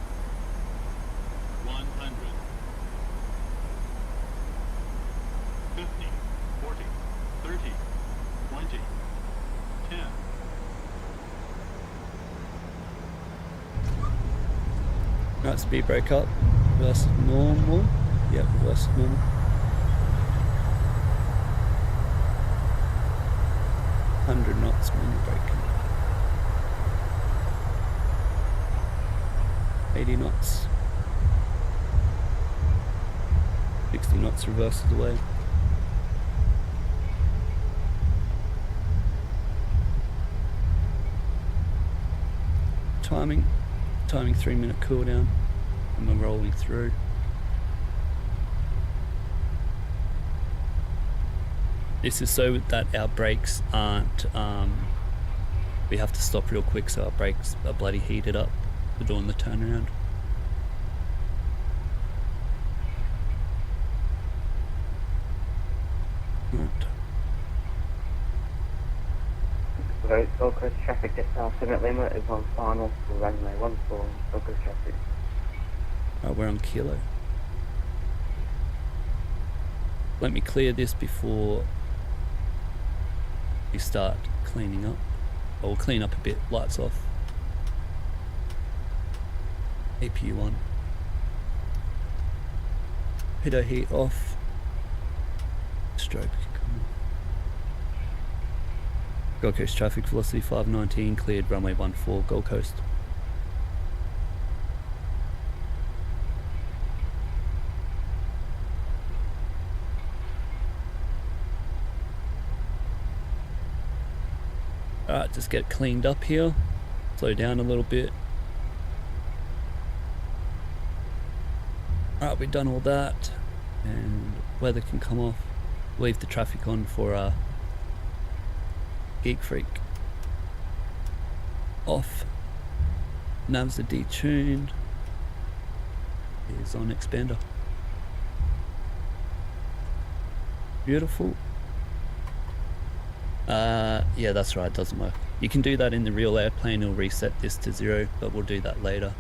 100. 50, 40, 30, 20, 10. Right, speed brake up. Reverse normal. Yep, reverse normal. $100 knots when you're braking. 80 knots. 60 knots reverses away. Timing 3-minute cooldown, and we're rolling through. This is so that our brakes aren't, we have to stop real quick so our brakes are bloody heated up for doing the turnaround. Right, Gold Coast traffic distance limit limit is on final for runway 14, Gold Coast traffic. Alright, we're on kilo. Let me clear this before we start cleaning up. Or we'll clean up a bit, lights off. APU on. Pitot heat off. Strobe can come on. Gold Coast traffic velocity 519, cleared runway 14, Gold Coast. Alright, just get cleaned up here. Slow down a little bit. Alright, we've done all that. And weather can come off. Leave the traffic on for Geek Freak. Off. Navs are detuned. Is on expander. Beautiful. Yeah, that's right, it doesn't work. You can do that in the real airplane, it'll reset this to 0, but we'll do that later.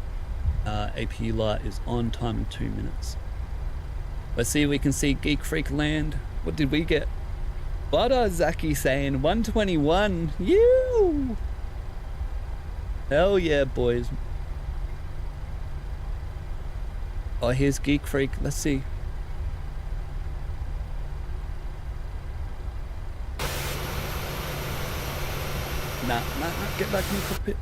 APU light is on, timing 2 minutes. Let's see if we can see Geek Freak land. What did we get? Butter Zaki saying 121. You. Hell yeah, boys. Oh, here's Geek Freak. Let's see. Nah, get back in the cockpit.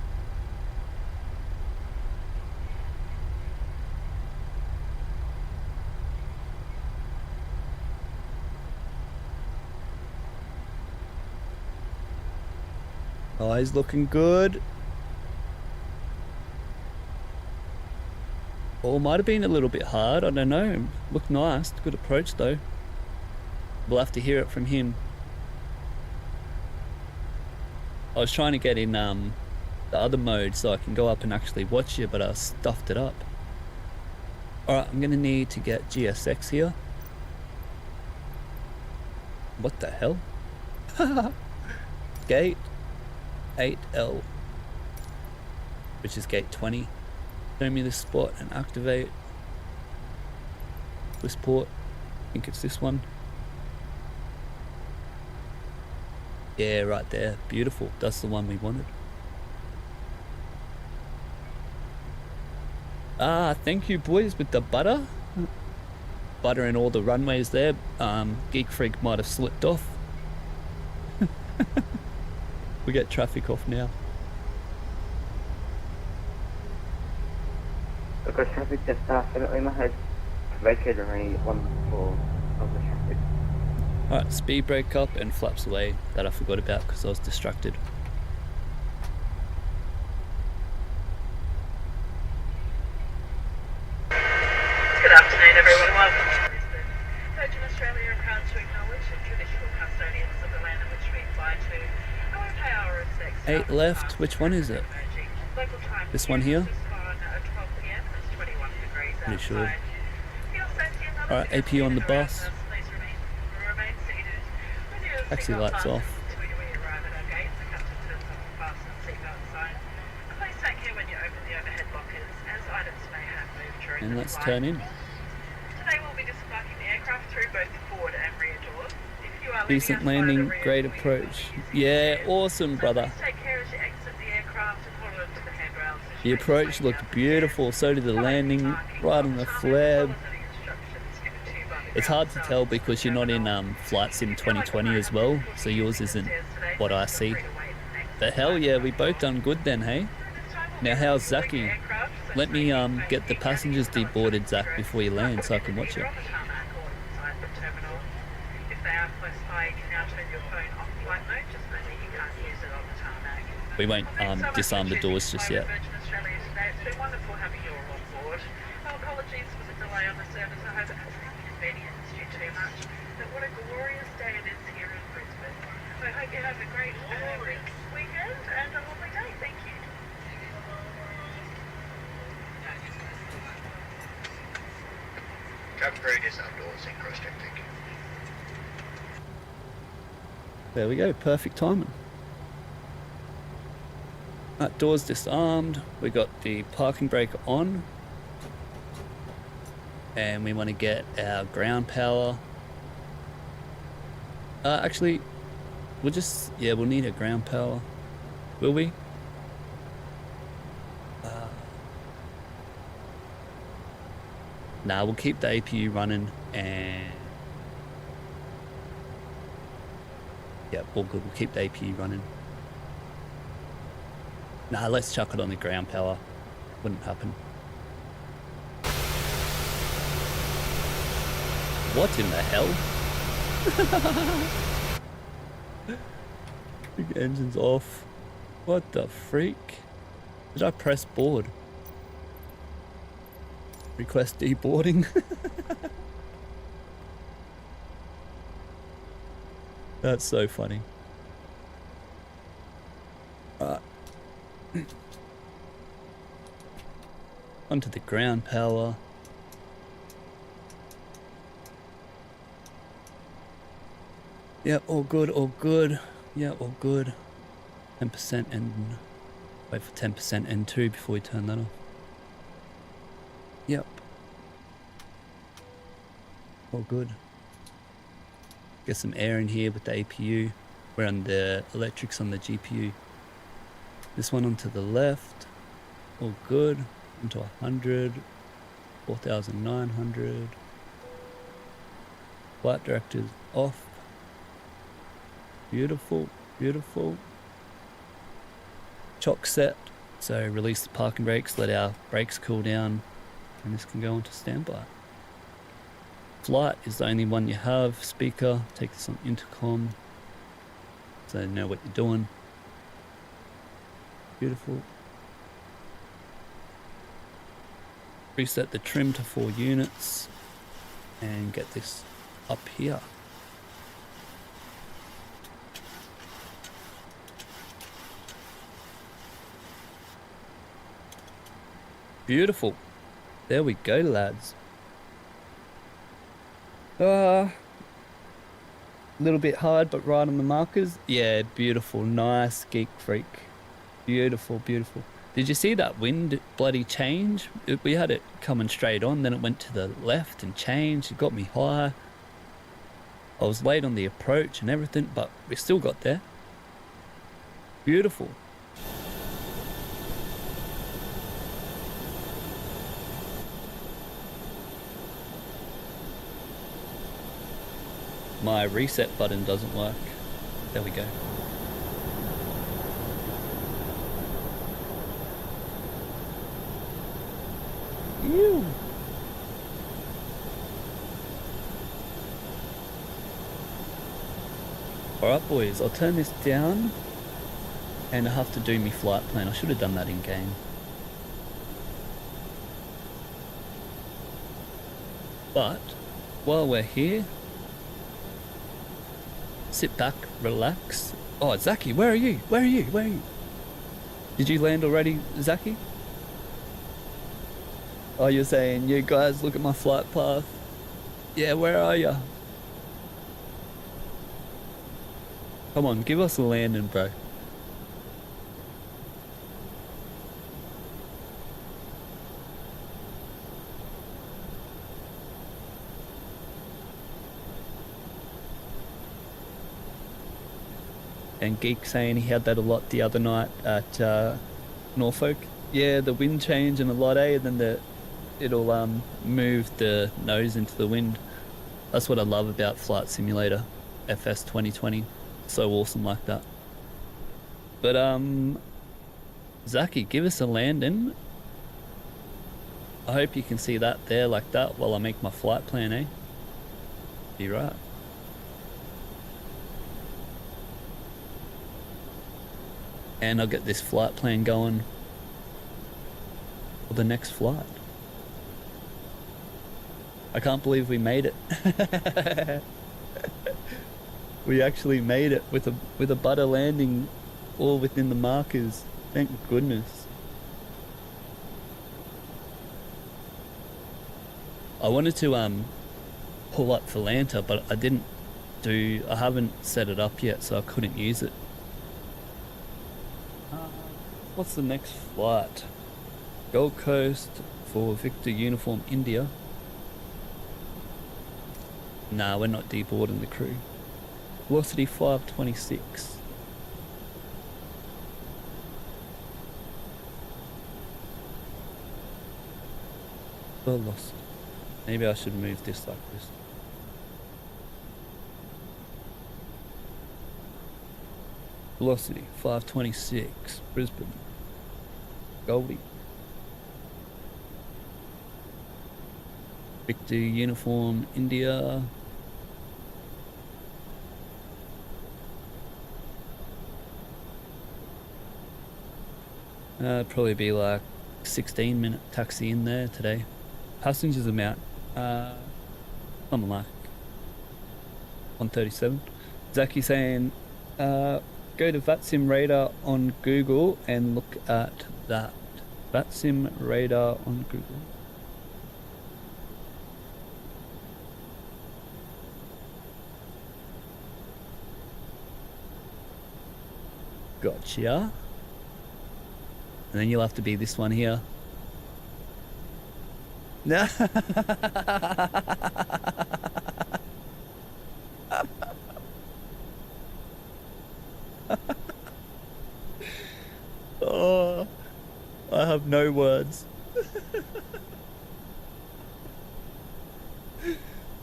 Eyes looking good. Oh, might have been a little bit hard, I don't know. Looked nice, good approach though. We'll have to hear it from him. I was trying to get in the other mode so I can go up and actually watch you, but I stuffed it up. Alright, I'm gonna need to get GSX here. What the hell? Gate 8L, which is gate 20. Show me this spot and activate. This port, I think it's this one. Yeah, right there, beautiful. That's the one we wanted. Ah, thank you boys with the butter. Butter in all the runways there. Geek Freak might have slipped off. We get traffic off now. Because traffic just definitely might have vacated already one for other traffic. Alright, speed brake up and flaps away. That I forgot about because I was distracted. Good afternoon, everyone. Welcome to Brisbane. Virgin Australia are proud to acknowledge the traditional custodians of the land in which we fly to, and we pay our respects. 8 left, which one is it? Local time This one here? on 12 p.m. It's 21 degrees Pretty sure. outside. For your safety and Alright, others AP on the around bus. us, please remain seated with your Taxi seatbelt lights fastened off. until we arrive at our gate. The captain turns off the fasten seatbelt sign. And please take care when you open the overhead lockers, as items may have moved during And the let's flight. turn in. Today we'll be disembarking the aircraft through both the forward and rear doors. If you are Decent leaving outside landing, the rear, great we will approach. use Yeah, the awesome, brother. Please take care as you exit the aircraft and hold on to the handrails. as The you make your approach way looked down the beautiful, so did the stairs. landing, Marking right on on the tarmac, flab. follow the instructions given to you by the It's ground hard to staff tell at the because you're not in terminal. Flight Sim If you like to 2020 find as out well, before so using yours the isn't stairs today, what I feel see. free to wait next But hell yeah, we both done good then, hey? Now how's Zachy? Let me get the passengers deboarded, Zach, before you land so I can watch it. We won't disarm the doors just yet. It's been wonderful having you all on board. Apologies for the delay on the service. I hope it hasn't inconvenienced you too much. But what a glorious day it is here in Brisbane. I hope you have a great weekend and a lovely day. Thank you. Cabin grade is outdoors in cross-check, thank you. There we go, perfect timing. That door's disarmed. We got the parking brake on. And we want to get our ground power. Actually, we'll need a ground power. Will we? Nah, we'll keep the APU running and... Yeah, all good. We'll keep the APU running. Nah, let's chuck it on the ground power. Wouldn't happen. What in the hell? Big engine's off. What the freak? Did I press board? Request deboarding? That's so funny. Onto the ground power. Yeah, all good, all good. Yeah, all good. 10% and wait for 10% N2 before we turn that off. Yep. All good. Get some air in here with the APU. We're on the electrics on the GPU. This one onto the left. All good. Onto 100. 4,900. Flight directors off. Beautiful, beautiful. Chock set. So release the parking brakes, let our brakes cool down, and this can go onto standby. Flight is the only one you have. Speaker, take this on intercom so they know what you're doing. Beautiful. Reset the trim to 4 units and get this up here. Beautiful. There we go, lads. A little bit hard, but right on the markers. Yeah, beautiful, nice, geek freak. Beautiful, beautiful. Did you see that wind bloody change? We had it coming straight on, then it went to the left and changed. It got me high. I was late on the approach and everything, but we still got there. Beautiful. My reset button doesn't work. There we go. Ew. Alright boys, I'll turn this down and I have to do my flight plan. I should have done that in game. But while we're here, sit back, relax. Oh, Zaki, where are you? Where are you? Where are you? Did you land already, Zaki? Oh, you're saying, you guys, look at my flight path. Yeah, where are you? Come on, give us a landing, bro. And Geek saying he had that a lot the other night at Norfolk. Yeah, the wind change and a lot, and then it'll move the nose into the wind. That's what I love about Flight Simulator FS 2020. So awesome like that. But Zaki, give us a landing. I hope you can see that there like that while I make my flight plan, eh? Be right. And I'll get this flight plan going for the next flight. I can't believe we made it. We actually made it with a butter landing all within the markers. Thank goodness. I wanted to pull up for Lanta, but I haven't set it up yet, so I couldn't use it. What's the next flight? Gold Coast for Victor Uniform India. Nah, we're not deboarding the crew. Velocity 526. Velocity. Maybe I should move this like this. Velocity 526. Brisbane. Goldie. Victor Uniform India. Probably be like 16-minute taxi in there today. Passengers amount, something like 137. Zaki saying, go to Vatsim Radar on Google and look at that. Vatsim Radar on Google. Gotcha. And then you'll have to be this one here. No. Oh, I have no words.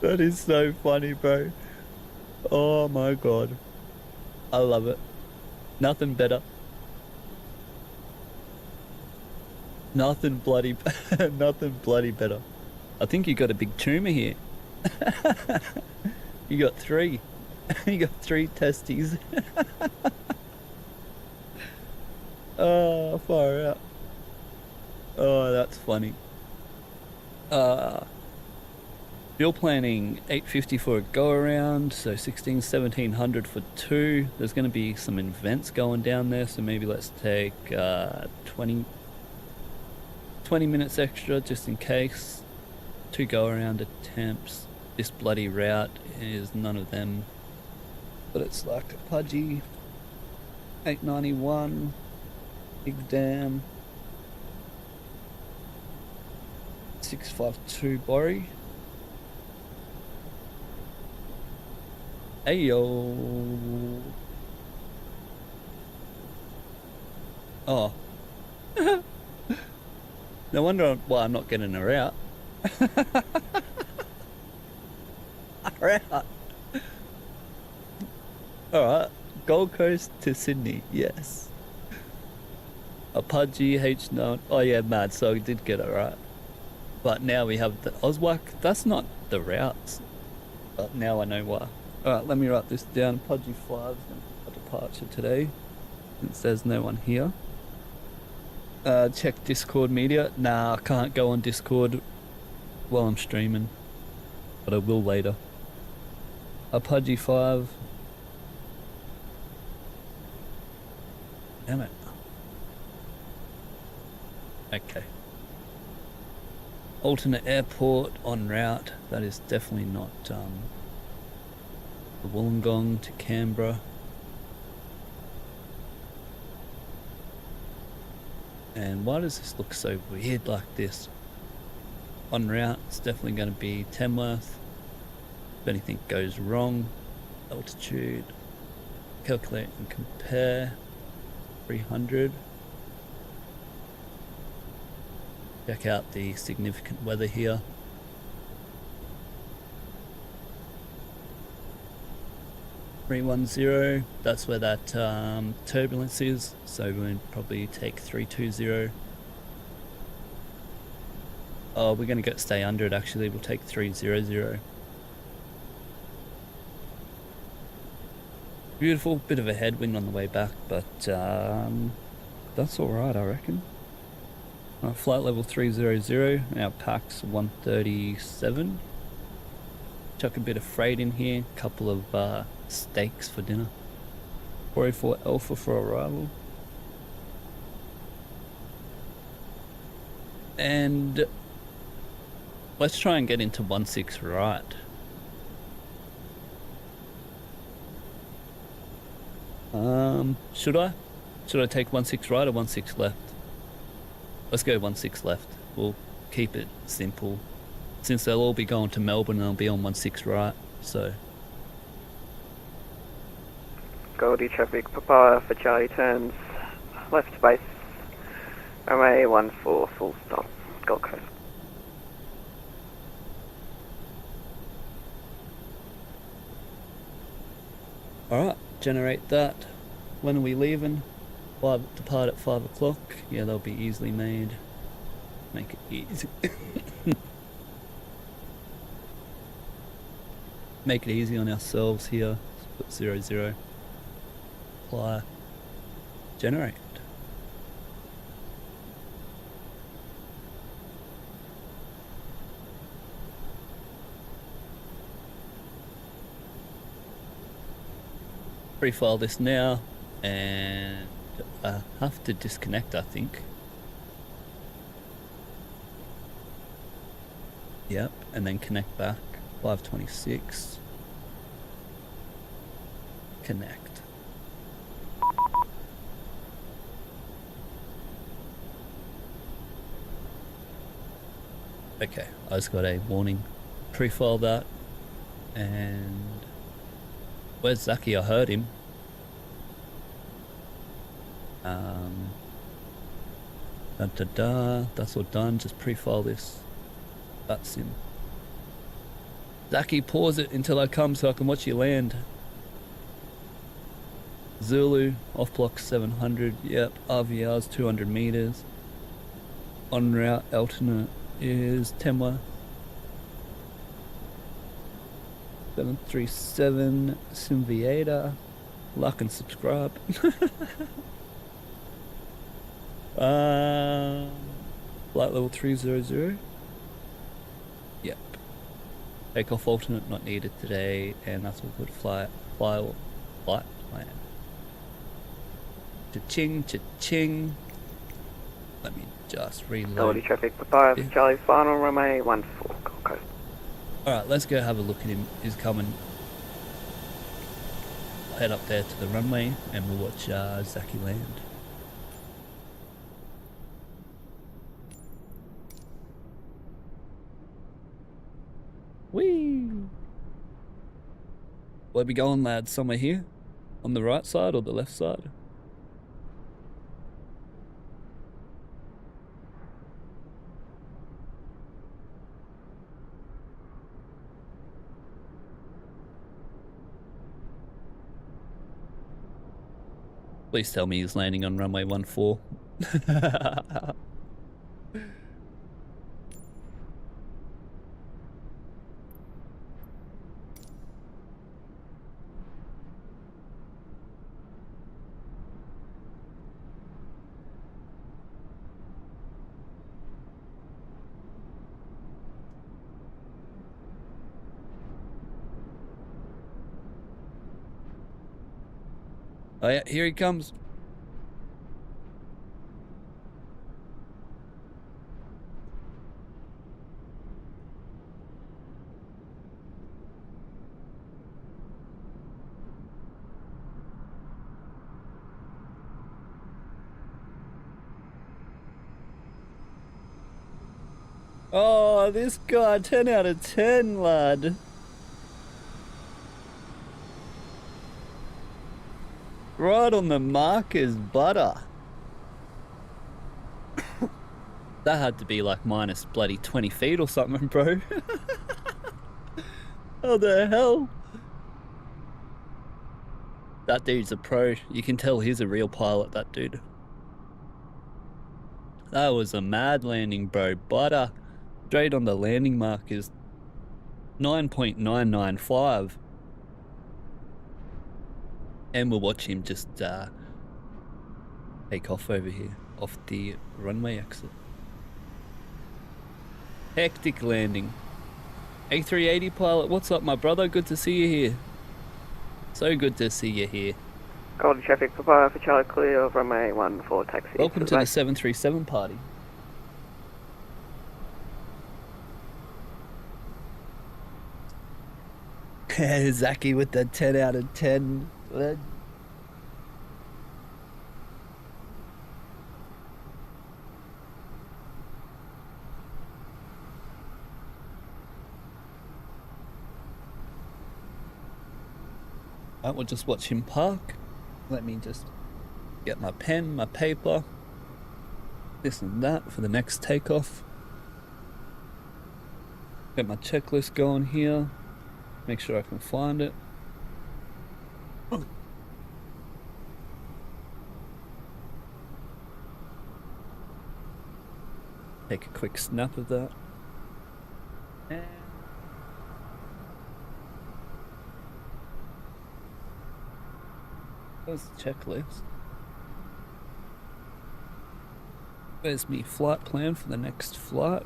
That is so funny, bro. Oh my god. I love it. Nothing better. Nothing bloody better. I think you got a big tumor here. You got three. You got three testes. Oh, far out. Oh, that's funny. Fuel planning 850 for a go around, so 1700 for two. There's going to be some events going down there, so maybe let's take 20 minutes extra just in case. 2 go around attempts. this bloody route is none of them. But it's like Pudgy, 891, Big Dam, 652 Borry. Hey yo. Oh. No wonder why I'm not getting her out. Her out. Alright. Gold Coast to Sydney, yes. A Pudgy H9. Oh yeah, mad, so I did get it right. But now we have the Oswak. That's not the routes. But now I know why. Alright, let me write this down. Pudgy 5 a departure today, since there's no one here. Check Discord media. Nah, I can't go on Discord while I'm streaming, but I will later. A Pudgy 5. Damn it. Okay. Alternate airport en route. That is definitely not Wollongong to Canberra. And why does this look so weird like this? En route, it's definitely going to be Tamworth. If anything goes wrong, altitude, calculate and compare, 300. Check out the significant weather here. .310, that's where that turbulence is, so we'll probably take 320. Oh, we're going to stay under it actually, we'll take 300. Beautiful, bit of a headwind on the way back, but that's alright I reckon. Flight level 300, our pack's 137. Chuck a bit of freight in here, couple of steaks for dinner. 404 Alpha for arrival. And let's try and get into 16 right. Should I? Should I take 16 right or 16 left? Let's go 16 left. We'll keep it simple. Since they'll all be going to Melbourne and I'll be on 16 right, so. Goldie traffic, Papaya for Charlie turns left base, MA 14 full stop, Gold Coast. Alright, generate that. When are we leaving? Depart at 5 o'clock. Yeah, they'll be easily made. Make it easy. Make it easy on ourselves here. Let's put 00. Apply. Generate. Pre-file this now, and I have to disconnect, I think. Yep, and then connect back. 526. Connect. Okay, I just got a warning. Pre-file that. And where's Zaki? I heard him. That's all done. Just pre-file this. That's him. Zaki, pause it until I come so I can watch you land. Zulu, off block 700. Yep, RVR's 200 meters. En route alternate is Temwa. 737 Simviator. Like and subscribe. Flight level 300. Yep. Takeoff alternate not needed today, and that's all good. Flight plan. Cha-ching, cha-ching. Let me just reload. Goldie traffic, Papaya for Charlie final runway 14 Gold Coast. Alright, let's go have a look at him. He's coming. Head up there to the runway and we'll watch Zaki land. Whee! Where we going, lads? Somewhere here? On the right side or the left side? Please tell me he's landing on runway 14. Oh yeah, here he comes. Oh, this guy, 10 out of 10, lad. Right on the mark as butter. That had to be like minus bloody 20 feet or something, bro. How the hell? That dude's a pro. You can tell he's a real pilot, that dude. That was a mad landing, bro. Butter. Straight on the landing mark is 9.995. And we'll watch him just take off over here, off the runway exit. Hectic landing. A380 pilot, what's up, my brother? Good to see you here. So good to see you here. Golden traffic, Papa for Charlie clear of runway 14 taxi. Welcome to the 737 party. Zaki with the 10 out of 10. Right, we'll just watch him park. Let me just get my pen, my paper, this and that for the next takeoff. Get my checklist going here. Make sure I can find it. Take a quick snap of that. And there's the checklist. There's me flight plan for the next flight.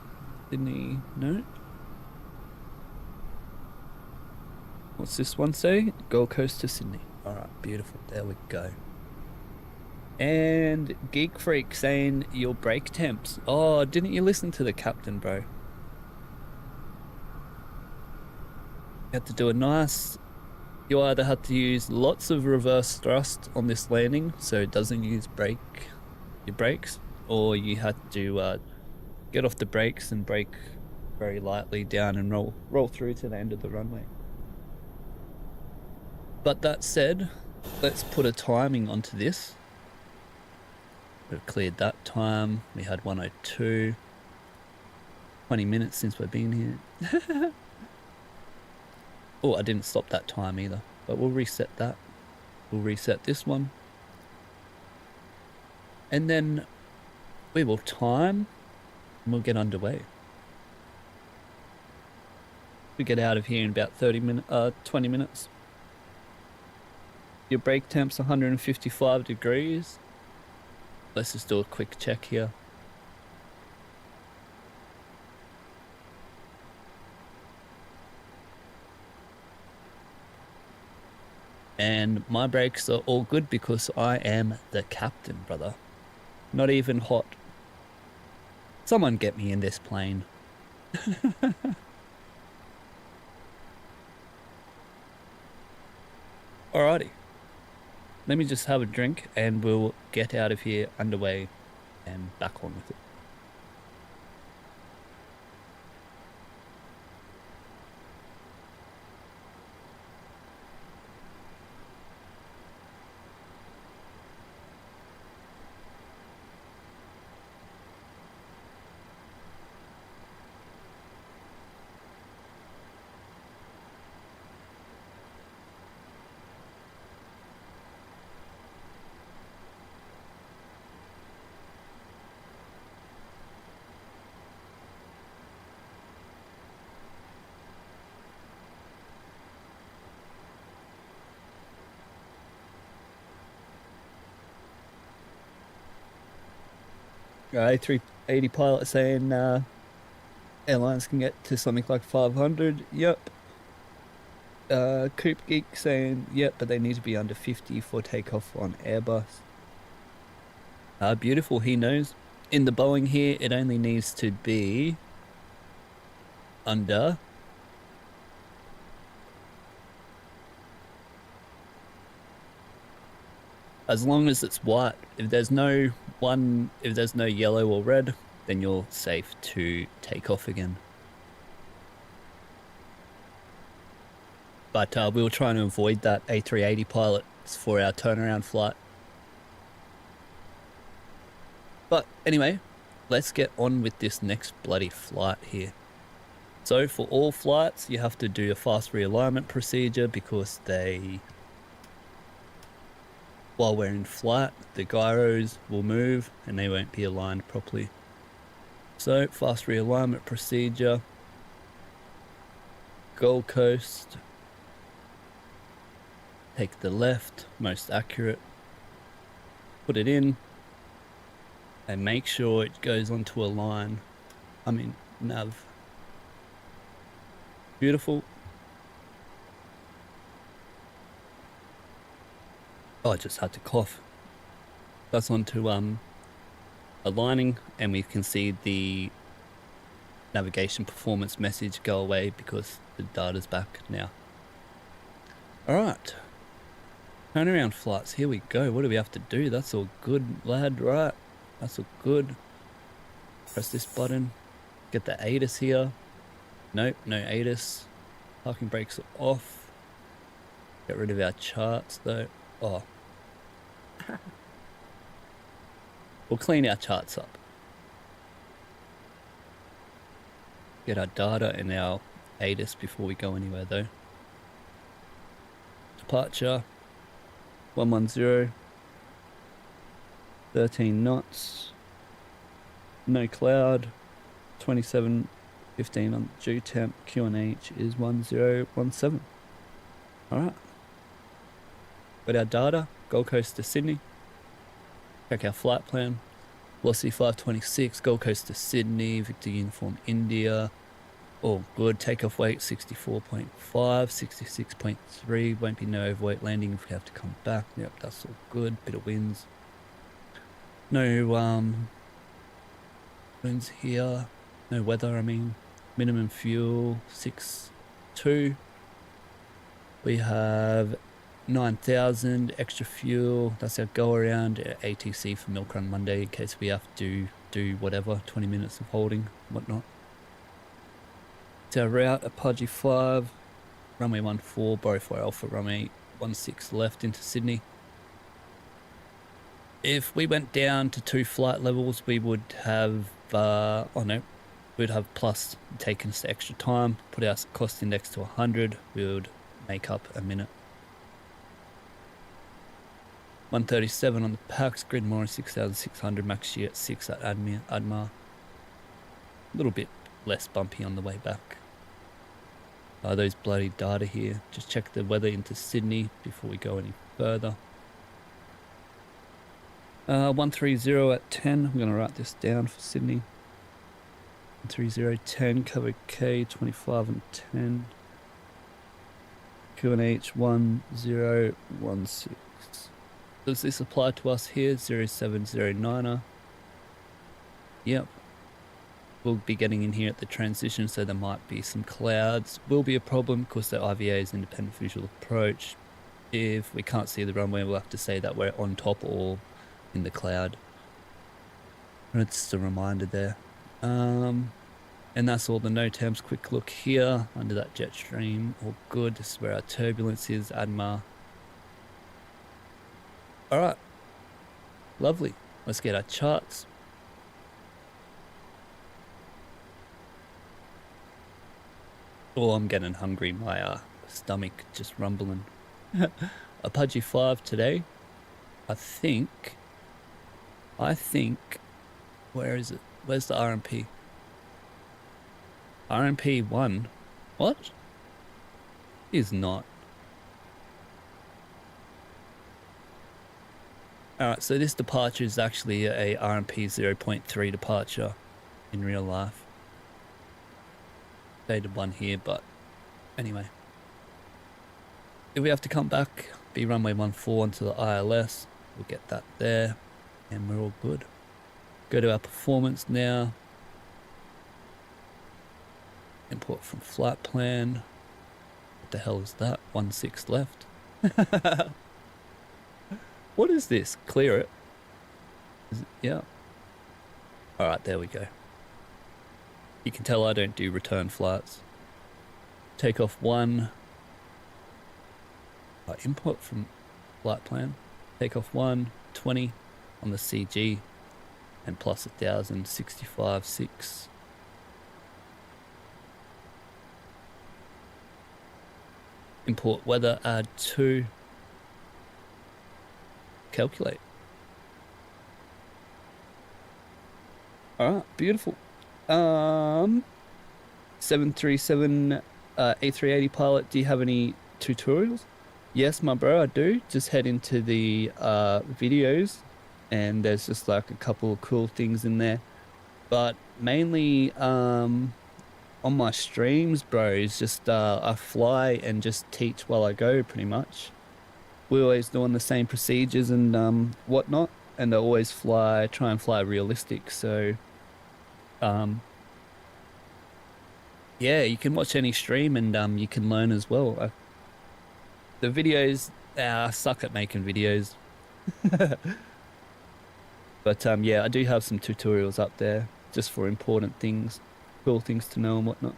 Sydney, no. What's this one say? Gold Coast to Sydney. Alright, beautiful. There we go. And Geek Freak saying your brake temps. Oh, didn't you listen to the captain, bro? You had to do a nice... You either had to use lots of reverse thrust on this landing so it doesn't use your brakes, or you had to get off the brakes and brake very lightly down and roll through to the end of the runway. But that said, let's put a timing onto this. We've cleared that time. We had 102. 20 minutes since we've been here. Oh, I didn't stop that time either, but we'll reset that. We'll reset this one. And then we will time and we'll get underway. We get out of here in about 20 minutes. Your brake temp's 155 degrees. Let's just do a quick check here. And my brakes are all good because I am the captain, brother. Not even hot. Someone get me in this plane. Alrighty. Let me just have a drink and we'll get out of here underway and back on with it. A380 pilot saying airlines can get to something like 500. Yep. Coop Geek saying yep, but they need to be under 50 for takeoff on Airbus. Beautiful, he knows. In the Boeing here, it only needs to be under as long as it's white. If there's no yellow or red, then you're safe to take off again. But we were trying to avoid that A380 pilots for our turnaround flight. But anyway, let's get on with this next bloody flight here. So for all flights, you have to do a fast realignment procedure because while we're in flight, the gyros will move and they won't be aligned properly. So fast realignment procedure, Gold Coast, take the left, most accurate, put it in, and make sure it goes onto a line. Nav. Beautiful. Oh, I just had to cough. That's onto aligning, and we can see the navigation performance message go away because the data's back now. Alright. Turnaround flights, here we go. What do we have to do? That's all good, lad, right? That's all good. Press this button. Get the ATIS here. Nope, no ATIS. Parking brakes are off. Get rid of our charts though. Oh. We'll clean our charts up. Get our data and our ATIS before we go anywhere though. Departure 110, 13 knots, no cloud, 27:15 on G temp, QNH is 1017. Alright. Got our data, Gold Coast to Sydney. Check our flight plan. Velocity 526, Gold Coast to Sydney, Victor Uniform India. All good. Takeoff weight 64.5, 66.3. Won't be no overweight landing if we have to come back. Yep, that's all good. Bit of winds. No winds here. No weather, I mean. Minimum fuel 6.2. We have 9,000 extra fuel. That's our go around ATC for milkrun Monday in case we have to do whatever, 20 minutes of holding, whatnot. It's our route, Apogee 5, runway 14, Borrow 4 Alpha, runway 16 left into Sydney. If we went down to 2 flight levels, we would have, we'd have plus taken us the extra time, put our cost index to 100, we would make up a minute. 137 on the PAX, grid more 6,600, max shear at 6 at Admar. A little bit less bumpy on the way back. Those bloody data here. Just check the weather into Sydney before we go any further. 130 at 10. I'm going to write this down for Sydney. 130 10, cover K 25 and 10. QNH 1016. Does this apply to us here? 0709er. Yep. We'll be getting in here at the transition, so there might be some clouds. Will be a problem because the IVA is independent visual approach. If we can't see the runway, we'll have to say that we're on top or in the cloud. It's just a reminder there. And that's all the NOTAMs. Quick look here under that jet stream. All good. This is where our turbulence is, ADMA. All right. Lovely. Let's get our charts. Oh, I'm getting hungry. My stomach just rumbling. Apache 5 today. I think, where is it? Where's the RMP? RMP 1? What? Is not. Alright, so this departure is actually a RMP 0.3 departure in real life. Dated one here, but anyway. If we have to come back, be runway 14 onto the ILS, we'll get that there, and we're all good. Go to our performance now. Import from flight plan. What the hell is that? 1/6 left. What is this? Clear it. Is it? Yeah. Alright, there we go. You can tell I don't do return flights. Takeoff 1. Import from flight plan. Takeoff 1, 20 on the CG. And plus 1,000, 65.6. Import weather, add 2. Calculate. Alright, beautiful. 737 A380 pilot, do you have any tutorials? Yes, my bro, I do. Just head into the videos and there's just like a couple of cool things in there. But mainly on my streams, bro, is just I fly and just teach while I go pretty much. We're always doing the same procedures and whatnot, and I always try and fly realistic. So yeah, you can watch any stream and you can learn as well. The videos, I suck at making videos. But yeah, I do have some tutorials up there just for important things, cool things to know and whatnot.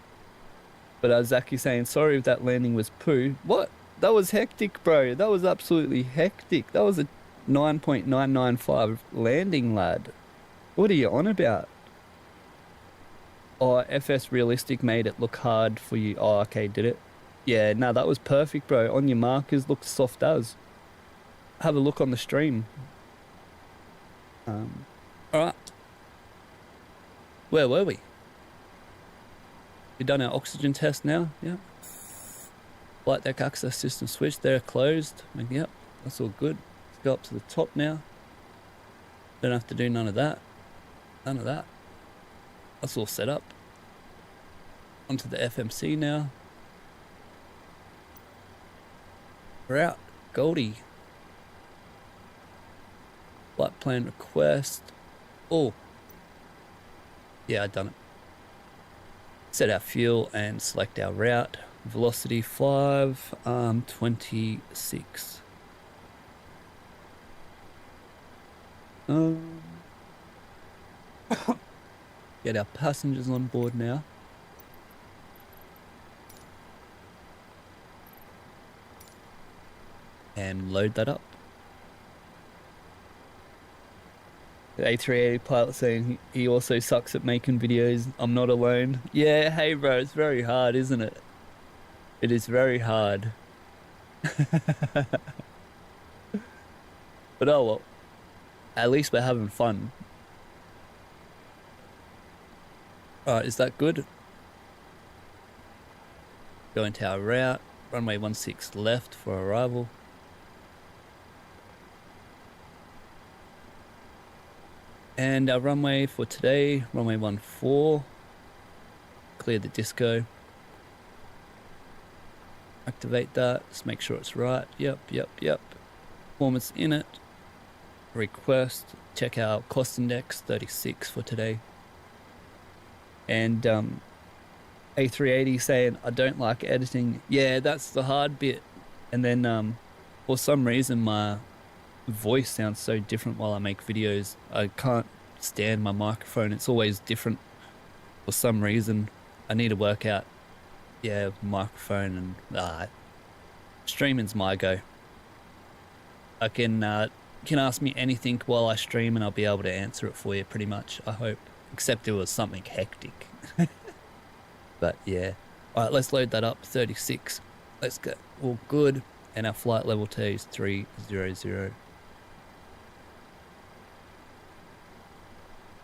But Zach, you're saying, sorry if that landing was poo. What? That was hectic, bro. That was absolutely hectic. That was a 9.995 landing, lad. What are you on about? Oh, FS Realistic made it look hard for you. Oh, okay, did it? Yeah, no, that was perfect, bro. On your markers, looked soft as. Have a look on the stream. Alright. Where were we? We done our oxygen test now? Yeah. Flight deck access system switch, they're closed. Yep, that's all good. Let's go up to the top now. Don't have to do none of that. None of that. That's all set up. Onto the FMC now. We're out. Goldie. Flight plan request. Oh. Yeah, I done it. Set our fuel and select our route. Velocity 5, 26. Get our passengers on board now. And load that up. The A380 pilot saying he also sucks at making videos. I'm not alone. Yeah, hey bro, it's very hard, isn't it? It is very hard. But oh well. At least we're having fun. Alright, is that good? Going to our route. Runway 16 left for arrival. And our runway for today, runway 14. Clear the disco. Activate that, just make sure it's right. Yep. Performance in it. Request, check our cost index, 36 for today. And A380 saying, I don't like editing. Yeah, that's the hard bit. And then For some reason, my voice sounds so different while I make videos. I can't stand my microphone. It's always different for some reason. I need to work out, yeah, microphone and streaming's my go. I can ask me anything while I stream and I'll be able to answer it for you pretty much, I hope. Except it was something hectic. But yeah. Alright, let's load that up. 36. Let's go. All good. And our flight level today is 300.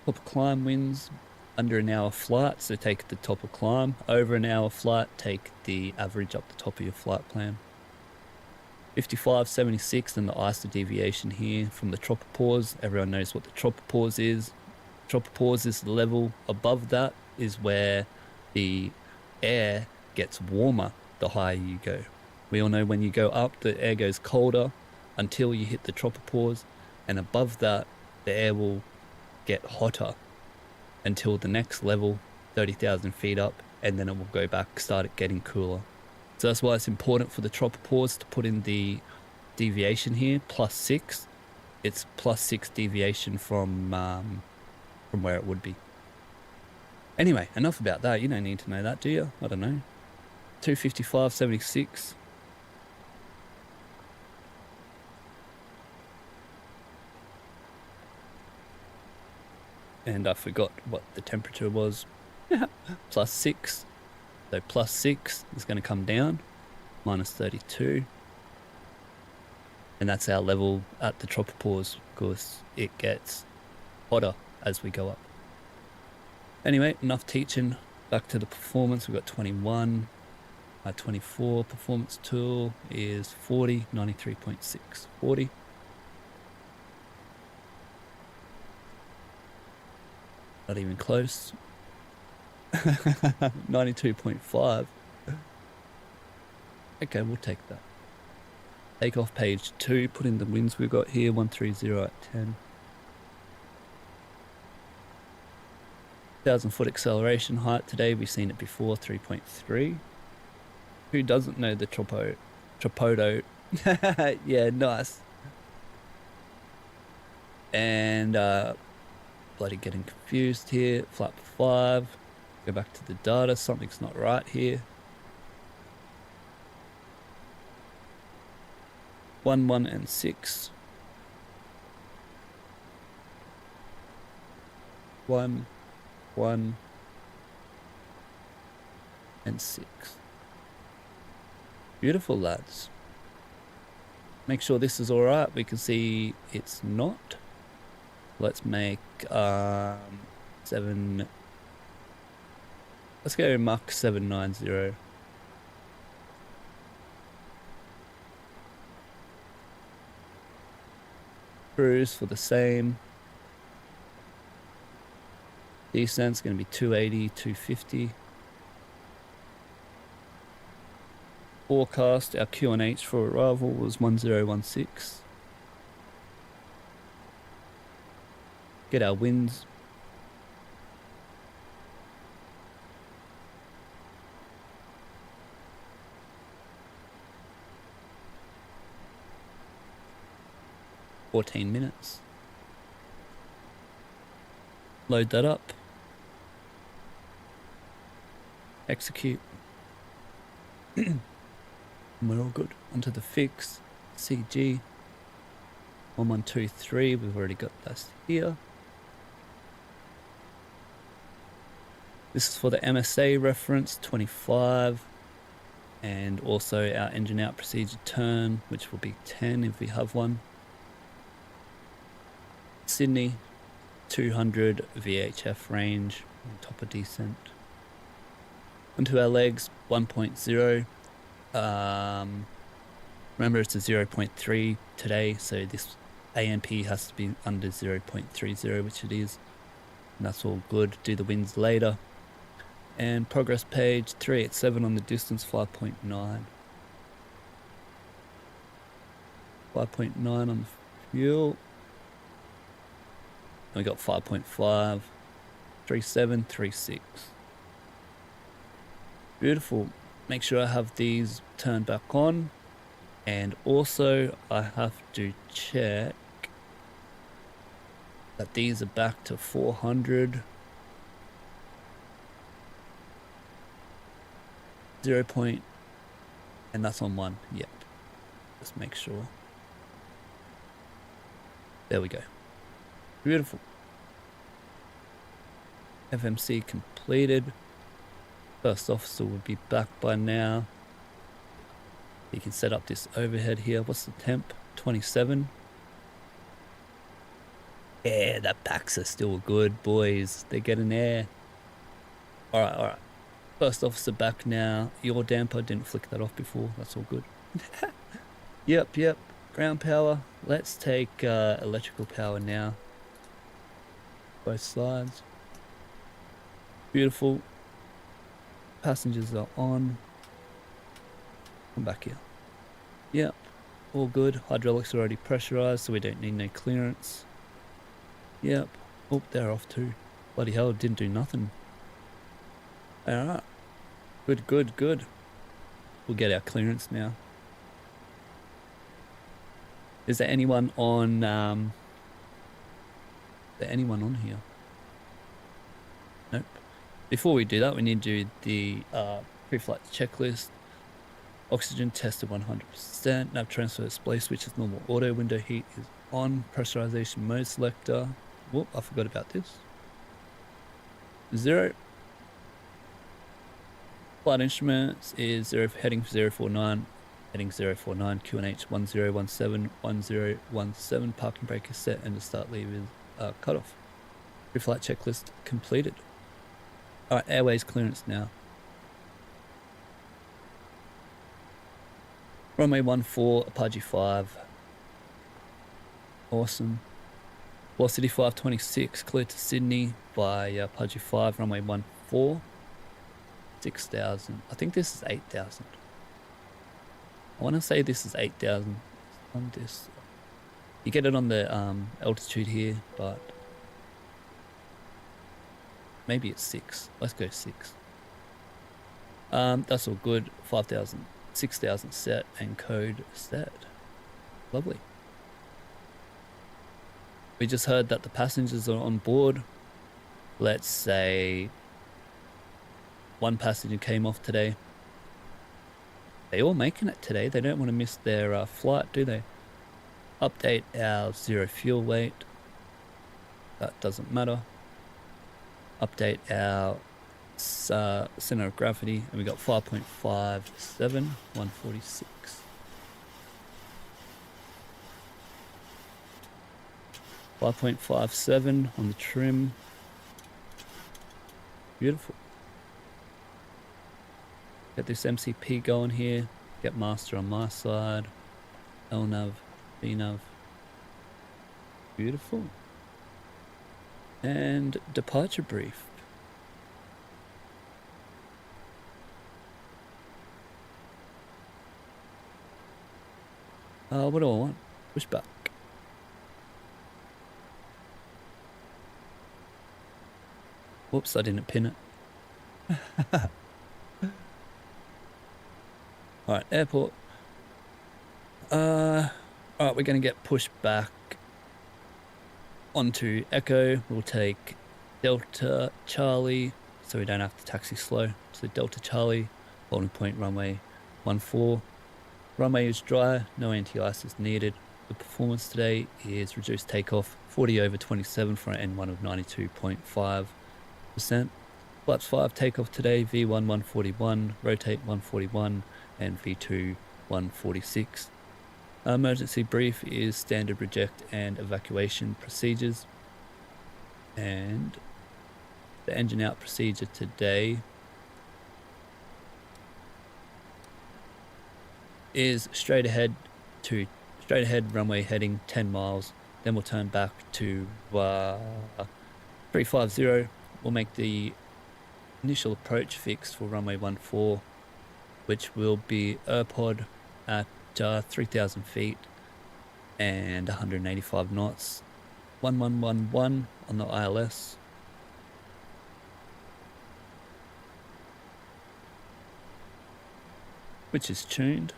Top of climb winds under an hour flight, so take the top of climb. Over an hour flight, take the average up the top of your flight plan. 55.76 and the ISO deviation here from the tropopause. Everyone knows what the tropopause is. Tropopause is the level above that is where the air gets warmer the higher you go. We all know when you go up, the air goes colder until you hit the tropopause, and above that, the air will get hotter until the next level, 30,000 feet up, and then it will go back, start it getting cooler. So that's why it's important for the tropopause to put in the deviation here, +6. It's +6 deviation from where it would be. Anyway, enough about that. You don't need to know that, do you? I don't know. 255.76. And I forgot what the temperature was. +6. So +6 is going to come down. -32. And that's our level at the tropopause, because it gets hotter as we go up. Anyway, enough teaching. Back to the performance. We've got 21. 24. Performance tool is 40. 93.6. 40. Not even close. 92.5. Okay, we'll take that. Take off page 2, put in the winds we've got here, 130 at 10. 1,000 foot acceleration height today, we've seen it before, 3.3. Who doesn't know the Tropodo? Yeah, nice. And bloody getting confused here. Flap 5. Go back to the data. Something's not right here. 1, 1, and 6. 1, 1, and 6. Beautiful, lads. Make sure this is alright. We can see it's not. Let's make 7. Let's go Mach 790. Cruise for the same. Descent's going to be 280, 250. Forecast, our QNH for arrival was 1016. Get our winds. $14. Load that up. Execute. And we're all good. Onto the fix. CG. 1123. We've already got this here. This is for the MSA reference 25. And also our engine out procedure turn, which will be 10 if we have one. Sydney 200 VHF range on top of descent. Onto our legs 1.0. Remember it's a 0.3 today, so this AMP has to be under 0.30, which it is. And that's all good. Do the winds later. And progress page 387 on the distance, 5.9. 5.9 on the fuel. And we got 5.5, 37, 36. Beautiful. Make sure I have these turned back on. And also I have to check that these are back to 400. 0 point, and that's on 1. Yep. Just make sure. There we go. Beautiful. FMC completed. First officer would be back by now. You can set up this overhead here. What's the temp? 27. Yeah, the backs are still good, boys. They're getting there. Alright, alright. First officer back now. Your damper, didn't flick that off before. That's all good. Yep, yep. Ground power. Let's take electrical power now. Both sides. Beautiful. Passengers are on. Come back here. Yep. All good. Hydraulics are already pressurized, so we don't need no clearance. Yep. Oh, they're off too. Bloody hell, it didn't do nothing. Alright. Good, good, good. We'll get our clearance now. Is there anyone on here? Nope. Before we do that, we need to do the pre-flight checklist. Oxygen tested 100%. Nav transfer display switch is normal. Auto window heat is on. Pressurization mode selector. Whoop, I forgot about this. 0. Flight instruments is 0, heading 049. Heading 049, QNH 1017, 1017, parking brake is set, and the start lever is cut off. Pre-flight checklist completed. Alright, airways clearance now. Runway 14, Apache 5. Awesome. Velocity 526, cleared to Sydney by Apache 5, runway 14. 6,000. I think this is 8,000. I want to say this is 8,000 on this. You get it on the altitude here, but maybe it's 6. Let's go 6. That's all good. 5,000, 6,000 set and code set. Lovely. We just heard that the passengers are on board. Let's say one passenger came off today. They all making it today. They don't want to miss their flight, do they? Update our 0 fuel weight. That doesn't matter. Update our center of gravity, and we got 5.57, 146. .57 on the trim. Beautiful. Get this MCP going here. Get master on my side. LNAV, VNAV. Beautiful. And departure brief. What do I want? Push back. Whoops, I didn't pin it. Alright, airport. Alright, we're going to get pushed back onto Echo. We'll take Delta Charlie, so we don't have to taxi slow. So Delta Charlie, holding point runway 14. Runway is dry, no anti-ice is needed. The performance today is reduced takeoff, 40 over 27 for an N1 of 92.5%. Flaps 5 takeoff today, V1 141, rotate 141, and V2 146. Emergency brief is standard reject and evacuation procedures. And the engine out procedure today is straight ahead runway heading 10 miles. Then we'll turn back to 350. We'll make the initial approach fix for runway 14, which will be AirPod at 3,000 feet and 185 knots. 1111 on the ILS. Which is tuned.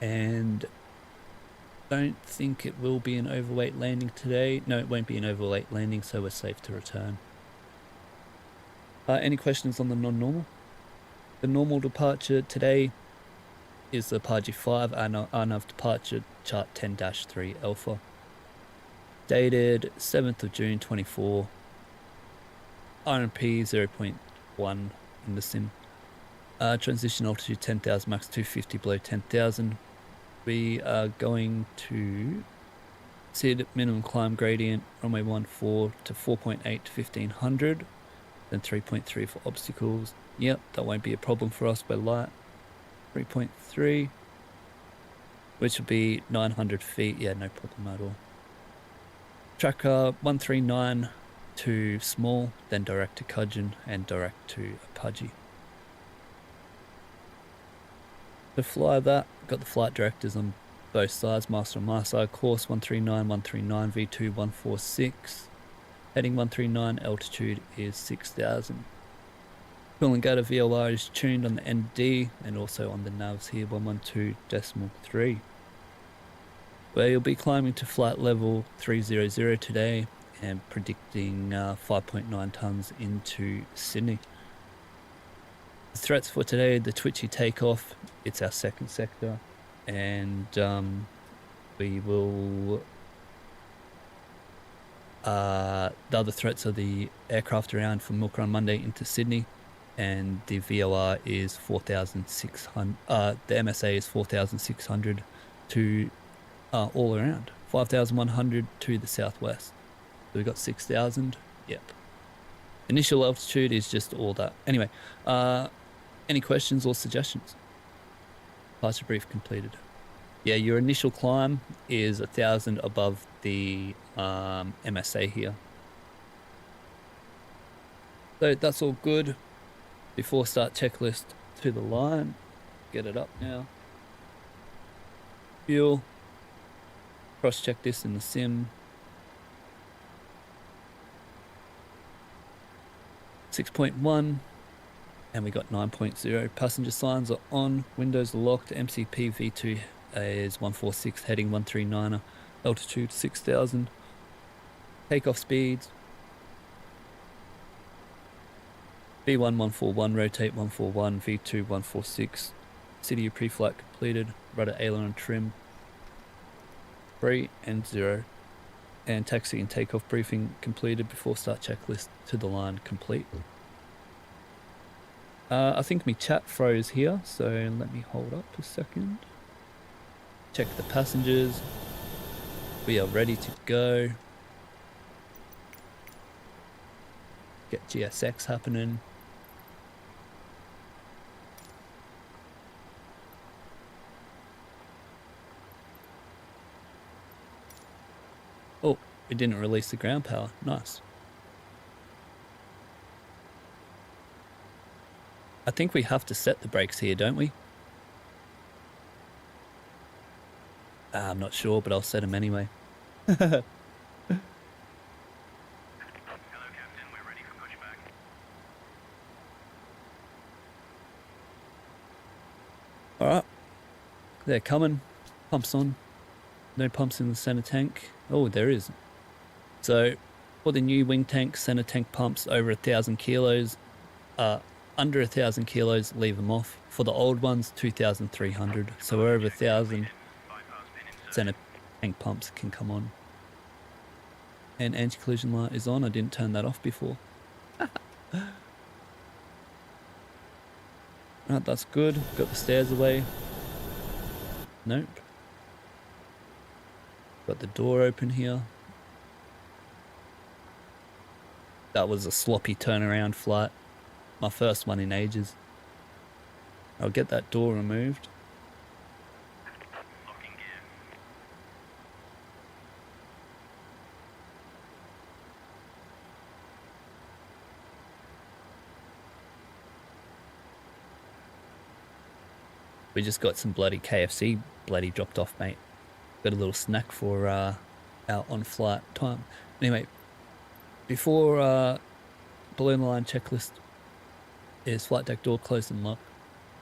and don't think it will be an overweight landing today. No, it won't be an overweight landing, so we're safe to return. Any questions on the non-normal? The normal departure today is the Apache 5 RNAV departure chart 10-3 alpha. Dated 7th of June 24. RMP 0.1 in the sim. Transition altitude 10,000, max 250 below 10,000. We are going to SYD minimum climb gradient, runway 14 to 4.8 to 1500, then 3.3 for obstacles. Yep, that won't be a problem for us, we're light. 3.3, which will be 900 feet, yeah, no problem at all. Tracker 139 to small, then direct to Cudgeon and direct to Apache. To fly that, got the flight directors on both sides, master on my side, course 139, 139, V2 146, heading 139, altitude is 6,000. Coolangatta VLR is tuned on the ND and also on the navs here, 112.3. Where you'll be climbing to flight level 300 today and predicting 5.9 tons into Sydney. The threats for today, the twitchy takeoff, it's our second sector, and we will, the other threats are the aircraft around from milkrun Monday into Sydney, and the VOR is 4,600, the MSA is 4,600 to all around, 5,100 to the southwest. So we've got 6,000, yep. Initial altitude is just all that. Anyway, any questions or suggestions? Departure brief completed. Yeah, your initial climb is 1,000 above the MSA here. So that's all good. Before start checklist to the line. Get it up now. Fuel. Cross check this in the sim. 6.1. And we got 9.0. Passenger signs are on. Windows are locked. MCP V2 is 146, heading 139er. Altitude 6,000. Takeoff speeds. V1 141, rotate 141, V2 146. City of pre-flight completed. Rudder aileron trim. 3 and 0. And taxi and takeoff briefing completed. Before start checklist to the line complete. I think my chat froze here, so let me hold up a second. Check the passengers. We are ready to go. Get GSX happening. Oh, we didn't release the ground power. Nice. I think we have to set the brakes here, don't we? I'm not sure, but I'll set them anyway. Hello, Captain. We're ready for pushback. Alright. They're coming. Pumps on. No pumps in the center tank. Oh, there is. So, for the new wing tank, center tank pumps over 1,000 kilos. Under 1,000 kilos, leave them off. For the old ones, 2,300. So we're over 1,000. Center tank pumps can come on. And anti-collision light is on. I didn't turn that off before. Right, that's good. Got the stairs away. Nope. Got the door open here. That was a sloppy turnaround flight. My first one in ages. I'll get that door removed. Locking gear. We just got some bloody KFC bloody dropped off, mate. Got a little snack for our on-flight time. Anyway, before below the line checklist is flight deck door closed and locked,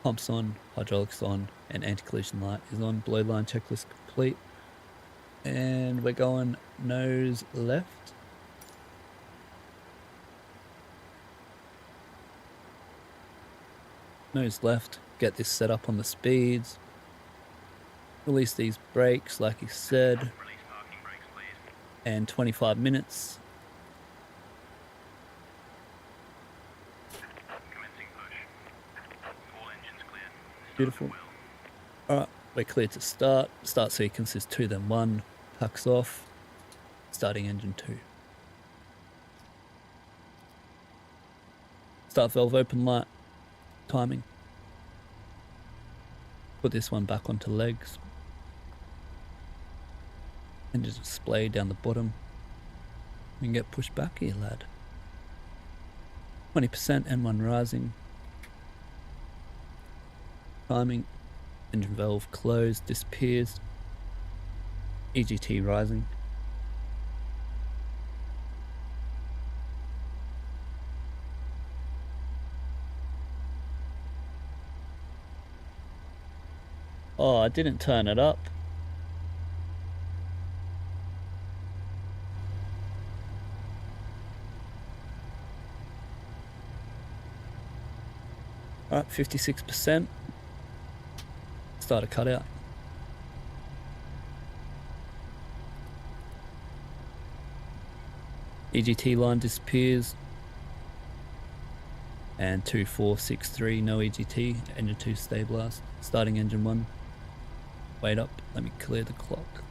pumps on, hydraulics on, and anti-collision light is on. Below line checklist complete. And we're going nose left. Nose left, get this set up on the speeds. Release these brakes like he said. Release parking brakes, please. And 25 minutes. Commencing push. All engines cleared. Start Beautiful. at will. Alright, we're clear to start. Start sequence is 2 then 1. Tucks off. Starting engine 2. Start valve open light. Timing. Put this one back onto legs. Engine display down the bottom. We can get pushed back here, lad. 20% N1 rising. Timing. Engine valve closed, disappears. EGT rising. Oh, I didn't turn it up. Alright, 56%. Start a cutout. EGT line disappears. And 2463, no EGT. Engine 2 stabilized. Starting engine 1. Wait up, let me clear the clock.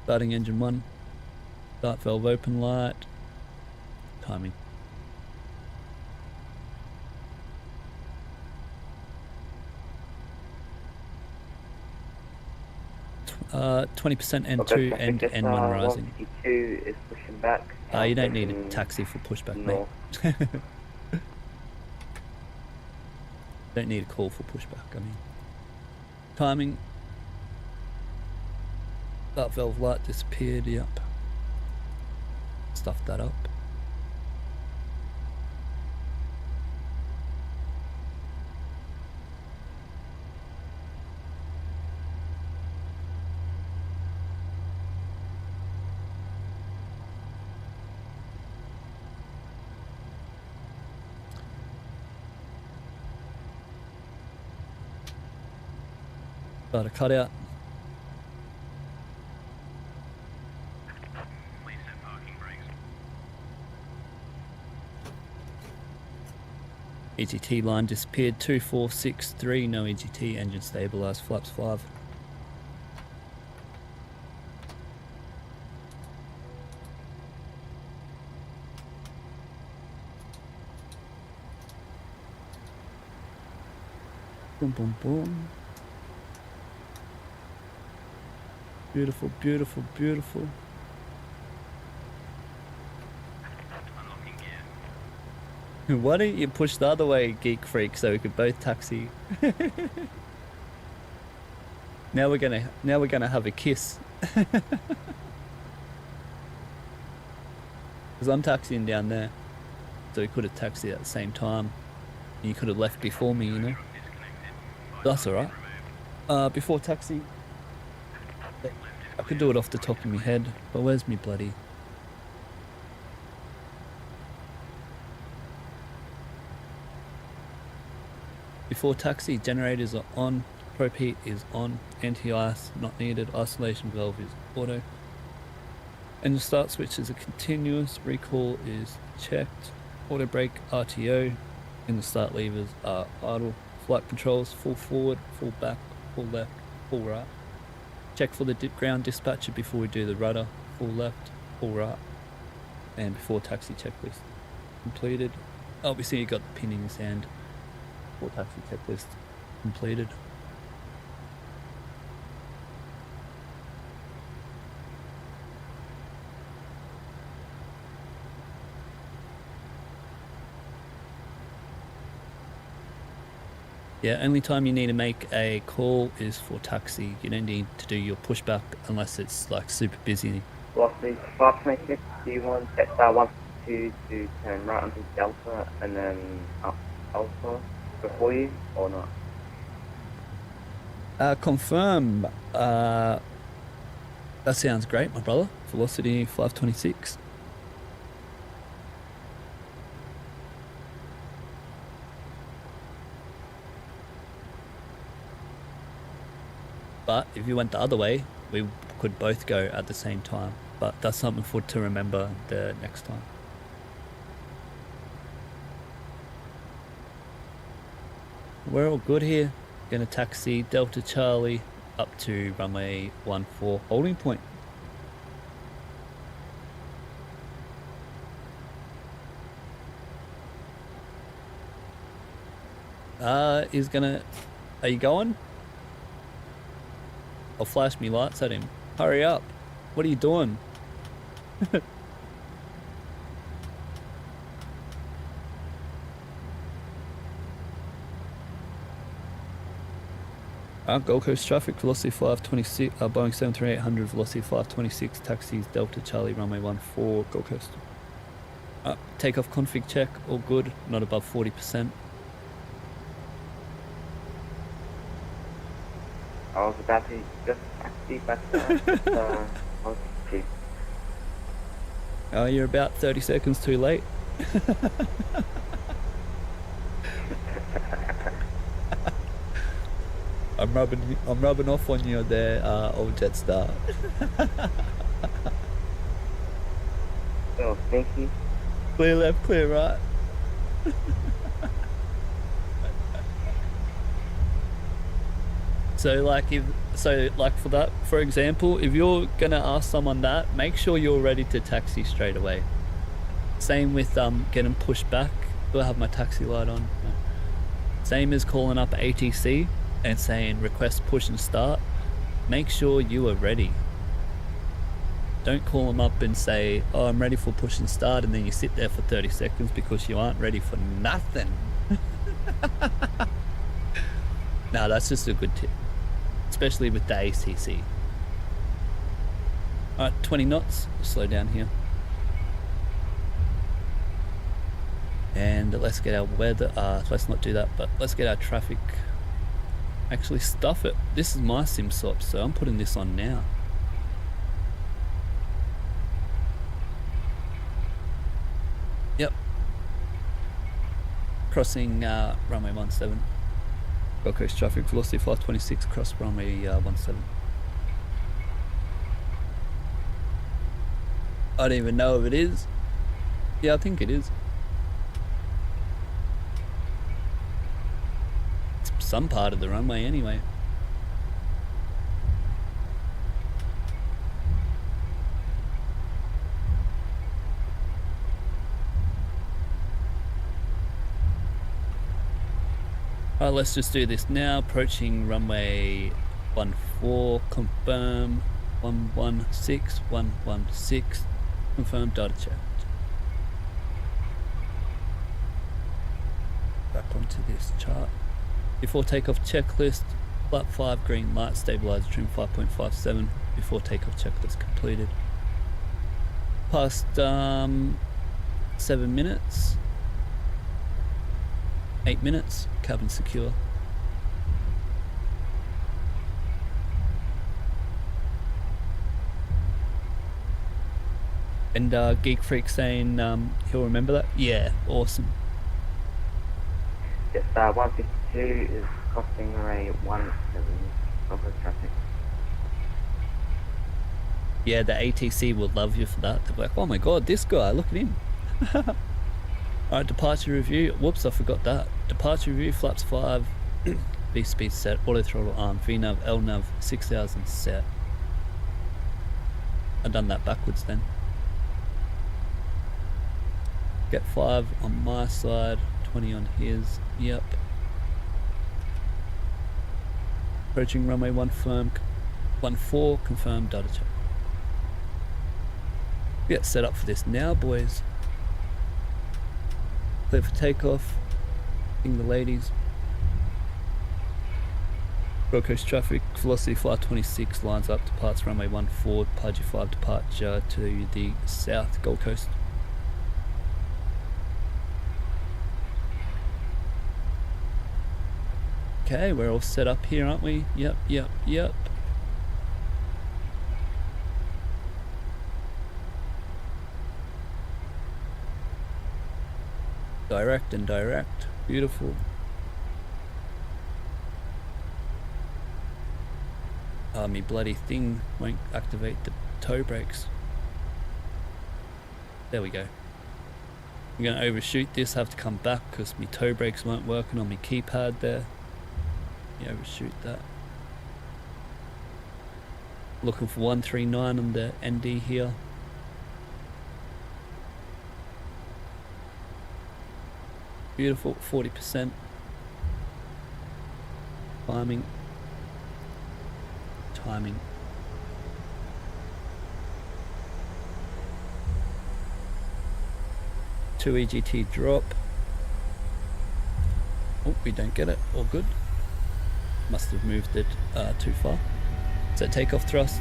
Starting engine 1. Start valve open light. Timing. 20% N2 and N1 rising. 152 is pushing back. You don't need a taxi for pushback, mate. Don't need a call for pushback, I mean. Timing. That valve light disappeared, yep. Stuffed that up. Start a cutout. Please set parking brakes. EGT line disappeared. 2463, no EGT. Engine stabilized. Flaps 5. Boom, boom, boom. Beautiful, beautiful, beautiful. Unlocking gear. Why don't you push the other way, Geek Freak, so we could both taxi? Now we're gonna have a kiss. Because I'm taxiing down there, so we could have taxied at the same time. And you could have left before me, you know. That's all right. Before taxi. I could do it off the top of my head, but where's me bloody... Before taxi, generators are on, probe heat is on, anti-ice not needed, isolation valve is auto. Engine start switches are continuous, recall is checked, auto brake RTO, and the start levers are idle. Flight controls, full forward, full back, full left, full right. Check for the ground dispatcher before we do the rudder. Full left, full right. And before taxi checklist completed. Obviously you got the pin in his hand. Full taxi checklist completed. Yeah, only time you need to make a call is for taxi. You don't need to do your pushback unless it's like super busy. Velocity 526, do you want Jetstar 152 to turn right onto Delta and then up Alpha before you, or not? Confirm. That sounds great, my brother. Velocity 526. But if you went the other way, we could both go at the same time. But that's something for to remember the next time. We're all good here. Gonna taxi Delta Charlie up to runway 14 holding point. Are you going? I'll flash me lights at him. Hurry up. What are you doing? Gold Coast traffic, velocity 526, Boeing 73800, velocity 526, taxis Delta Charlie, runway 14, Gold Coast. Takeoff config check, all good, not above 40%. I was about to just taxi back there. Oh, you're about 30 seconds too late. I'm rubbing off on you there, old Jetstar. Oh, thank you. Clear left, clear right. So for that, for example, if you're gonna ask someone that, make sure you're ready to taxi straight away. Same with getting pushed back. Do I have my taxi light on? No. Same as calling up ATC and saying request push and start. Make sure you are ready. Don't call them up and say, oh, I'm ready for push and start, and then you sit there for 30 seconds because you aren't ready for nothing. No, that's just a good tip, especially with the ACC. Alright, 20 knots, slow down here. And let's get our weather, let's not do that, but let's get our traffic. Actually stuff it. This is my sim swap, so I'm putting this on now. Yep. Crossing runway 17. Gold Coast traffic, velocity 526, cross runway 17. I don't even know if it is. Yeah, I think it is. It's some part of the runway anyway. Alright, let's just do this now. Approaching runway 14, confirm 116, 116, confirm data check. Back onto this chart. Before takeoff checklist, flap 5 green light, stabilizer trim 5.57. Before takeoff checklist completed. Past 7 minutes. 8 minutes, cabin secure. And Geek Freak saying he'll remember that. Yeah, awesome. Yes, 152 is crossing runway 17 over traffic. Yeah, the ATC will love you for that. They'll be like, oh my god, this guy, look at him. Alright, departure review. Whoops, I forgot that. Departure review, flaps 5, V speed set, auto throttle arm, VNav, LNav, 6000 set. I've done that backwards then. Get 5 on my side, 20 on his. Yep. Approaching runway 14, confirm data check. Get set up for this now, boys. Clear for takeoff. Ping the ladies. Gold Coast traffic, velocity 526, lines up, departs runway 14, departure 5, departure to the south, Gold Coast. Okay, we're all set up here, aren't we? Yep, yep, yep. Direct and direct. Beautiful. Me bloody thing won't activate the toe brakes. There we go. I'm going to overshoot this, have to come back because my toe brakes weren't working on my keypad there. Yeah, overshoot that. Looking for 139 on the ND here. Beautiful, 40%. Timing. 2 EGT drop. Oh, we don't get it. All good. Must have moved it too far. So takeoff thrust.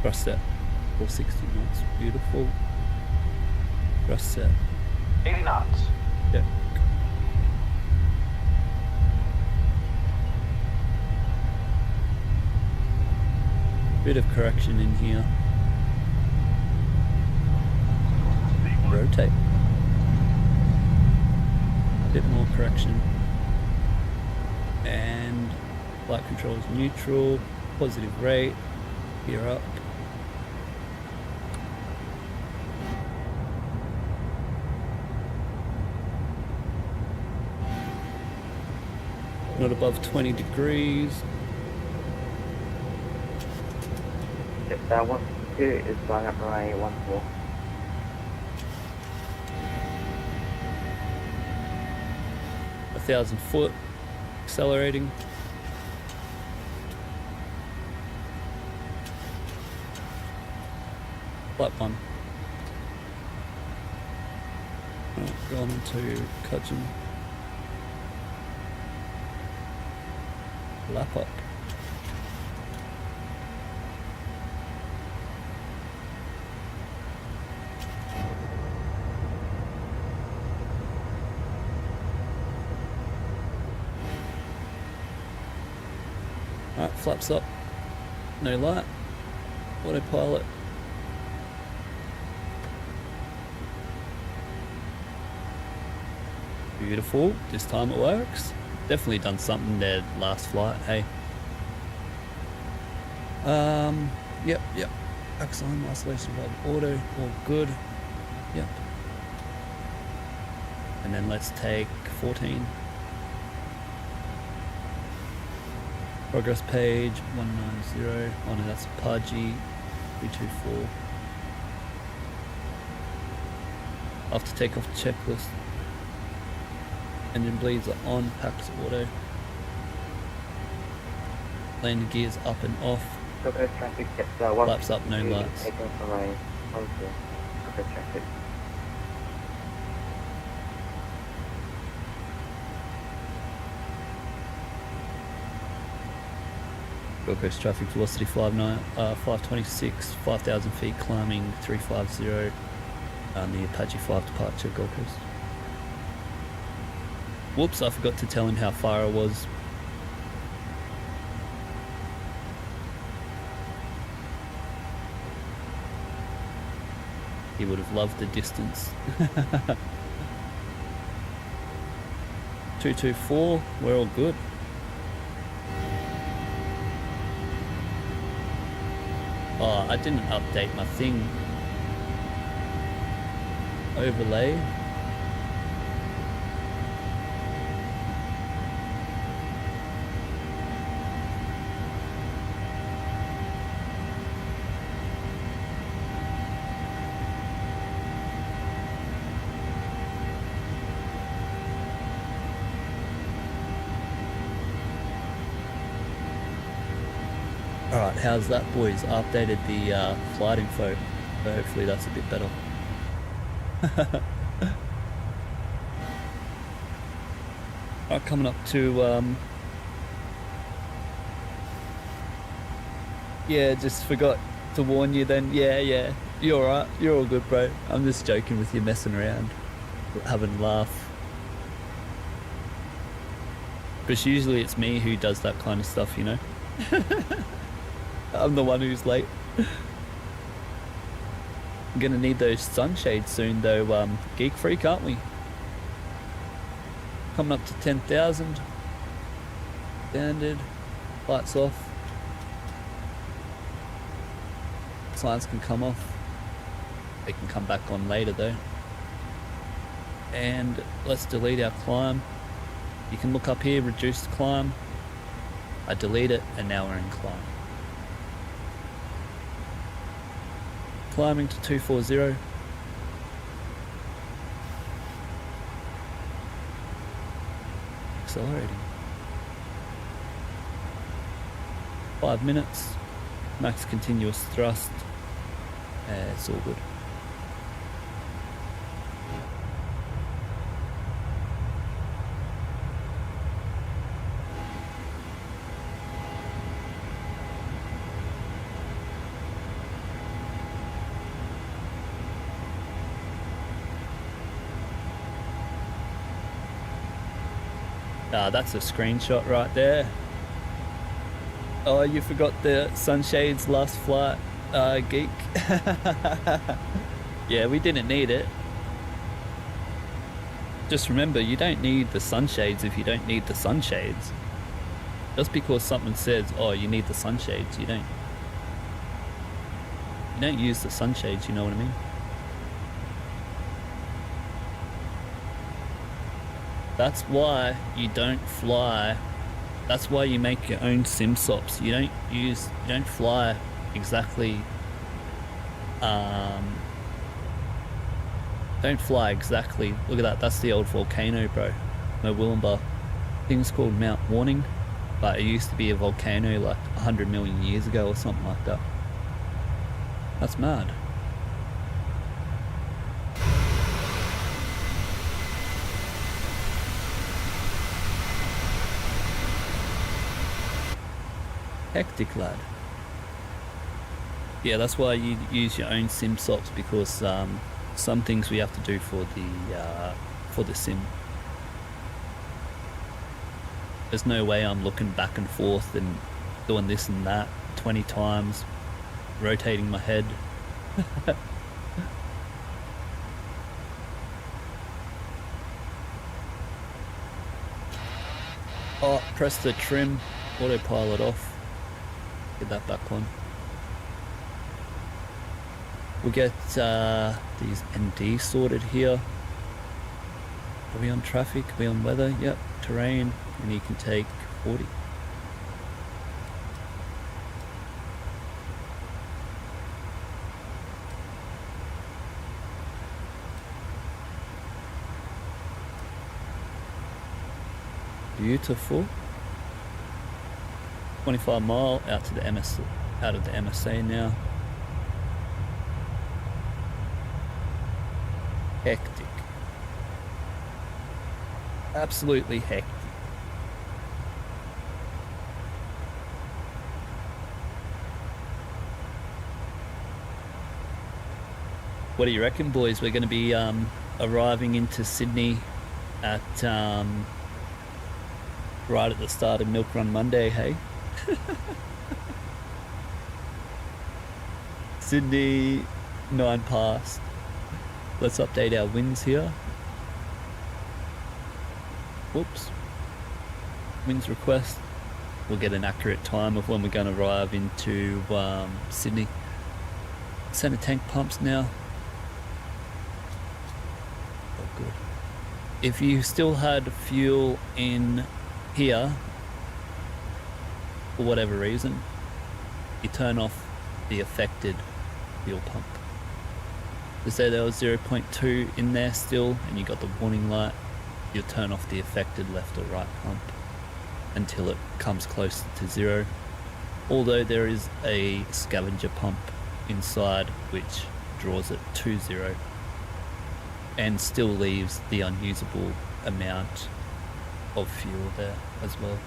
Thrust set. 460 knots. Beautiful. Thrust set. 80 knots. Yep. Bit of correction in here. Rotate. Bit more correction. And flight control is neutral. Positive rate. Gear up. Not above 20 degrees. That 1-2 is flying up runway 14. 1,000 foot. Accelerating. Flight 1. Going into Cudgeon. Lap up. Alright, flaps up. No light. Autopilot. Beautiful. This time it works. Definitely done something there last flight, hey. Yep. Excellent. Isolation valve auto. All good. Yep. And then let's take 14. Progress page 190. Oh no, that's Pudgy 324. After takeoff checklist. Engine bleeds are on, packs auto. Landing gears up and off. Traffic gets Flaps up, no lights. Taking from a traffic. Gold Coast traffic velocity 526, 5,000 feet climbing 350 on the Apache 5 departure Gold Coast. Whoops, I forgot to tell him how far I was. He would have loved the distance. 224, we're all good. Oh, I didn't update my thing. Overlay. Alright, how's that, boys? I updated the flight info, so hopefully that's a bit better. Alright, coming up to, yeah, just forgot to warn you then. Yeah, you're alright, you're all good, bro. I'm just joking with you, messing around, having a laugh. Because usually it's me who does that kind of stuff, you know. I'm the one who's late. I'm gonna need those sunshades soon though, Geek Freak, aren't we? Coming up to 10,000. Standard. Lights off. Signs can come off. They can come back on later though. And let's delete our climb. You can look up here, reduced climb. I delete it and now we're in climb. Climbing to 240. Accelerating. 5 minutes. Max continuous thrust. It's all good. That's a screenshot right there. Oh, you forgot the sunshades last flight, Geek. Yeah, we didn't need it. Just remember, you don't need the sunshades if you don't need the sunshades. Just because something says, oh, you need the sunshades, you don't use the sunshades, you know what I mean? That's why you don't fly. That's why you make your own sim sops. You don't fly exactly. Don't fly exactly. Look at that. That's the old volcano, bro. No Willumbar. Thing's called Mount Warning, but it used to be a volcano like 100 million years ago or something like that. That's mad. Hectic, lad. Yeah, that's why you use your own sim sops, because some things we have to do for the sim. There's no way I'm looking back and forth and doing this and that 20 times, rotating my head. Oh, press the trim, autopilot off. Get that back on. We'll get these ND sorted here. Are we on traffic? Are we on weather? Yep, terrain, and you can take 40. Beautiful. 25 mile out to the out of the MSA now. Hectic. Absolutely hectic. What do you reckon, boys? We're going to be arriving into Sydney at right at the start of Milkrun Monday, hey? Sydney, 9 past. Let's update our winds here. Whoops. Winds request. We'll get an accurate time of when we're going to arrive into Sydney. Center tank pumps now. Oh, good. If you still had fuel in here, for whatever reason, you turn off the affected fuel pump. To say there was 0.2 in there still and you got the warning light, you'll turn off the affected left or right pump until it comes close to 0. Although there is a scavenger pump inside which draws it to 0 and still leaves the unusable amount of fuel there as well.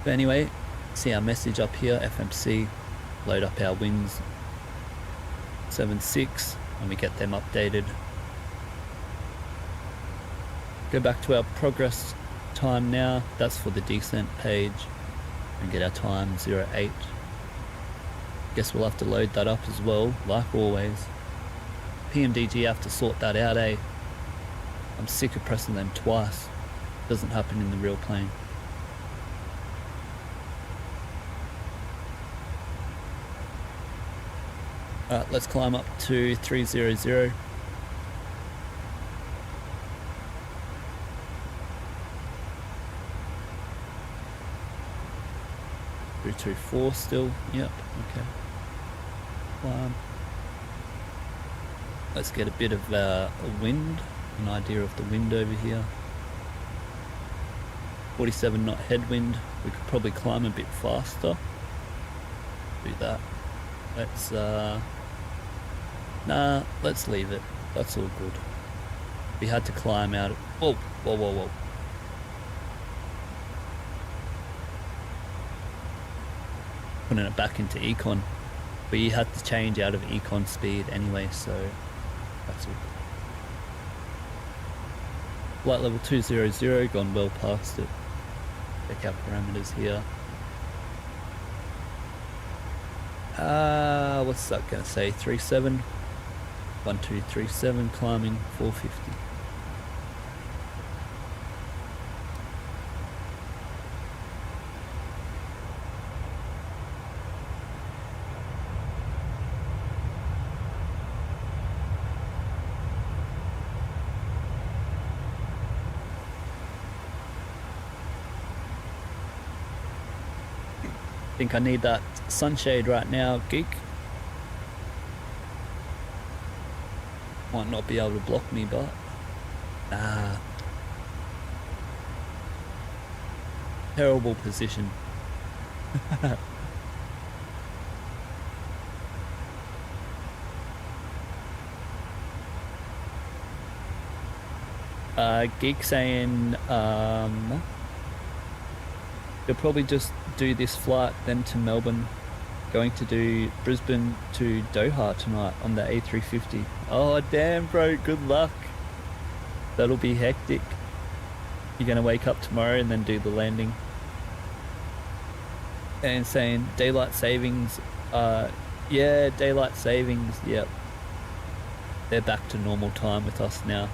But anyway, see our message up here, FMC, load up our winds 7.6 and we get them updated. Go back to our progress time now. That's for the descent page. And get our time 08. Guess we'll have to load that up as well, like always. PMDG have to sort that out, eh? I'm sick of pressing them twice. Doesn't happen in the real plane. Alright, let's climb up to 300. 324 still, yep, okay. Climb. Let's get a bit of a wind, an idea of the wind over here. 47 knot headwind, we could probably climb a bit faster. Do that. Let's, nah, let's leave it, that's all good. We had to climb out of, whoa, whoa, whoa, whoa. Putting it back into econ, but you had to change out of econ speed anyway, so that's all. Flight level 200, gone well past it. Check our parameters here. What's that gonna say? 37, 1237, climbing 450. I think I need that sunshade right now, geek. Might not be able to block me, but terrible position. Geek saying they'll probably just do this flight then to Melbourne, going to do Brisbane to Doha tonight on the A350. Oh damn bro, good luck. That'll be hectic. You're gonna wake up tomorrow and then do the landing. And saying daylight savings, yeah, daylight savings, yep. They're back to normal time with us now.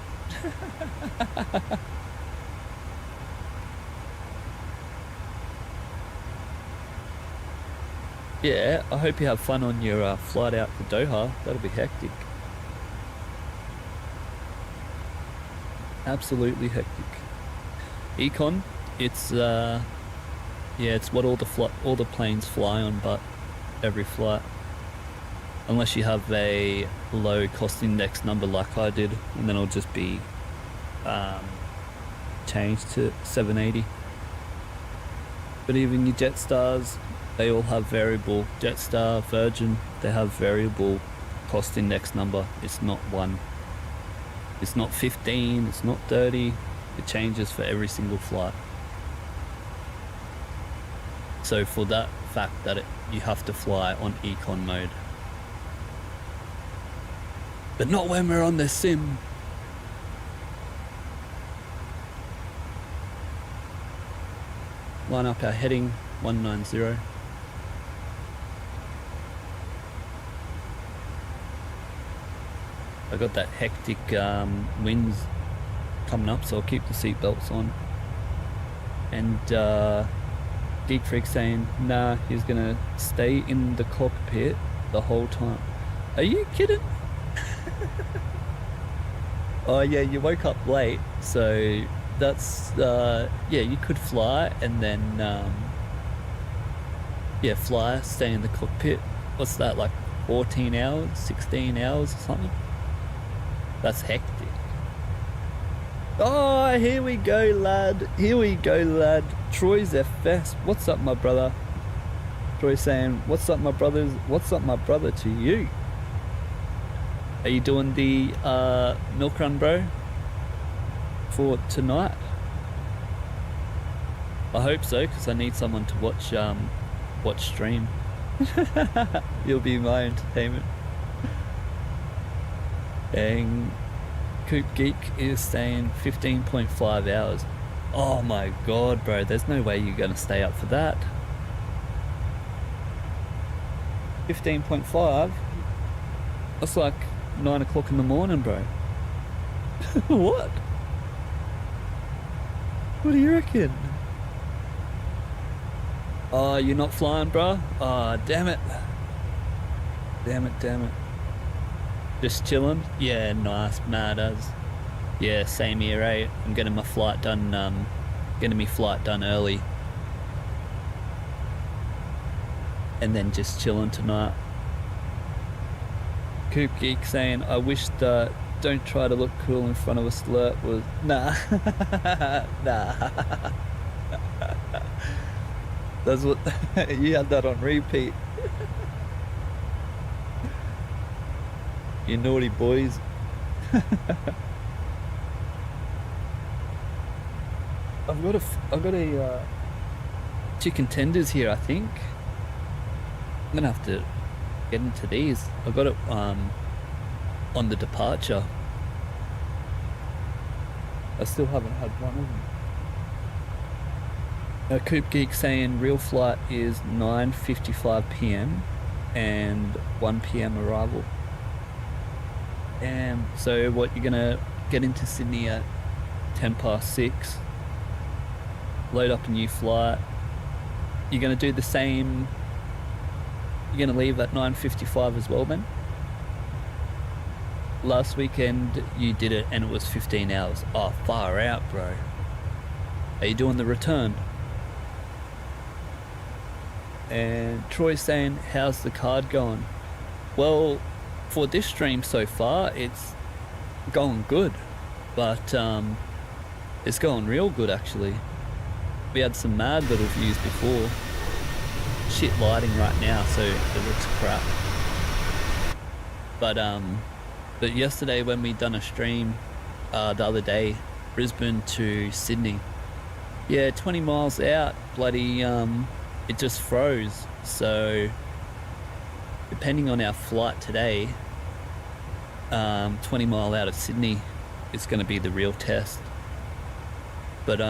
Yeah, I hope you have fun on your flight out to Doha. That'll be hectic. Absolutely hectic. Econ, it's yeah, it's what all the planes fly on, but every flight, unless you have a low cost index number like I did, and then it'll just be changed to 780. But even your Jetsstars, they all have variable. Jetstar, Virgin, they have variable cost index number. It's not one. It's not 15, it's not 30. It changes for every single flight. So for that fact that you have to fly on econ mode. But not when we're on the sim. Line up our heading, 190. I got that hectic winds coming up, so I'll keep the seatbelts on. And Geek Freak saying, nah, he's gonna stay in the cockpit the whole time. Are you kidding? Oh yeah, you woke up late, so that's yeah, you could fly and then yeah, fly, stay in the cockpit. What's that, like 14 hours, 16 hours or something? That's hectic. Oh, here we go, lad. Here we go, lad. Troy's FS. What's up, my brother? Troy saying, what's up, my brothers? What's up, my brother, to you? Are you doing the milk run, bro? For tonight? I hope so, because I need someone to watch stream. You'll be my entertainment. Dang. Coop Geek is saying 15.5 hours. Oh my god, bro, there's no way you're gonna stay up for that. 15.5? That's like 9 o'clock in the morning, bro. What? What do you reckon? Oh, you're not flying, bro? Oh, damn it. Damn it. Just chilling? Yeah, nice, mad as. Yeah, same here, eh? I'm getting my flight done, getting me flight done early. And then just chilling tonight. Coop Geek saying, I wish the don't try to look cool in front of a slurp was... Nah. Nah. That's what... You had that on repeat. You naughty boys. I've got a chicken tenders here, I think. I'm gonna have to get into these. I got it on the departure. I still haven't had one of them. Coop Geek saying real flight is 9:55 p.m. and 1 p.m. arrival. And so what, you're gonna get into Sydney at 6:10, load up a new flight. You're gonna do the same. You're gonna leave at 9:55 as well, Ben? Last weekend you did it and it was 15 hours. Oh, far out, bro. Are you doing the return? And Troy's saying, how's the card going? Well, for this stream so far, it's going good, but it's going real good actually. We had some mad little views before. Shit lighting right now, so it looks crap. But yesterday when we done a stream the other day, Brisbane to Sydney, yeah, 20 miles out, bloody it just froze. So depending on our flight today, 20 mile out of Sydney is going to be the real test. But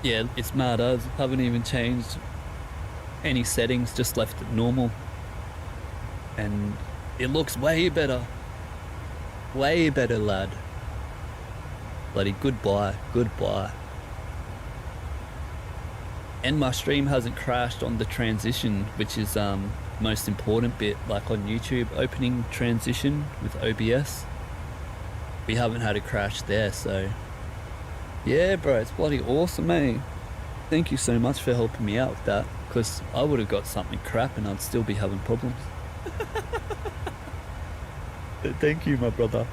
yeah, it's mad as haven't even changed any settings, just left it normal, and it looks way better, lad. Bloody goodbye. And my stream hasn't crashed on the transition, which is most important bit, like on YouTube, opening transition with OBS. We haven't had a crash there, so yeah, bro, it's bloody awesome, eh? Thank you so much for helping me out with that, because I would have got something crap and I'd still be having problems. Thank you, my brother.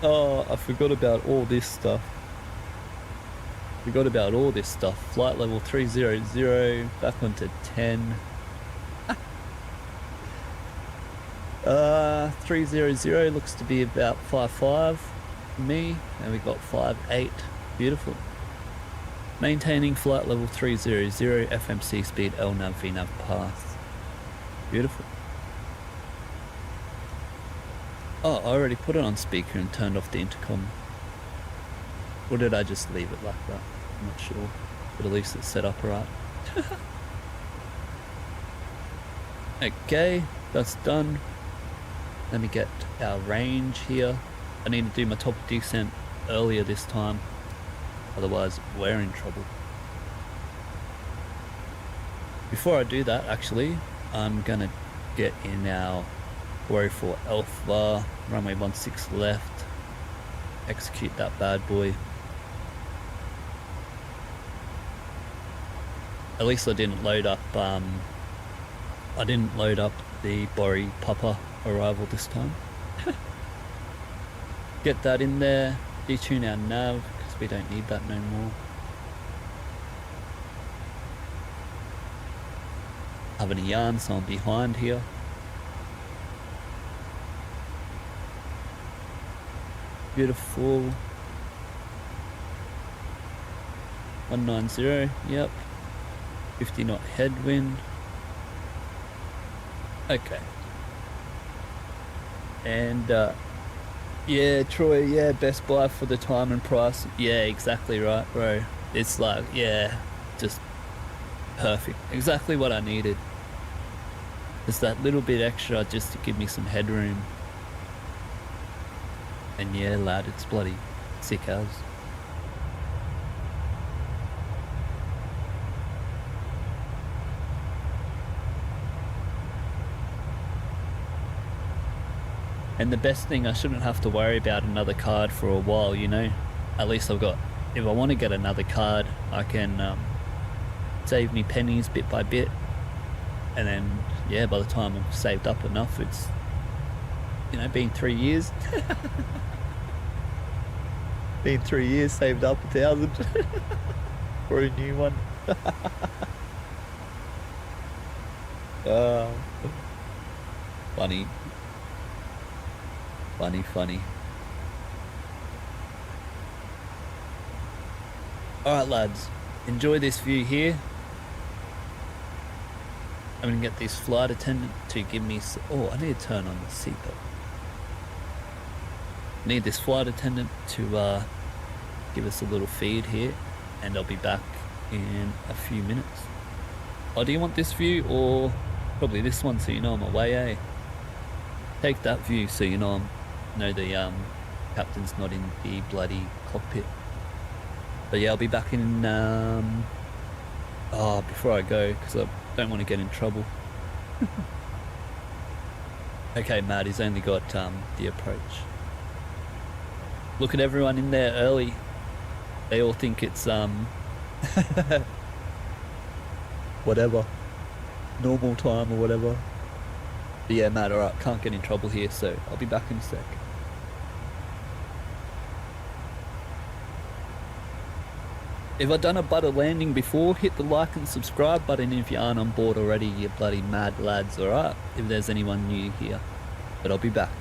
Oh, I forgot about all this stuff. Flight level 300, back onto 10. 300 looks to be about 5.5 for me, and we got 5.8. Beautiful. Maintaining flight level 300, FMC speed, LNAV, VNAV path. Beautiful. Oh, I already put it on speaker and turned off the intercom. Or did I just leave it like that? I'm not sure, but at least it's set up right. Okay, that's done. Let me get our range here. I need to do my top descent earlier this time, otherwise we're in trouble. Before I do that, actually, I'm gonna get in our 404 Alpha, runway 16 left, execute that bad boy. At least I didn't load up the Bori Papa arrival this time. Get that in there, detune our nav because we don't need that no more. Having a yarn, so I'm behind here. Beautiful. 190, yep. 50 knot headwind. Okay. And Yeah, Troy, yeah, Best Buy for the time and price. Yeah, exactly right, bro. It's like, yeah, just perfect. Exactly what I needed. Just that little bit extra just to give me some headroom. And yeah, lad, it's bloody sick as. And the best thing, I shouldn't have to worry about another card for a while, you know? At least I've got, if I want to get another card, I can save me pennies bit by bit. And then, yeah, by the time I've saved up enough, it's, you know, been 3 years. Been 3 years, saved up 1,000 for a new one. Funny. Funny, funny. Alright lads, enjoy this view here. I'm gonna get this flight attendant to give me oh, I need to turn on the seatbelt. Need this flight attendant to give us a little feed here, and I'll be back in a few minutes. Oh, do you want this view or probably this one so you know I'm away, eh? Take that view so you know the captain's not in the bloody cockpit. But yeah, I'll be back in before I go, because I don't want to get in trouble. Okay, Matt, he's only got the approach. Look at everyone in there early. They all think it's whatever, normal time or whatever. But yeah, Matt, alright, can't get in trouble here, so I'll be back in a sec. If I've done a butter landing before, hit the like and subscribe button if you aren't on board already, you bloody mad lads, alright? If there's anyone new here. But I'll be back.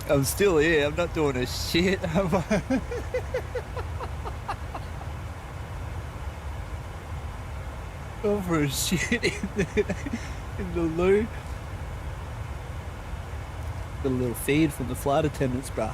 I'm still here, I'm not doing a shit. Going for a shit in the loo. Got a little feed from the flight attendants, bruh.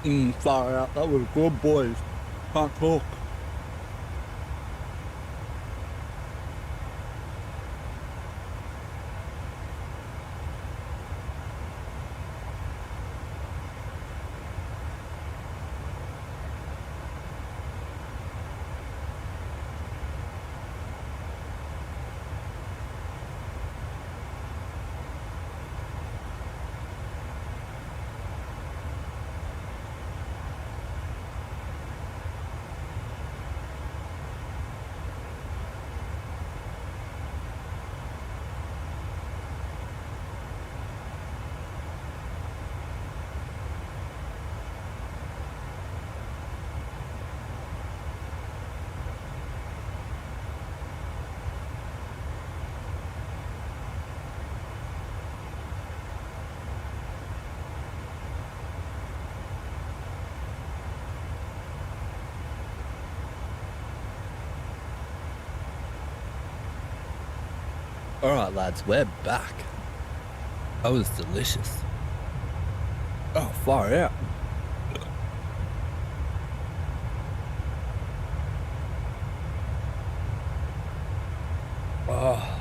Far out. That was good, boys. Can't talk. Alright lads, we're back. That was delicious. Oh, far out. Oh.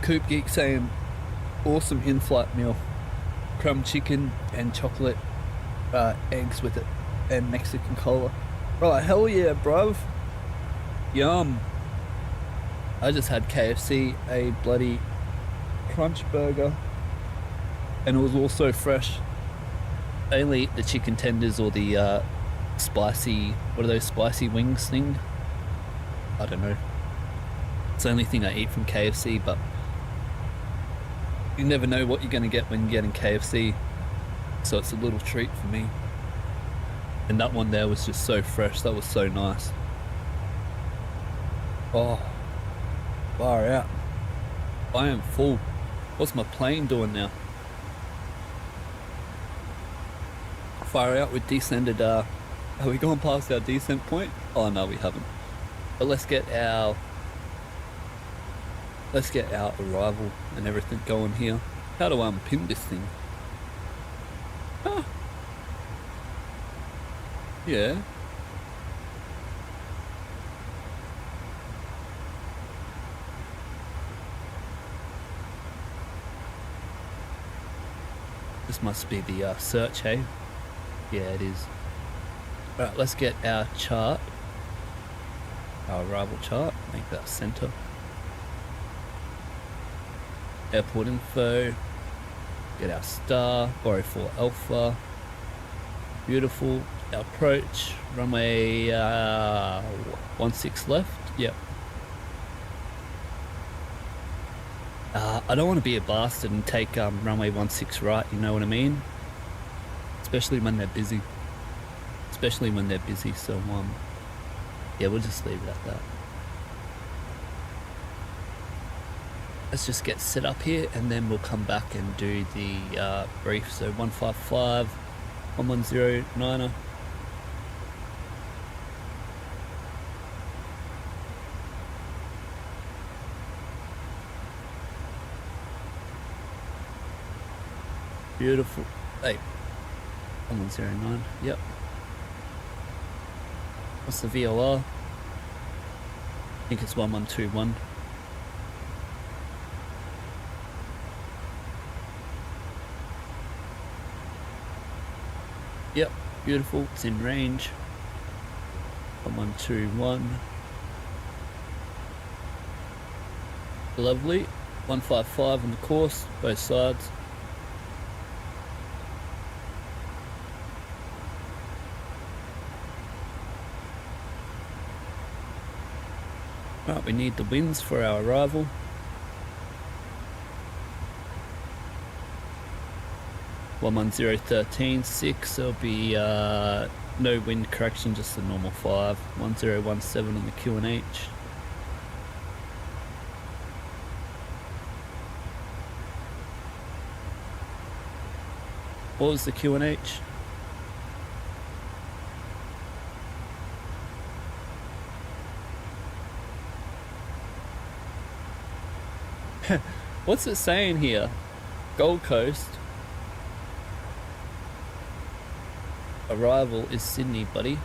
Coop Geek saying awesome in-flight meal. Crumb chicken and chocolate eggs with it and Mexican cola. Right, hell yeah, bruv. Yum. I just had KFC, a bloody crunch burger, and it was also fresh. I only eat the chicken tenders or the spicy, what are those spicy wings thing? I don't know. It's the only thing I eat from KFC, but you never know what you're going to get when you're getting KFC. So it's a little treat for me. And that one there was just so fresh. That was so nice. Oh, far out. I am full. What's my plane doing now? Far out. We descended. Have we gone past our descent point? Oh no, we haven't. But let's get our arrival and everything going here. How do I unpin this thing? Huh. Yeah. This must be the search, hey? Yeah, it is. Alright, let's get our chart. Our arrival chart. Make that center. Airport info. Get our star. Borrow 4 Alpha. Beautiful. Our approach. Runway 16 left. Yep. I don't want to be a bastard and take runway 16 right, you know what I mean? Especially when they're busy. So yeah, we'll just leave it at that. Let's just get set up here and then we'll come back and do the brief. So 155, 110, 9er. Beautiful. Hey, 1109. Yep. What's the VOR? I think it's 1121. Yep, beautiful. It's in range. 1121. Lovely. 155 on the course, both sides. Right, we need the winds for our arrival. One 13, 6. There'll be no wind correction, just the normal 5. 1017 on the QNH. What was the QNH? What's it saying here? Gold Coast. Arrival is Sydney, buddy.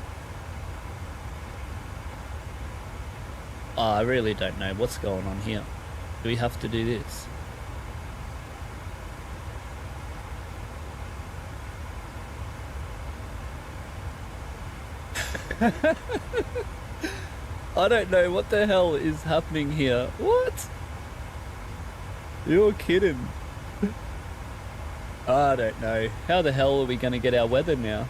Oh, I really don't know what's going on here. Do we have to do this? I don't know what the hell is happening here. What? You're kidding. I don't know. How the hell are we going to get our weather now?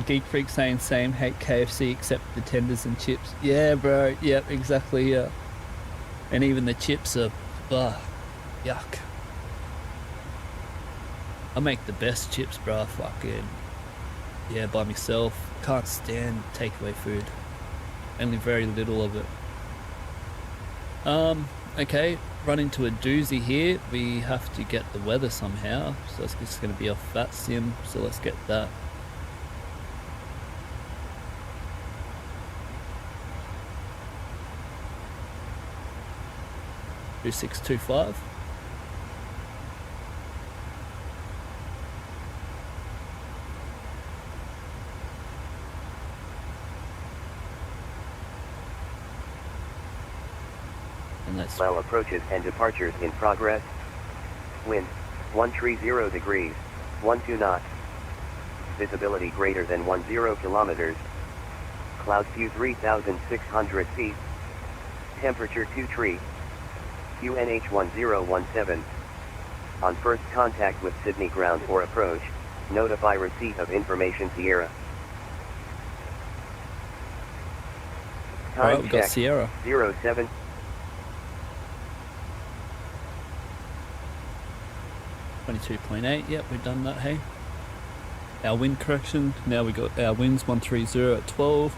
Geek Freak saying same, hate KFC except the tenders and chips. Yeah, bro. Yep, exactly, yeah. And even the chips are, yuck. I make the best chips, bro. Fucking, yeah, by myself. Can't stand takeaway food. Only very little of it. Okay, run into a doozy here. We have to get the weather somehow. So it's just going to be off Vatsim. So let's get that. Do 625. And let's Well, approaches and departures in progress. Wind 130 degrees, 12 knots. Visibility greater than 10 kilometers. Cloud view 3,600 feet. Temperature 23. QNH 1017. On first contact with Sydney ground or approach, notify receipt of information Sierra. Alright, Time we've got check Sierra. 07. 22.8, yep, we've done that, hey. Our wind correction, now we got our winds 130 at 12.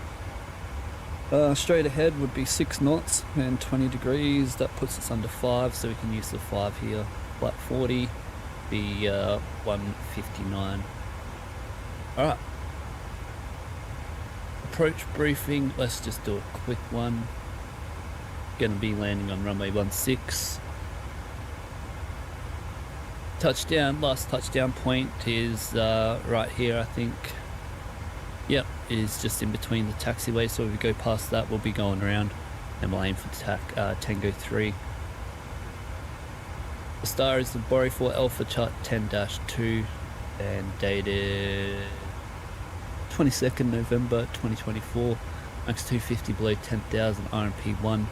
Straight ahead would be 6 knots and 20 degrees. That puts us under 5, so we can use the 5 here. Flat 40, be 159. Alright. Approach briefing, let's just do a quick one. Gonna be landing on runway 16. Touchdown, last touchdown point is right here, I think. Yep, it is just in between the taxiway, so if we go past that, we'll be going around and we'll aim for Tango 3. The star is the Boeing 4 Alpha Chart 10-2 and dated 22nd November 2024. Max 250 below 10,000, RMP 1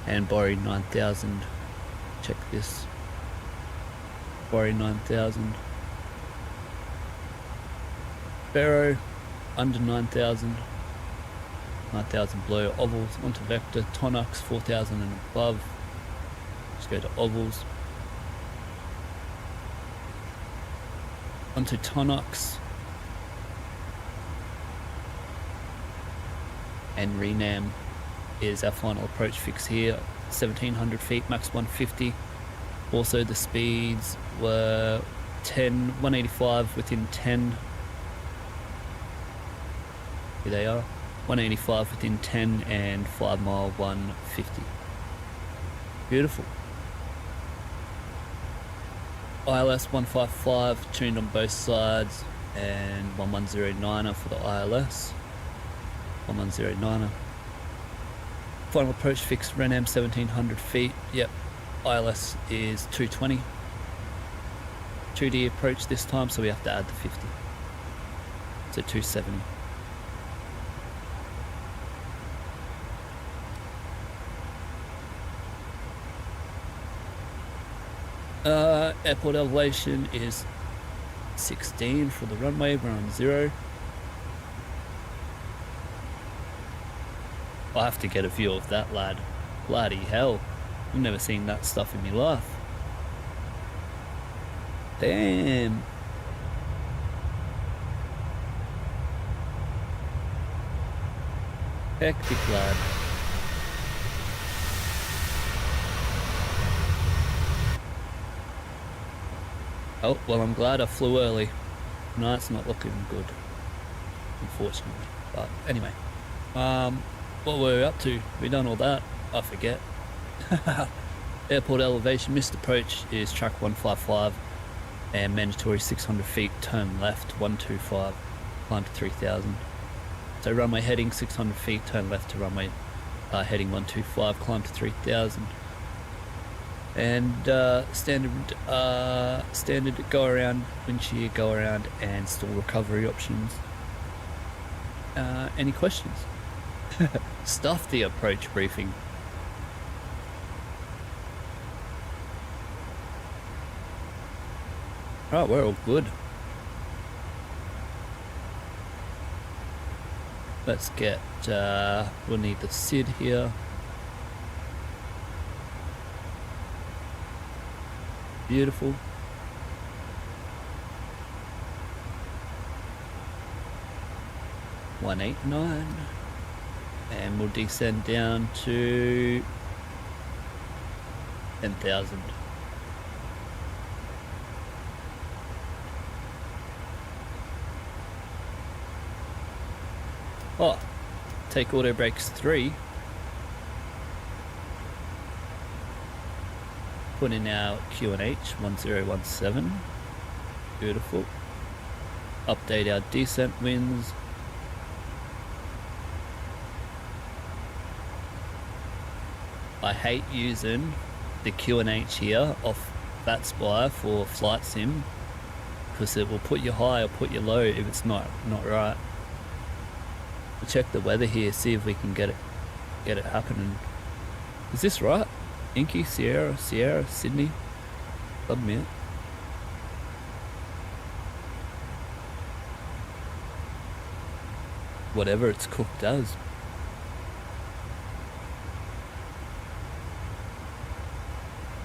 and Boeing 9000. Check this. Boeing 9000. Barrow under 9,000. 9,000 below. Ovals onto Vector. Tonux 4,000 and above. Let's go to ovals. Onto Tonux. And Renam is our final approach fix here. 1,700 feet, max 150. Also the speeds were 185 within 10. Here they are. 185 within 10 and 5 mile 150. Beautiful. ILS 155 tuned on both sides and 1109er for the ILS. 1109er. Final approach fix Renam 1,700 feet. Yep. ILS is 220. 2D approach this time, so we have to add the 50. So 270. Airport elevation is 16 for the runway. We're on 0. I have to get a view of that, lad. Bloody hell. I've never seen that stuff in my life. Damn. Hectic, lad. Oh, well, I'm glad I flew early. No, it's not looking good, unfortunately. But anyway, what were we up to? We done all that? I forget. Airport elevation, missed approach is track 155 and mandatory 600 feet, turn left 125, climb to 3000. So runway heading 600 feet, turn left to runway heading 125, climb to 3000. And standard go around, wind shear, go around, and stall recovery options. Any questions? Stuff the approach briefing. Right, we're all good. Let's get, we'll need the SYD here. Beautiful. $189, and we'll descend down to 10,000. Oh, take auto brakes 3. Put in our QNH 1017. Beautiful. Update our descent winds. I hate using the QNH here off VH-VUI for flight sim because it will put you high or put you low if it's not right. We'll check the weather here, see if we can get it happening. Is this right? Inky, Sierra, Sydney, Submit. Whatever it's cooked as.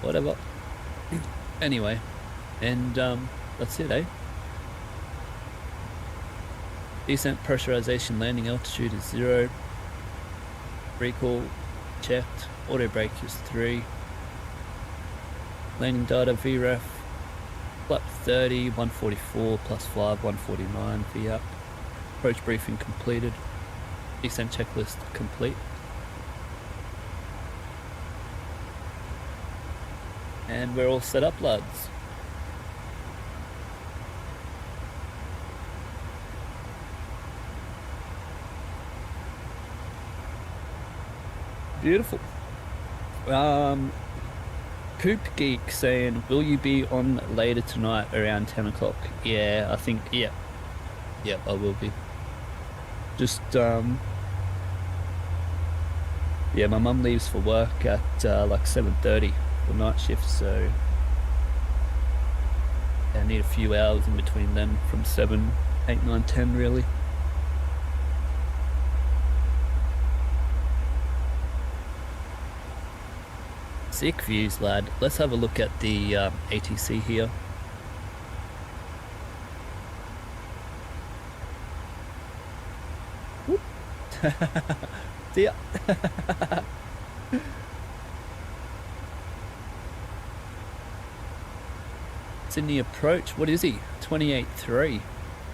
Whatever. Anyway, and that's it, eh? Descent pressurization, landing altitude is 0. Recall checked. Auto brake is 3. Landing data VREF. Flap 30, 144 plus 5, 149 VAP. Approach briefing completed. Descent checklist complete. And we're all set up, lads. Beautiful. Coop Geek saying, will you be on later tonight around 10 o'clock? Yeah, I think, yeah. Yep, I will be. Just, yeah, my mum leaves for work at like 7:30 for night shift, so I need a few hours in between them from 7, 8, 9, 10 really. Sick views, lad. Let's have a look at the ATC here. Whoop. See ya. Sydney approach. What is he? 28.3.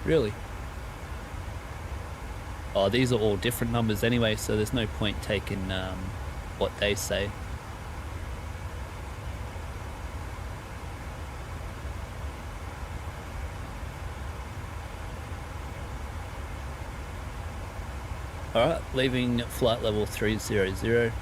Really? Oh, these are all different numbers anyway, so there's no point taking what they say. Alright, leaving flight level 300.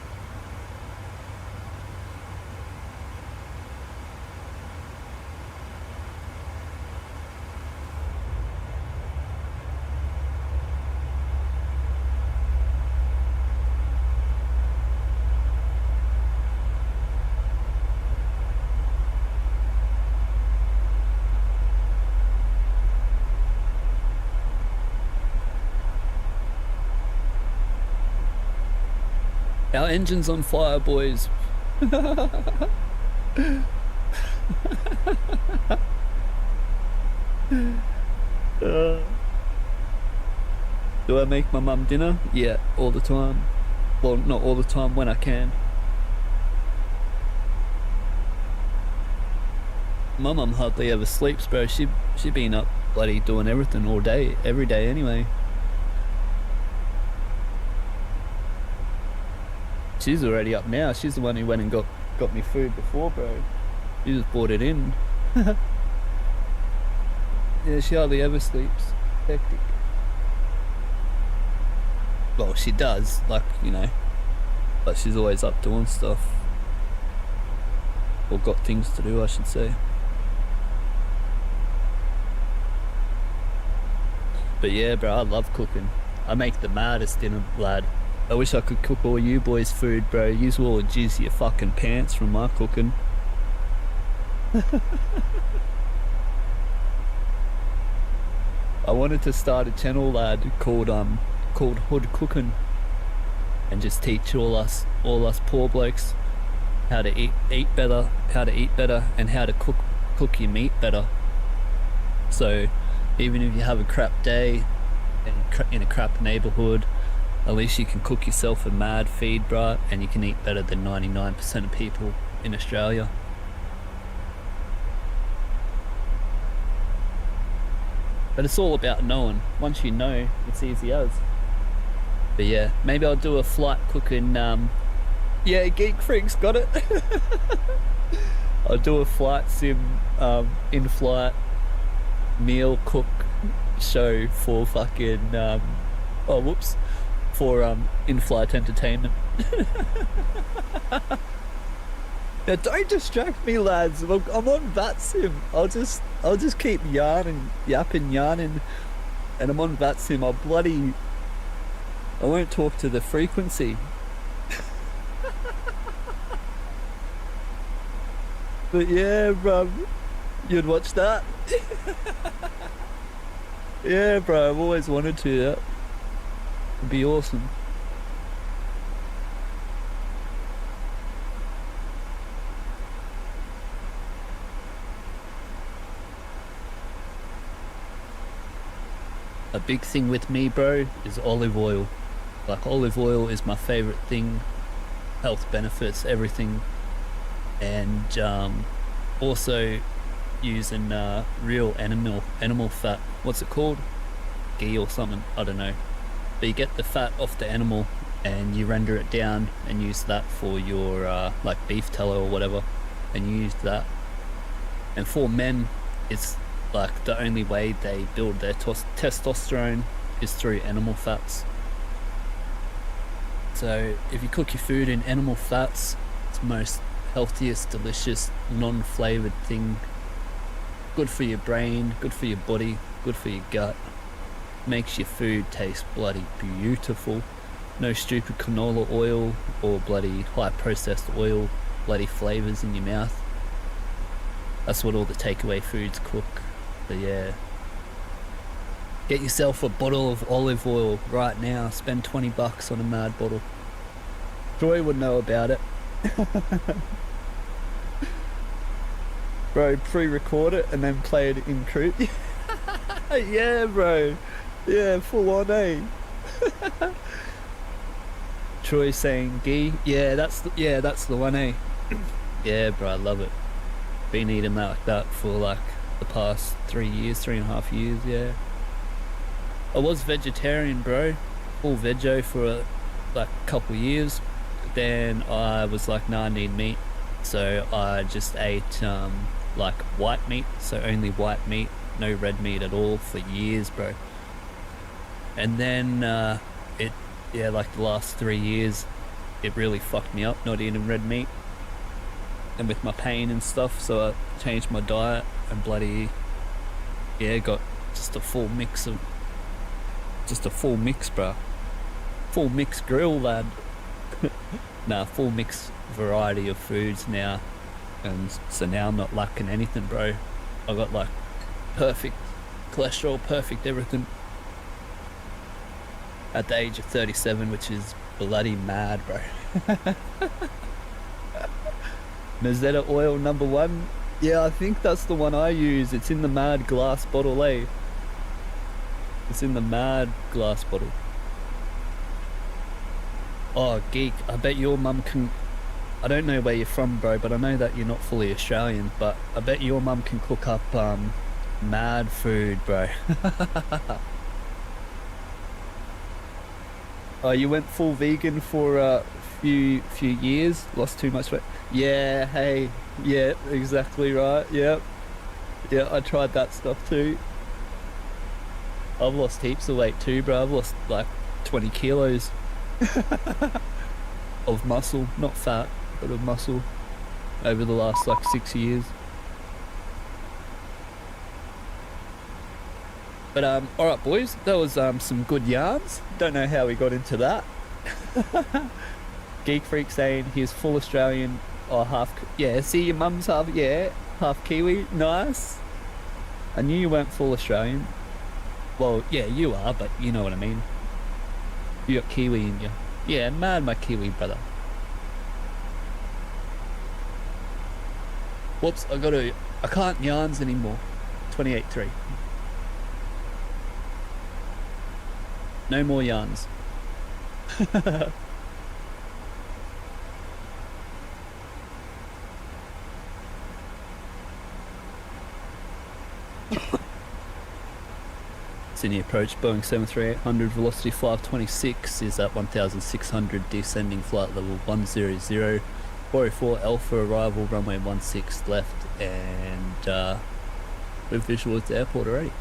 Our engine's on fire, boys. Do I make my mum dinner? Yeah, all the time. Well, not all the time, when I can. My mum hardly ever sleeps, bro. She been up bloody doing everything all day, every day anyway. She's already up now. She's the one who went and got me food before, bro. She just brought it in. Yeah, she hardly ever sleeps. Hectic. Well, she does, like, you know, but she's always up doing stuff. Or got things to do, I should say. But yeah, bro, I love cooking. I make the maddest dinner, lad. I wish I could cook all you boys food, bro. Yous all jizz your fucking pants from my cooking. I wanted to start a channel, lad, called Hood Cooking, and just teach all us poor blokes how to eat better, and how to cook your meat better. So even if you have a crap day and in a crap neighborhood, at least you can cook yourself a mad feed, bruh, and you can eat better than 99% of people in Australia. But it's all about knowing. Once you know, it's easy as. But yeah, maybe I'll do a flight cooking, yeah, Geek Freak's got it. I'll do a flight sim, in-flight meal cook show for fucking, for in-flight entertainment. Now don't distract me, lads. Look, I'm on Vatsim. I'll just keep yapping, and I'm on Vatsim. I won't talk to the frequency. But yeah, bro, you'd watch that. Yeah, bro, I've always wanted to. Yeah. It'd be awesome. A big thing with me, bro, is olive oil. Like, olive oil is my favorite thing. Health benefits, everything. And also using real animal fat. What's it called? Ghee or something, I don't know. But you get the fat off the animal and you render it down and use that for your like beef tallow or whatever, and you use that. And for men, it's like the only way they build their testosterone is through animal fats. So if you cook your food in animal fats, it's the most healthiest, delicious, non-flavored thing. Good for your brain, good for your body, good for your gut. Makes your food taste bloody beautiful. No stupid canola oil or bloody high processed oil, bloody flavors in your mouth. That's what all the takeaway foods cook. But yeah, get yourself a bottle of olive oil right now. Spend $20 on a mad bottle. Joy would know about it. Bro, pre-record it and then play it in cruise. Yeah, bro. Yeah, full on, eh? Troy saying ghee. Yeah, that's the one, eh? Yeah, bro, I love it. Been eating that like that for like the past 3.5 years, yeah. I was vegetarian, bro. Full veggie for like a couple years. Then I was like, nah, I need meat. So I just ate like white meat, so only white meat, no red meat at all for years, bro. And then like the last 3 years, it really fucked me up not eating red meat. And with my pain and stuff, so I changed my diet and bloody, yeah, got just a full mix, bro. Full mix grill, lad. Nah, full mix variety of foods now. And so now I'm not lacking anything, bro. I got like perfect cholesterol, perfect everything. At the age of 37, which is bloody mad, bro. Mazetta oil #1. Yeah, I think that's the one I use. It's in the mad glass bottle, eh? It's in the mad glass bottle. Oh, geek, I bet your mum can... I don't know where you're from, bro, but I know that you're not fully Australian, but I bet your mum can cook up mad food, bro. Oh, you went full vegan for a few years, lost too much weight. Yeah, hey, yeah, exactly right. Yep. Yeah, I tried that stuff too. I've lost heaps of weight too, bro. I've lost like 20 kilos of muscle, not fat, but of muscle over the last like 6 years. But alright boys, that was some good yarns. Don't know how we got into that. Geek Freak saying he's full Australian or half, yeah, see your mum's half, yeah, half Kiwi, nice. I knew you weren't full Australian. Well, yeah, you are, but you know what I mean. You got Kiwi in you. Yeah, mad my Kiwi brother. Whoops, I can't yarns anymore. 28.3. No more yarns. Sydney approach, Boeing 73800, velocity 526 is at 1600, descending flight level 100, 404 Alpha arrival, runway 16 left, and we're visual at the airport already.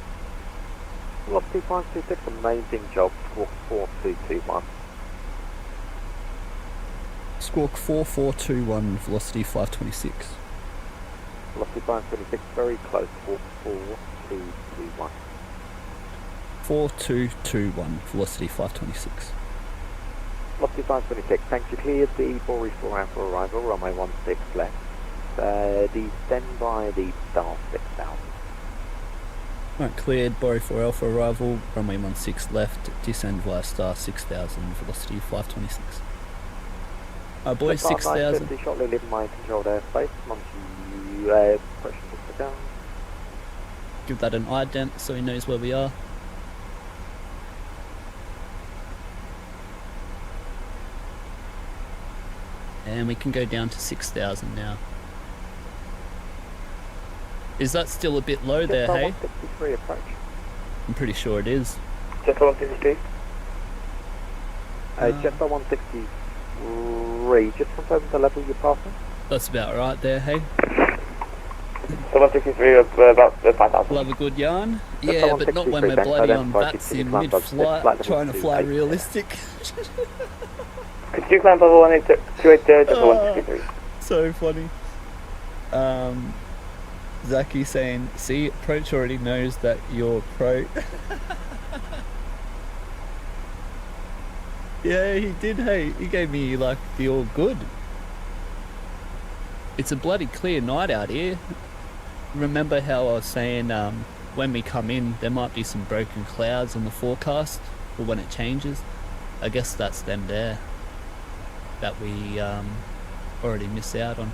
Velocity 526, amazing job, squawk 4221. Squawk 4421, velocity 526. Velocity 526, very close, squawk 4221. 4221, velocity 526. Velocity 526, thanks, you cleared the Boris 4 Alpha arrival, runway 16 left. Descend by the star 6000. Right, cleared, Boris 4 Alpha arrival, runway 16 left, descend via star 6000, velocity 526. Boys, 6000. Shortly leaving my controlled airspace, once you pressure the down. Give that an ident so he knows where we are. And we can go down to 6000 now. Is that still a bit low there, hey? 163 approach. I'm pretty sure it is. Jet 163. Jet 163, just confirm the level you're passing. That's about right there, hey? So 163 about 5,000. Love a good yarn. Yeah, but not when we're bloody on Vatsim mid-flight, trying to fly realistic. Could you climb level 18280, just 163? So funny. Zaki saying, see, approach already knows that you're pro. Yeah, he did, hey. He gave me, like, the all good. It's a bloody clear night out here. Remember how I was saying, when we come in, there might be some broken clouds on the forecast, or when it changes? I guess that's them there, that we already miss out on.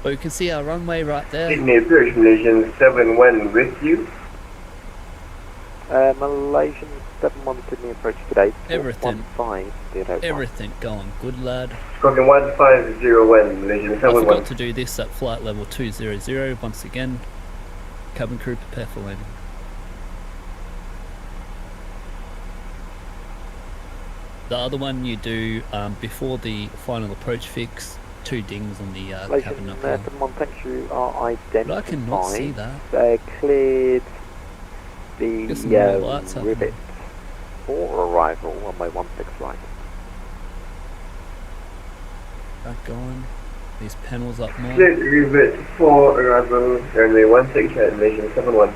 But you can see our runway right there. Sydney approach, Malaysian 71 with you. Malaysian 71 Sydney approach today. Everything. 1501. Everything going good, lad. Squawking 1501, Malaysian I 71. forgot to do this at flight level 200 once again. Cabin crew prepare for landing. The other one you do before the final approach fix. 2 dings on the cabin up here. Thanks, you are identified. But I cannot see that. Cleared the lights rivet for arrival, runway 16 right. Back going. These panels up more. Cleared rivet for arrival, runway 16 at Malaysian 71.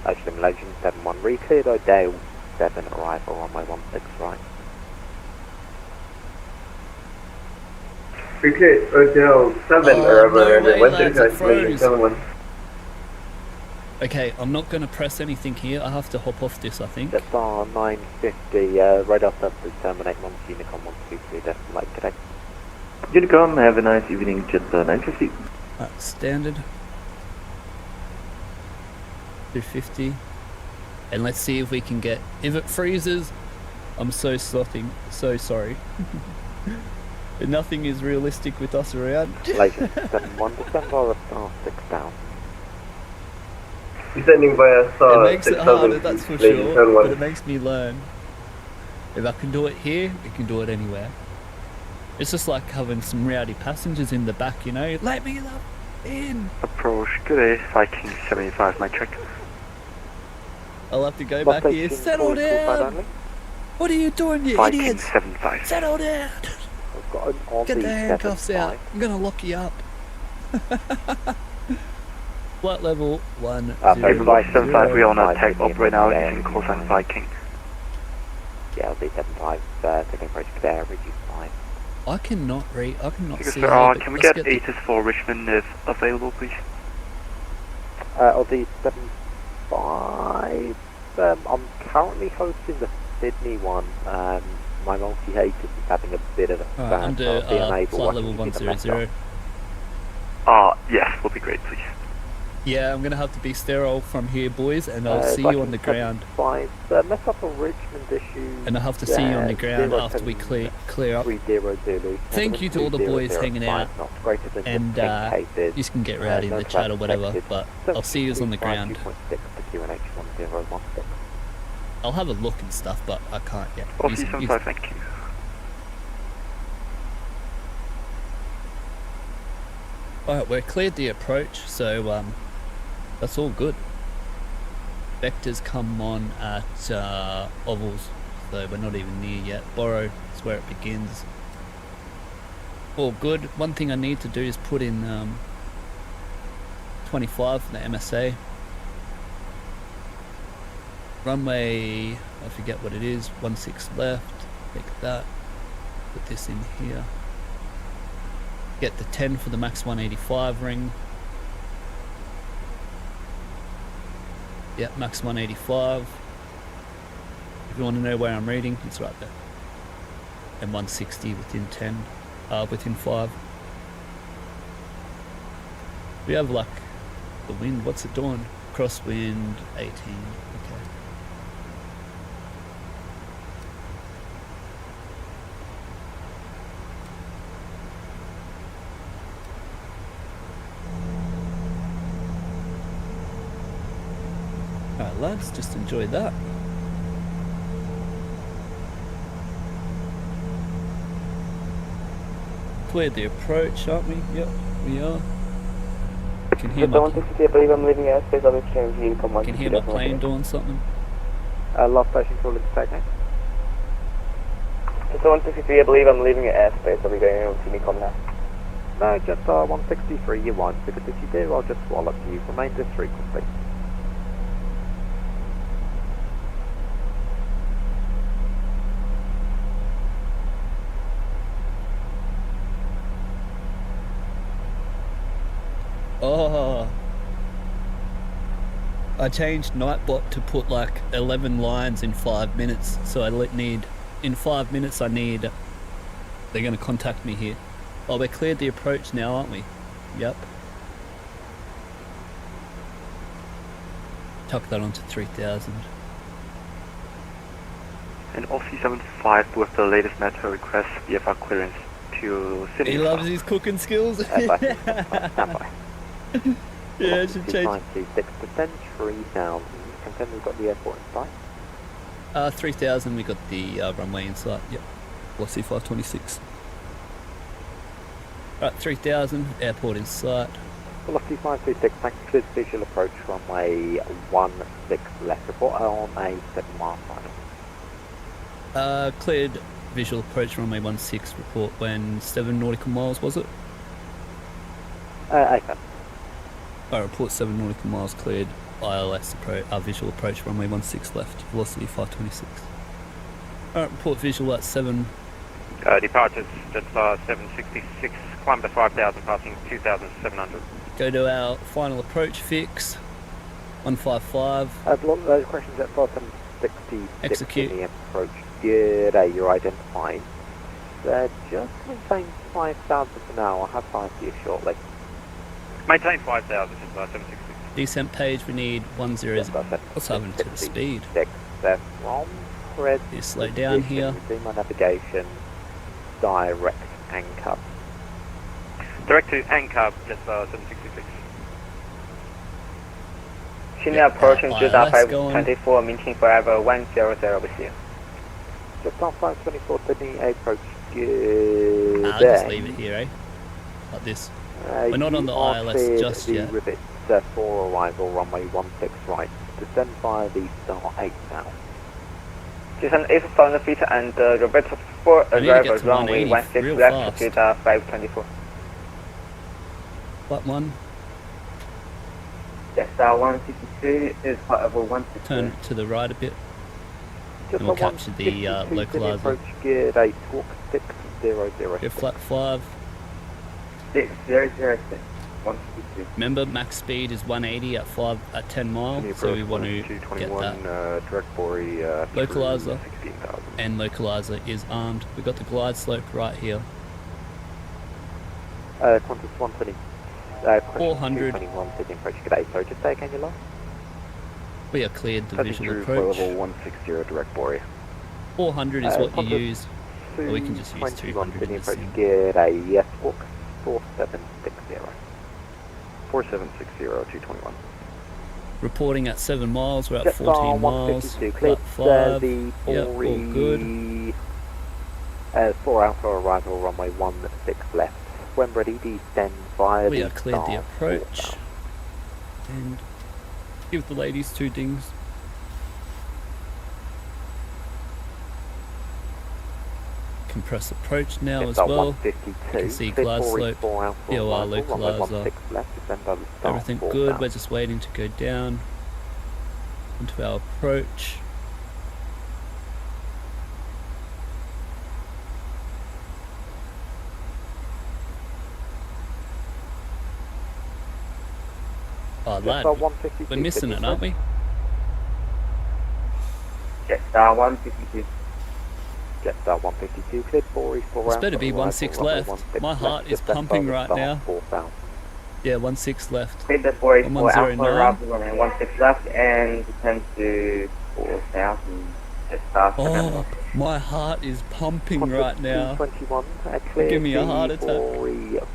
Actually, Malaysian 71, re-cleared O'Dale 7 arrival, runway 16 right. We cleared Hotel 7 arrival, runway 16 at Malaysian 71. Okay, I'm not going to press anything here. I have to hop off this, I think. That's our 950, right after the terminate Unicom 123, that's like today. Unicom, have a nice evening, just 950. Standard. 250. And let's see if we can get... If it freezes, I'm so slothing. So sorry. Nothing is realistic with us around. Malaysian 71, December star 6000. Descending via star It makes it 6000, harder, that's for sure, but it makes me learn. If I can do it here, I can do it anywhere. It's just like having some rowdy passengers in the back, you know. Let me in. Approach, good day, Viking 75 metric. I'll have to go back here. Settle down. What are you doing, you Viking idiots? 75. Settle down. I've got an Aussie Get the handcuffs out. 75. I'm gonna lock you up. Flight level 1. Advice 75, we on a take off right now using call sign Viking. Yeah, LD 75, taking approach clear, reduce 5. I cannot see. Can we get Aces for Richmond if available, please? LD 75, I'm currently hosting the Sydney one. My multi-hater is having a bit of a under flight level 100. Yes, will be great, please. Yeah, I'm gonna have to be sterile from here, boys, and I'll see you on the ground. Mess up a Richmond issue. And I'll have to see you on the ground after we clear up. Thank you to all the boys hanging out, and you can get rowdy in the chat or whatever, but I'll see you on the ground. I'll have a look and stuff, but I can't yet. Thank you. Alright, we're cleared the approach, so that's all good. Vectors come on at ovals, so we're not even near yet. Borrow is where it begins. All good. One thing I need to do is put in 25 for the MSA. Runway, I forget what it is, 16 left. Take that, put this in here. Get the 10 for the max 185 ring. Yep, max 185. If you want to know where I'm reading, it's right there. And 160 within 10, within 5. We have like the wind, what's it doing? Crosswind 18, okay. Alright lads, just enjoy that. Cleared the approach, aren't we? Yep, we are. Can hear my plane doing something. Last station call is taken. Just 163, I believe I'm leaving at airspace. Are we going on to Mecom now? No, just 163 you want, because if you do, I'll just wallop you. Remain this frequency. Oh, I changed Nightbot to put like 11 lines in 5 minutes, so I need, in 5 minutes they're going to contact me here. Oh, we're cleared the approach now, aren't we? Yep. Tuck that onto 3000. And Aussie 75 with the latest metro request VFR clearance to Sydney. He loves his cooking skills. Yeah, it should change. 926%, 3000. Confirm we've got the airport in sight. 3000, we got the runway in sight. Yep. Velocity 526. Right, 3000, airport in sight. Velocity 526, thank you for the visual approach, runway 16 left. Report on a 7 mile final. Cleared visual approach, runway 16, report when 7 nautical miles, was it? Acer. Report 7 nautical miles cleared, ILS visual approach, runway 16 left, velocity 526. Alright, report visual at 7. Departures, just 766, climb to 5000, passing 2700. Go to our final approach fix, 155. Those questions at 766 execute. In the approach. Good, you're identified. Just maintain 5000 for now, I'll have time for you shortly. Maintain 5000, just 766. Descent page, we need 10. What's happening to the speed? You slow down here. Do my navigation, direct anchor. Direct to anchor, just 766. Senior approaching Judah 524, meeting forever 100 with you. Jetstar 524 Sydney, approach good. I'll just leave it here, eh? Like this. We're not on the ILS just yet. Rivets for arrival, runway 16 right. Descend via the star 8 now. Descend is on the feet and Roberto for I need to get arrival, to runway 180 16 real left, fast. altitude 524. Flat 1, Jetstar 162 is part of a 162. turn to the right a bit. Just And we'll capture the localizer. Approach geared 8, squawk 600. Go flat 5. 6006. 162. Remember, max speed is 180 at 10 miles, so we want to get that. Direct Bori, Localizer. 16,000. And localizer is armed. We've got the glide slope right here. Qantas 120. 400. 221 Sydney approach good 8. Sorry, just say again your last. We are cleared the Passing visual through approach. level 160 direct Bori. 400 is what you Qantas use. Or we can just use 200 in Sydney this approach thing. geared a yes, squawk 4760. 4760 221. Reporting at 7 miles, we're at Jetstar 14 miles. 152, Flat cleared 5. the Yep, all good. 4 Alpha arrival, runway 16 left. When ready, descend via We the are cleared the star approach. 4. And give the ladies 2 dings. Compress approach now as Jetstar well. 152, You can see cleared glide 4 slope, East 4 Alpha VOR arrival, runway localizer. 16 left, descend by the star Everything 4 good, south. we're just waiting to go down into our approach. Oh lad, Jetstar 152, we're missing it, aren't we? Jetstar 152. Jetstar 152, cleared 4 East 4 This Alpha better be arrival, 16 runway left. 16 My left, heart is descend by pumping the right star now. 4 south. Yeah, 16 left. Cleared the 4 East 4 Alpha 1109. arrival, runway 16 left, and descend to 4 south and Jetstar. Oh, my heart is pumping right now. 21, Give me a heart attack.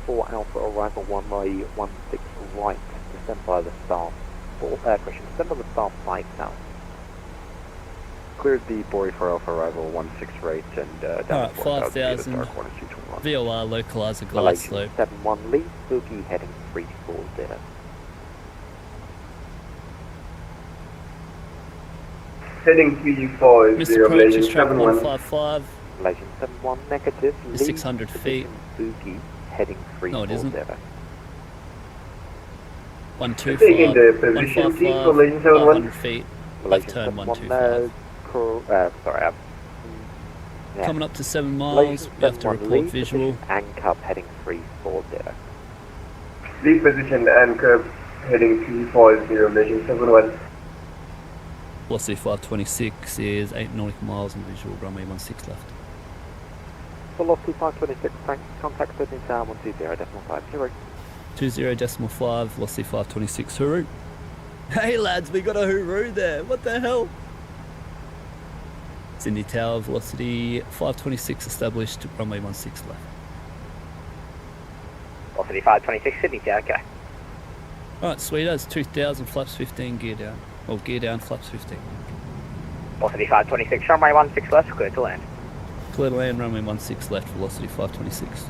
4 Alpha arrival, runway 16 right, descend by the star 4, correction, descend by the star 5 south. Cleared the Bori 4 Alpha arrival, 16 right, and down Alright, 5,000. VOR localizer glide Malaysian slope. 71 lead, boogie heading 340. Heading QG4 is Mr. 0, Approach is Malaysian track 71. 155. Malaysian 71 negative, lead 600 feet. position, boogie heading 340. No, it isn't. 125. Taking the position seat for 155. Malaysian 71. 500 feet. Left turn 125. Sorry, yeah. Coming up to 7 miles. Malaysian We have to 71 report lead, visual. position, and cub heading 340. Lead position and curve heading QG4 is 0, Malaysian 71. Velocity 526 is 8 nautical miles and visual runway 16 left. Velocity 526, contact Sydney Tower 120.50. 20.5, velocity 526, hooroo. Hey lads, we got a hooroo there. What the hell? Sydney Tower, velocity 526 established, runway 16 left. Velocity 526, Sydney Tower, okay. Alright, sweet as 2000, flaps 15, gear down. Or gear down, flaps 15. Velocity 526, runway 16 left, clear to land. Clear to land, runway 16 left, velocity 526.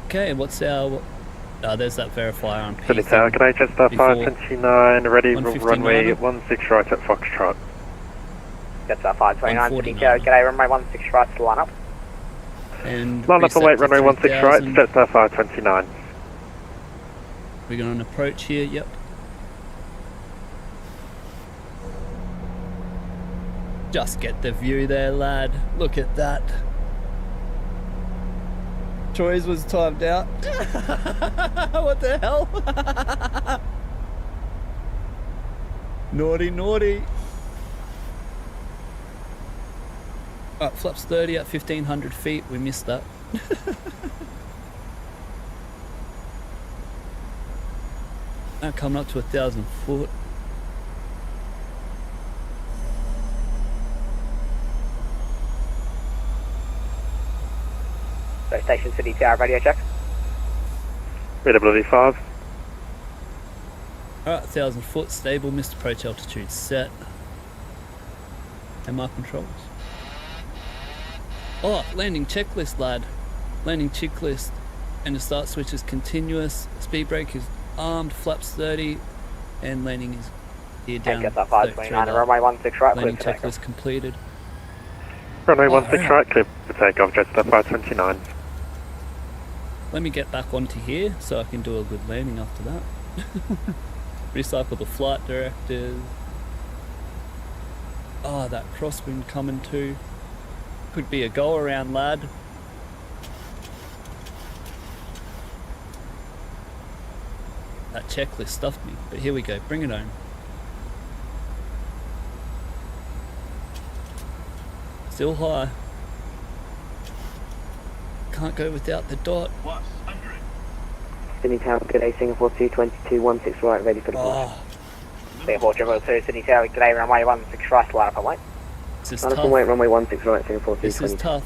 Okay, what's our... there's that verifier on P. Sydney Tower, can I Jetstar Before 529, ready, 159. runway 16 right at Foxtrot. Jetstar 529, Sydney 149. Tower, g'day, runway 16 right to line up. And Line up and wait, reset to runway 16 right, 3000. Jetstar 529. We're going to approach here, yep. Just get the view there, lad. Look at that. Troy's was timed out. What the hell? Naughty, naughty. Alright, flaps 30 at 1500 feet. We missed that. Now coming up to 1,000 foot. So station Sydney Tower, radio check. Readability 5. Alright, 1,000 foot, stable, missed approach altitude set. And my controls. Oh, landing checklist, lad. Landing checklist. And the start switch is continuous. Speed brake is armed, flaps 30. And landing is here down. Get that 529 and runway 16 right, landing clear for checklist takeoff. completed. Runway 16 right, clear for takeoff, Jetstar 529. Let me get back onto here so I can do a good landing after that. Recycle the flight directors. Oh, that crosswind coming too. Could be a go around, lad. That checklist stuffed me, but here we go, bring it on. Still high. Can't go without the dot. Sydney Tower, good day, Singapore 222, 16 right, ready for the Oh, Singapore 222, Sydney Tower, good day, runway 16 right, line up and wait. this is line up tough. and wait, runway 16 right, Singapore This is 222. tough.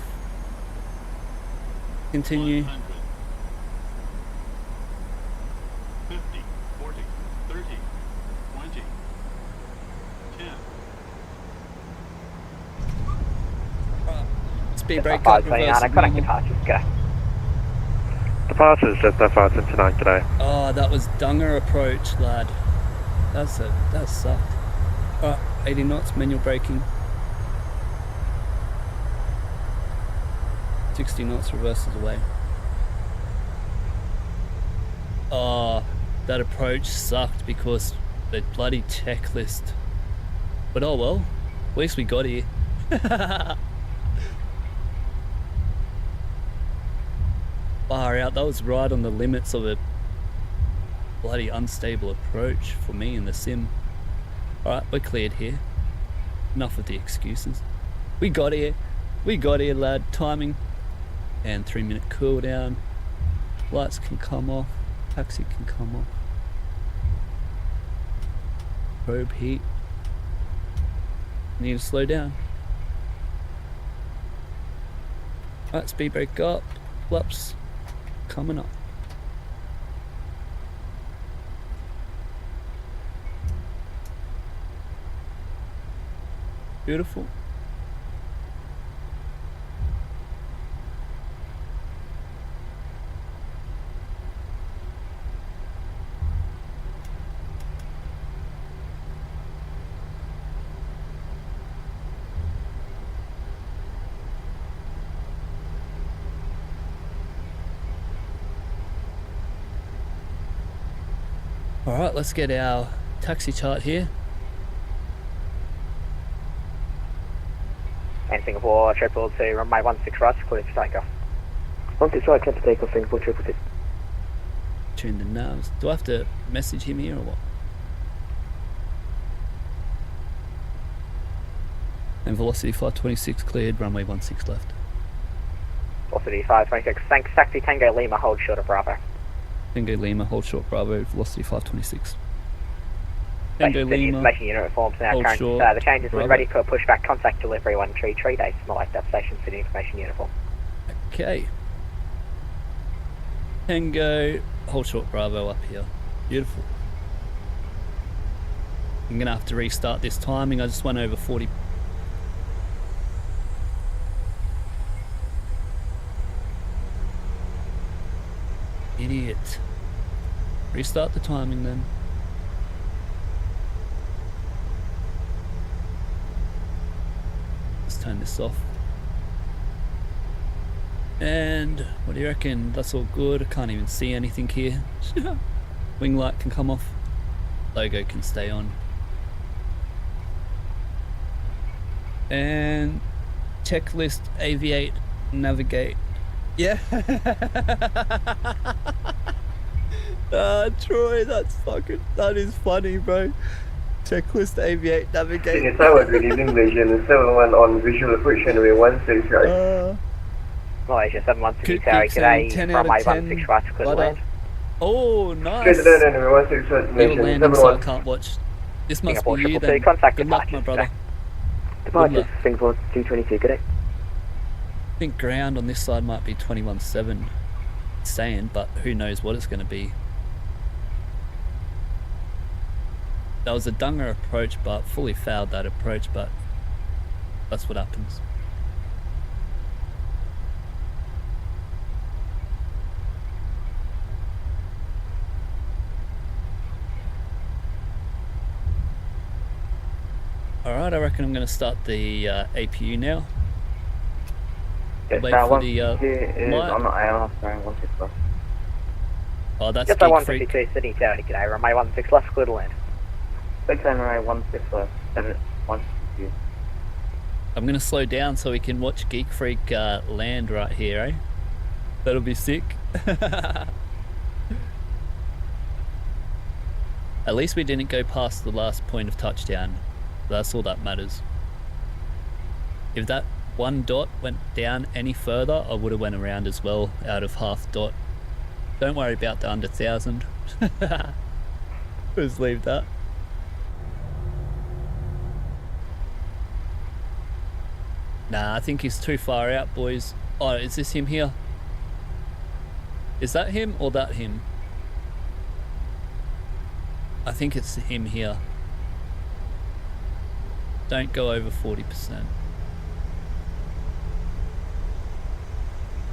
Continue. 50, 40, 30, 20, 10. Speed brake up, 529, reverse I connect normal. departures, go. Departures, Jetstar 529, g'day. Oh, that was Dunger approach, lad. That sucked. Alright, 80 knots, manual braking. 60 knots, reverses away. Oh, that approach sucked because the bloody checklist. But oh well, at least we got here. Far out, that was right on the limits of a bloody unstable approach for me in the sim. Alright, we're cleared here. Enough of the excuses. We got here, lad. Timing. And 3-minute cooldown. Lights can come off. Taxi can come off. Probe heat. Need to slow down. Alright, speed brake up. Flaps coming up. Beautiful. Alright, let's get our taxi chart here. And Singapore 222, runway 16 right, clear for takeoff. 16 right, clear for takeoff, Singapore 222. Tune the navs. Do I have to message him here or what? And velocity 526 cleared, runway 16 left. Velocity 526, thanks, taxi Tango Lima, hold short of Bravo. Tango Lima, hold short Bravo, velocity 526. Station Tango City Lima, information unit reforms now hold current. short, The changes when Bravo. ready for pushback contact delivery 133 days. More like that Station City information uniform. Okay. Tango, hold short Bravo up here. Beautiful. I'm gonna have to restart this timing. I just went over 40. Idiot. Restart the timing then. Let's turn this off. And what do you reckon? That's all good. I can't even see anything here. Wing light can come off. Logo can stay on. And checklist, aviate, navigate. Yeah. Troy, that is funny, bro. Checklist, aviate, navigate. Sydney Tower, releasing Malaysian 71 on visual approach runway 16 right. Malaysia 716 Could Tower, keep saying g'day, 10 out runway of 10. 16 right, clear But, land. oh, nice. No, 16 right, You're Malaysian landing, so I 71. can't watch. This must Singapore be you 222, then. contact Good luck, my departures, brother. Departures, luck. Singapore 222, good day. I think ground on this side might be 21.7. It's saying, but who knows what it's going to be. That was a dunger approach, but fully fouled that approach, but that's what happens. Alright, I reckon I'm going to start the APU now. Yes, Wait for the light. I'm not AR, sorry, 16 left. Oh, that's Just Geek 152 Freak. Sydney 30, g'day, runway 16 left, clear to land. 6 runway 16 left, 152. I'm going to slow down so we can watch Geek Freak land right here, eh? That'll be sick. At least we didn't go past the last point of touchdown. That's all that matters. If that one dot went down any further, I would have went around as well out of half dot. Don't worry about the under 1,000. Just leave that. Nah, I think he's too far out, boys. Oh, is this him here? Is that him or that him? I think it's him here. Don't go over 40%.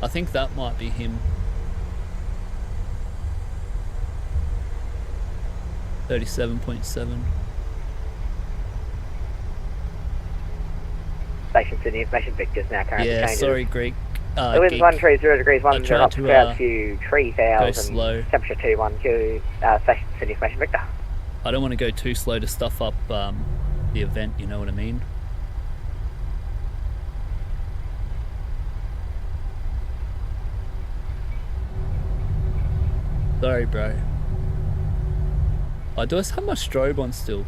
I think that might be him. 37.7. Station Sydney, information Victor's now currently Yeah, changes. sorry, Greek. It was 130 degrees, 1 tried up to, to cloud view, tree go thousand, slow. temperature 212, Station Sydney, information Victor. I don't want to go too slow to stuff up the event, you know what I mean? Sorry, bro. Oh, do I have my strobe on still?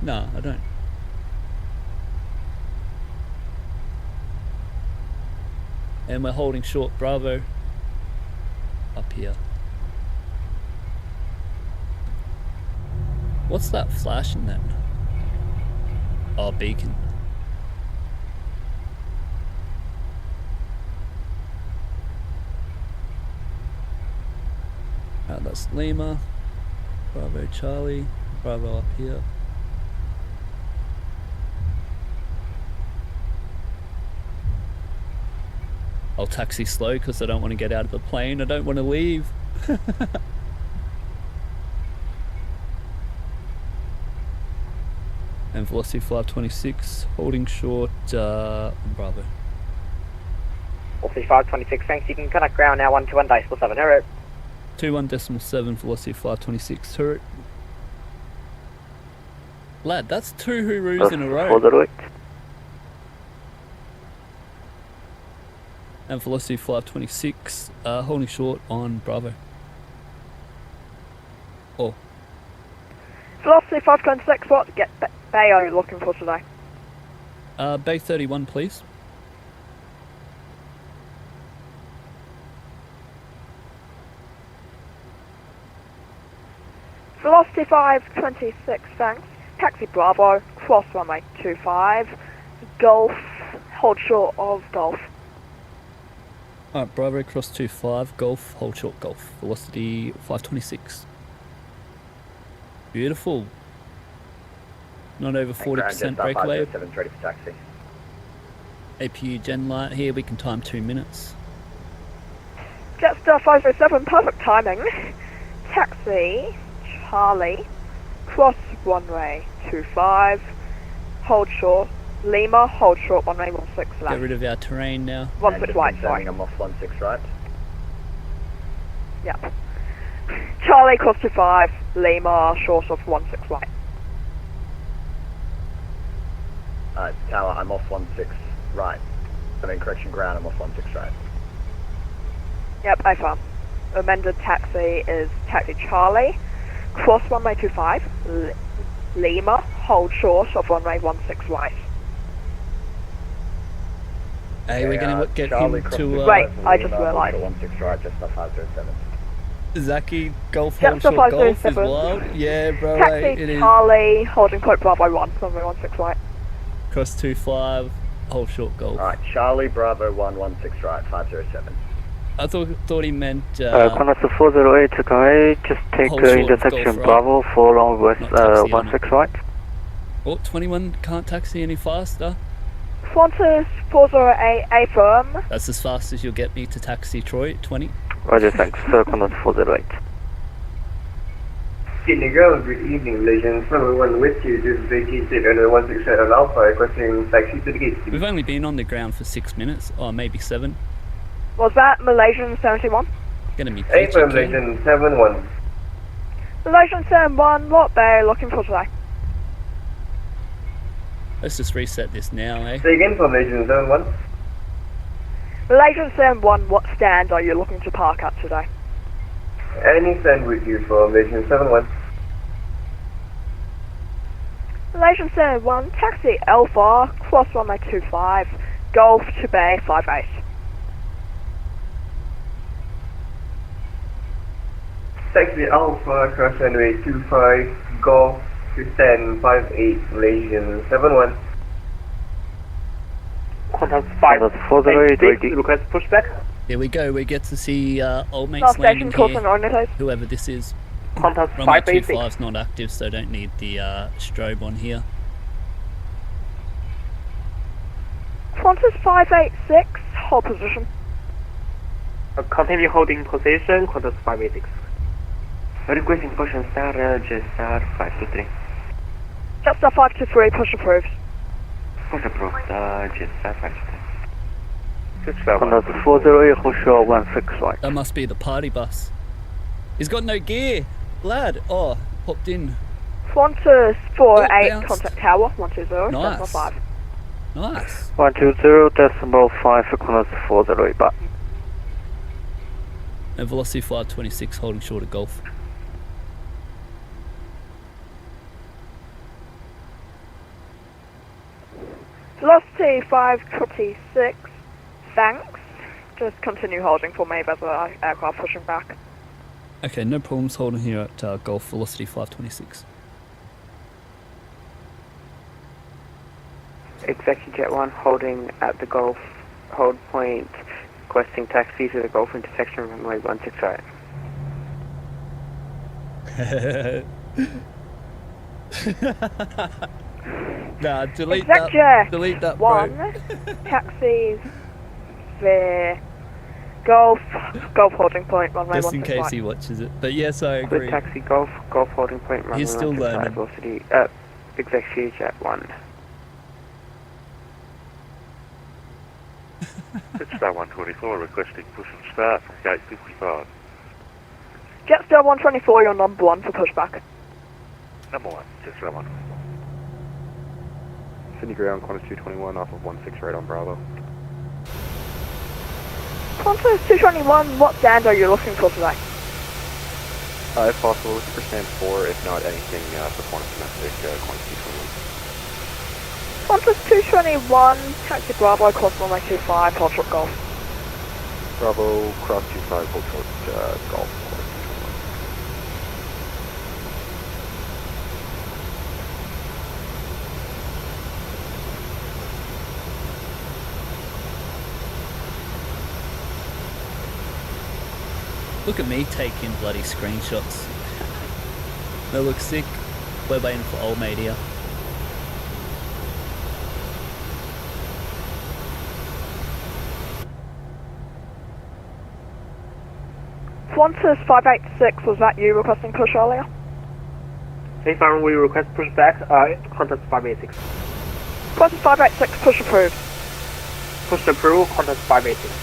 No, I don't. And we're holding short Bravo up here. What's that flashing then? Oh, beacon. That's Lima, Bravo Charlie, Bravo up here. I'll taxi slow because I don't want to get out of the plane. I don't want to leave. And velocity 526, holding short on Bravo. Velocity 526, thanks. You can connect ground now 121.7, hurry. 21.7, velocity 526, turret. Lad, that's 2 Hurus in a row. And velocity 526, holding short on Bravo. Oh. Velocity 526, what bay are you looking for today? Bay 31, please. Velocity 526, thanks. Taxi Bravo, cross runway 25, Golf, hold short of Golf. Alright, Bravo cross 25, Golf, hold short Golf. Velocity 526. Beautiful. Not over 40% breakaway. Ready for taxi. APU gen light here, we can time 2 minutes. Jetstar 507, perfect timing. Taxi, Charlie, cross runway 25, hold short, Lima, hold short runway 16 left. Get rid of our terrain now. 16 right, sorry. I'm off 16 right. Yep. Charlie, cross 25, Lima, short of 16 right. Tower, I'm off 16 right. I mean, correction ground, I'm off 16 right. Yep, AFAR. Amended taxi is Taxi Charlie, cross runway 25, Lima, hold short of runway 16 right. Hey, we're going to get Charlie him to... Wait, I just realised. 16 right, just off 507. Zaki, Golf, hold Jetstar short Golf is 507. wild. Yeah, bro, Taxi it is. Charlie, holding point Bravo 1, runway 16 right. Cross 25, hold short Golf. Alright, Charlie Bravo 116 right, 507. I thought he meant. Qantas 408 to Kai, just take Hold short of intersection Golf, right? Bravo for on west Not taxi on 16 right. Oh, 21 can't taxi any faster. Qantas 408 A firm. That's as fast as you'll get me to taxi Troy. 20. Roger, thanks. Qantas 408. Sydney Ground, good evening, Malaysian 701 with you. This is ATC under 167 Alpha, requesting taxi to the gate. We've only been on the ground for 6 minutes, or maybe 7. Was that Malaysian 71? Gonna be A for Malaysian 71. Malaysian 71, what bay are you looking for today? Let's just reset this now, eh? Say again for Malaysian 71. Malaysian 71, what stand are you looking to park at today? Any stand with you for Malaysian 71. Malaysian 71, taxi Alpha, cross runway 25, Golf to Bay 58. Taxi Alpha, cross runway 25, Golf to stand 58, Malaysian 71. Qantas 408, request pushback. Here we go, we get to see old mates Last landing station, here, course whoever this is. Qantas Runway 586. 25 is not active, so don't need the strobe on here. Qantas 586, hold position. Continue holding position, Qantas 586. Requesting push and start, Jetstar 523. Jetstar 523, push approved. Push approved, Jetstar 523. Qantas 408, hold 16 right. That must be the party bus. He's got no gear, lad. Oh, popped in. Qantas 48, bounced. contact tower, 120, Nice. decimal 5. Nice. 120.5 for Qantas 408 back. And velocity 526 holding short of Golf. Velocity 526, thanks. Just continue holding for me as the aircraft pushing back. Okay, no problems holding here at Golf velocity 526. Executive Jet 1 holding at the Golf hold point, requesting taxi to the Golf intersection runway 16 right. Nah, delete Exec that. Jet Delete that, bro. 1, taxis, the Golf holding point, runway Just in 16 case right. he watches it. But yes, I Good agree. taxi Golf holding point runway He's still 16 right, learning. velocity, Executive Jet 1. Jetstar 124 requesting push and start from gate 55. Jetstar 124, you're number 1 for pushback. Number 1, Jetstar 124. Sydney ground, Qantas 221 off of 16 right on Bravo. Qantas 221, what stand are you looking for today? If possible, looking for stand 4, if not anything for Qantas domestic, Qantas 221. Qantas 221, taxi Bravo, cross runway 25, hold short Golf. Bravo, cross 25, hold short, Golf. Look at me taking bloody screenshots. They look sick. We're waiting for old mate here. Qantas 586, was that you requesting push earlier? If we request pushback, Qantas 586. Qantas 586, push approved. Push approved, Qantas 586.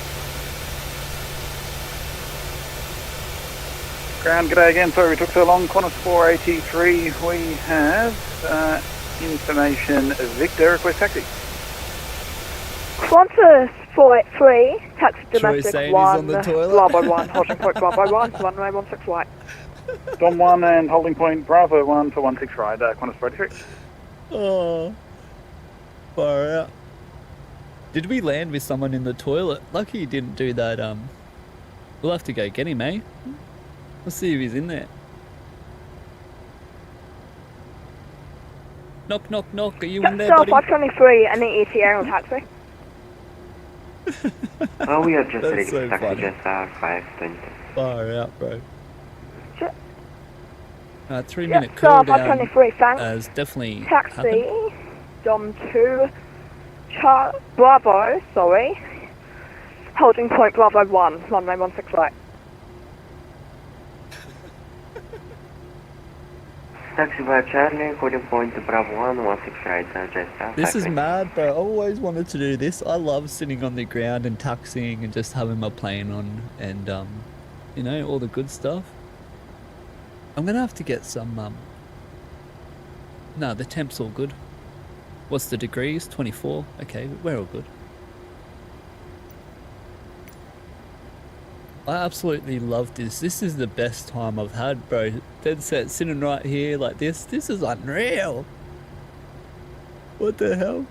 Ground, g'day again. Sorry we took so long. Qantas 483, we have information Victor, request taxi. Qantas 483, taxi Troy's domestic saying he's 1, on the toilet. Bravo 1, holding point Bravo 1, runway 16 right. Dom 1 and holding point Bravo 1 for 16 right, Qantas 483. Oh, far out. Did we land with someone in the toilet? Lucky he didn't do that. We'll have to go get him, eh? Let's see if he's in there. Knock, knock, knock. Are you in there, Jetstar buddy? 523, any ETA on taxi? Oh, we are just That's ready so for taxi, funny. just 520. Far out, bro. 3 Jet minute Star cooldown 523, thanks. has definitely Taxi, happened. Dom 2, Bravo, sorry. Holding point Bravo 1, runway 16 right. Taxi by Charlie, holding point Bravo 1, 16 right, just This is mad, bro. I always wanted to do this. I love sitting on the ground and taxiing and just having my plane on and, you know, all the good stuff. I'm gonna have to get some, no, the temp's all good. What's the degrees? 24. Okay, we're all good. I absolutely love this. This is the best time I've had, bro. Dead set sitting right here like this. This is unreal. What the hell?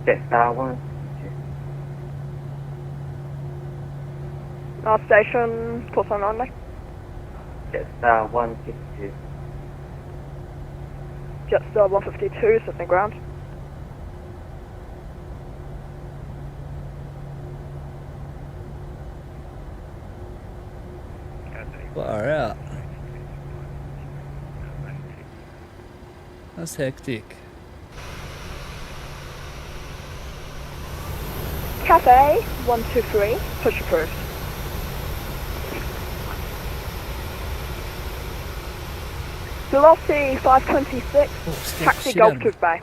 Jetstar 1. Last station, course on only. Jetstar 162. Jetstar 152, sitting ground. Far out. That's hectic. Cafe 123, push approved. Velocity 526, taxi shit Golf out of to me. Bay.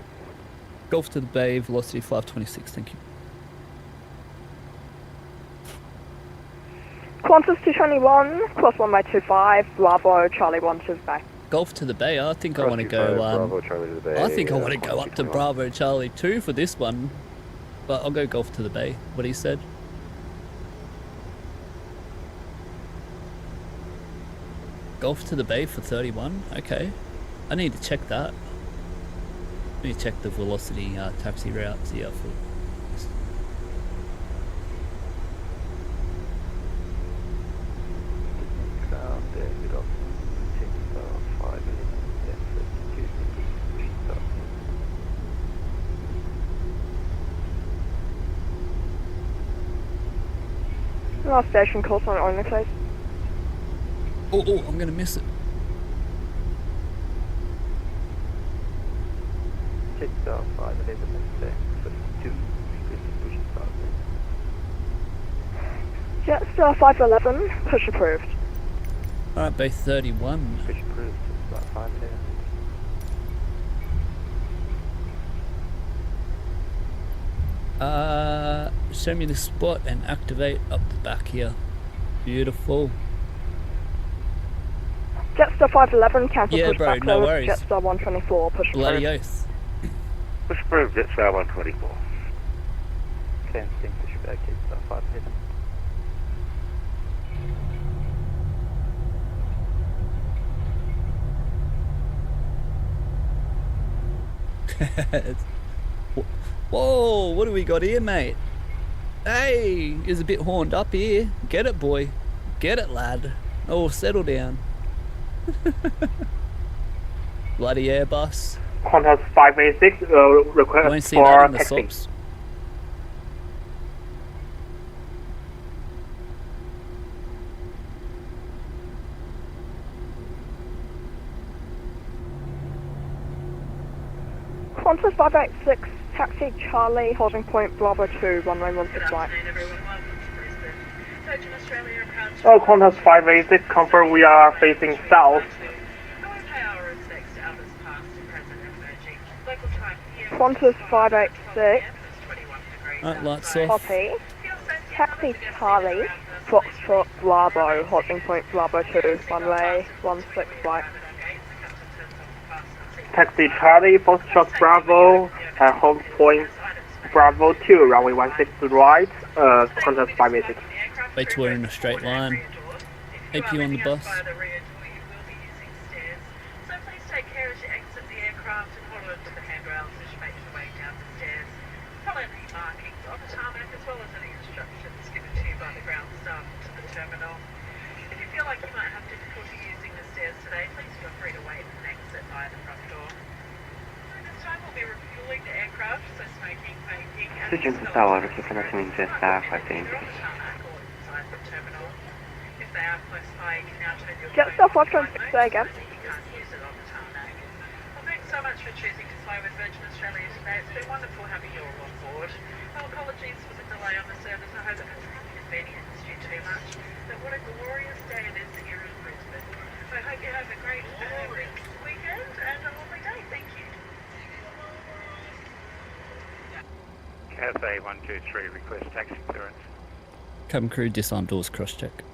Golf to the Bay, velocity 526, thank you. Qantas 221, cross runway 25, Bravo, Charlie 1 to Bay. Golf to the Bay, I think I Cross want to 25, go, Bravo, Charlie to the Bay, I think I want to go Qantas up to 221. Bravo Charlie 2 for this one. But I'll go Golf to the Bay, what he said. Golf to the Bay for 31, okay. I need to check that. Let me check the velocity taxi routes here for this. Last station, course on only please. Oh, I'm gonna miss it. Jetstar 511, 52, push start. Jetstar 511, push approved. Alright, Bay 31. Push approved, it's about 5 there. Show me the spot and activate up the back here. Beautiful. Jetstar 511, cancel Yeah, push bro, back no close. worries. Jetstar 124, push Bloody approved. oath. Push approved, Jetstar 124. Cancelling push back, Jetstar 511. Whoa, what do we got here, mate? Hey, is a bit horned up here. Get it, boy. Get it, lad. Oh, settle down. Bloody Airbus. Qantas 586, Won't request see that for in the taxi. SOPs. Qantas 586, taxi Charlie, holding point Bravo 2, runway 16 right. Oh, Qantas 586, confirm we are facing south. Qantas 586, Alright, lights off. copy. Taxi Charlie, Foxtrot Bravo, holding point Bravo 2, runway 16 right. Taxi Charlie, Foxtrot Bravo, home point Bravo 2, runway 16 right, Qantas 586. Wait till we're in a straight line. AP on the bus. So please take care as you exit the aircraft and hold on to the handrails as you make your way down the stairs. Follow the markings on the tarmac as well as any instructions given to you by the ground staff to the terminal. If you feel like you might have difficulty using the stairs today, please feel Oxygen to Star Wars, looking for nothing in Jet-Star 570. Jetstar 526 again. Thanks so much for choosing to fly with Virgin Australia today. It's been wonderful having you all on board. Apologies for the delay on the service. I hope it hasn't inconvenienced you too much. But what a glorious day it is here in Brisbane. I hope you have a great weekend and a lovely day. Thank you. Cathay 123, request taxi clearance. Cabin crew, disarm doors, cross check.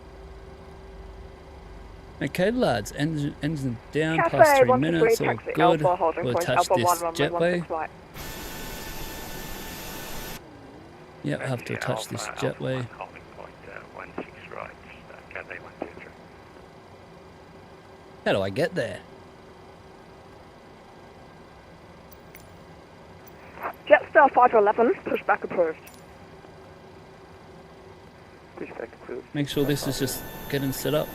Okay, lads, engine down, Cafe past 3 123, minutes, all taxi good. Alpha, holding We'll point attach Alpha this 1, jetway. right. Yep, I have to attach this jetway. Holding point 16 right, Cathay 123. How do I get there? Jetstar 511, pushback approved. Pushback approved. Make sure this is just getting set up.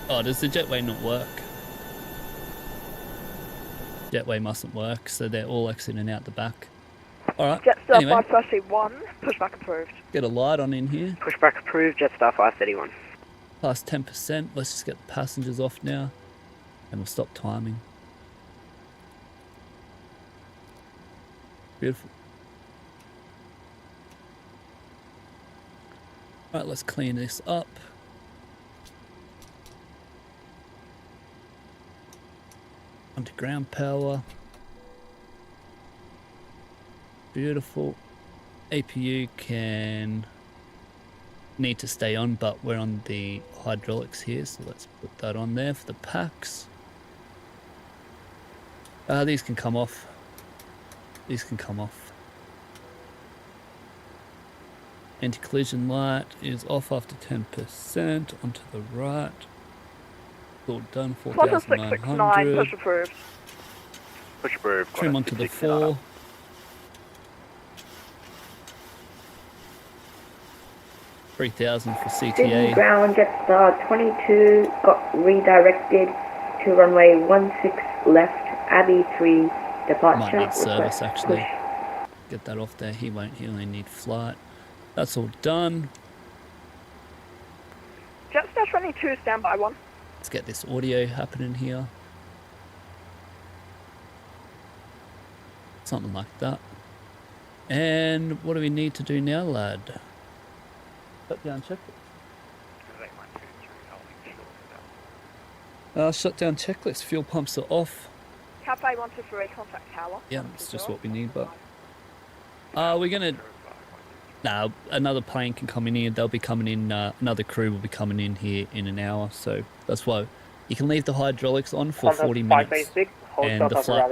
Oh, does the jetway not work? Jetway mustn't work, so they're all exiting out the back. Alright, Jetstar anyway, 531, pushback approved. get a light on in here. Pushback approved, Jetstar 531. Past 10%, let's just get the passengers off now. And we'll stop timing. Beautiful. Right, let's clean this up. Underground power. Beautiful. APU can need to stay on, but we're on the hydraulics here, so let's put that on there for the packs. These can come off. These can come off. Anti-collision light is off after 10%. Onto the right. All done. 4,900. Push approved. Push approved. Trim onto the 4. $3,000 for Sydney CTA. ground Jetstar 22 got redirected to runway 16 left, Abbey 3 departure. Might need service Request actually. push. Get that off there. He won't. He only need flight. That's all done. Jetstar 22, standby 1. Let's get this audio happening here. Something like that. And what do we need to do now, lad? Shut down checklist. Shut down checklist. Fuel pumps are off. Cafe 123, contact tower. Yeah, it's just what we need, but... we're gonna... Nah, another plane can come in here. They'll be coming in, another crew will be coming in here in an hour, so that's why you can leave the hydraulics on for 40 minutes. And the flight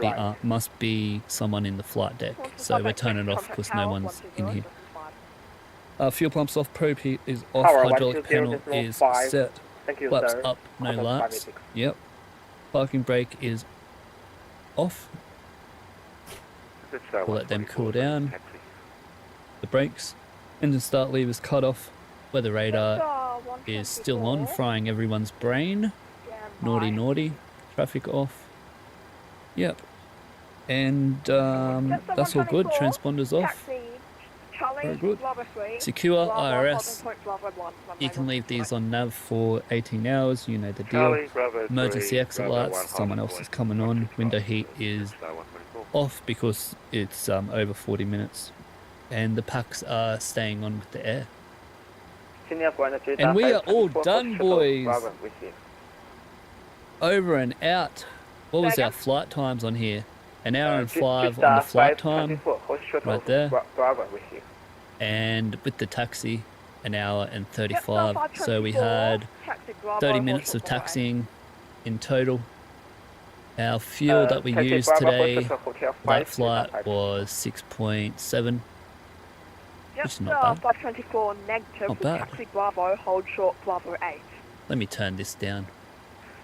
deck must be someone in the flight deck, so we're turning it off because no one's in here. Fuel pumps off, probe heat is off, hydraulic panel is set, flaps up, no lights. Yep. Parking brake is off. We'll let them cool down. The brakes, engine start levers cut off, weather radar is still on, frying everyone's brain. Naughty, naughty. Traffic off. Yep. And that's all good. Transponders off. Very good. Secure IRS. You can leave these on nav for 18 hours. You know the deal. Emergency exit lights. Someone else is coming on. Window heat is off because it's over 40 minutes. And the packs are staying on with the air. And we are all done, boys. Over and out. What was our flight times on here? An hour and 5 on the flight time. Right there. And with the taxi, an hour and 35. So we had 30 minutes of taxiing in total. Our fuel that we used today, that flight was 6.7. Which is not bad. 524 negative. Not bad. Taxi Bravo, hold short Bravo 8. Let me turn this down.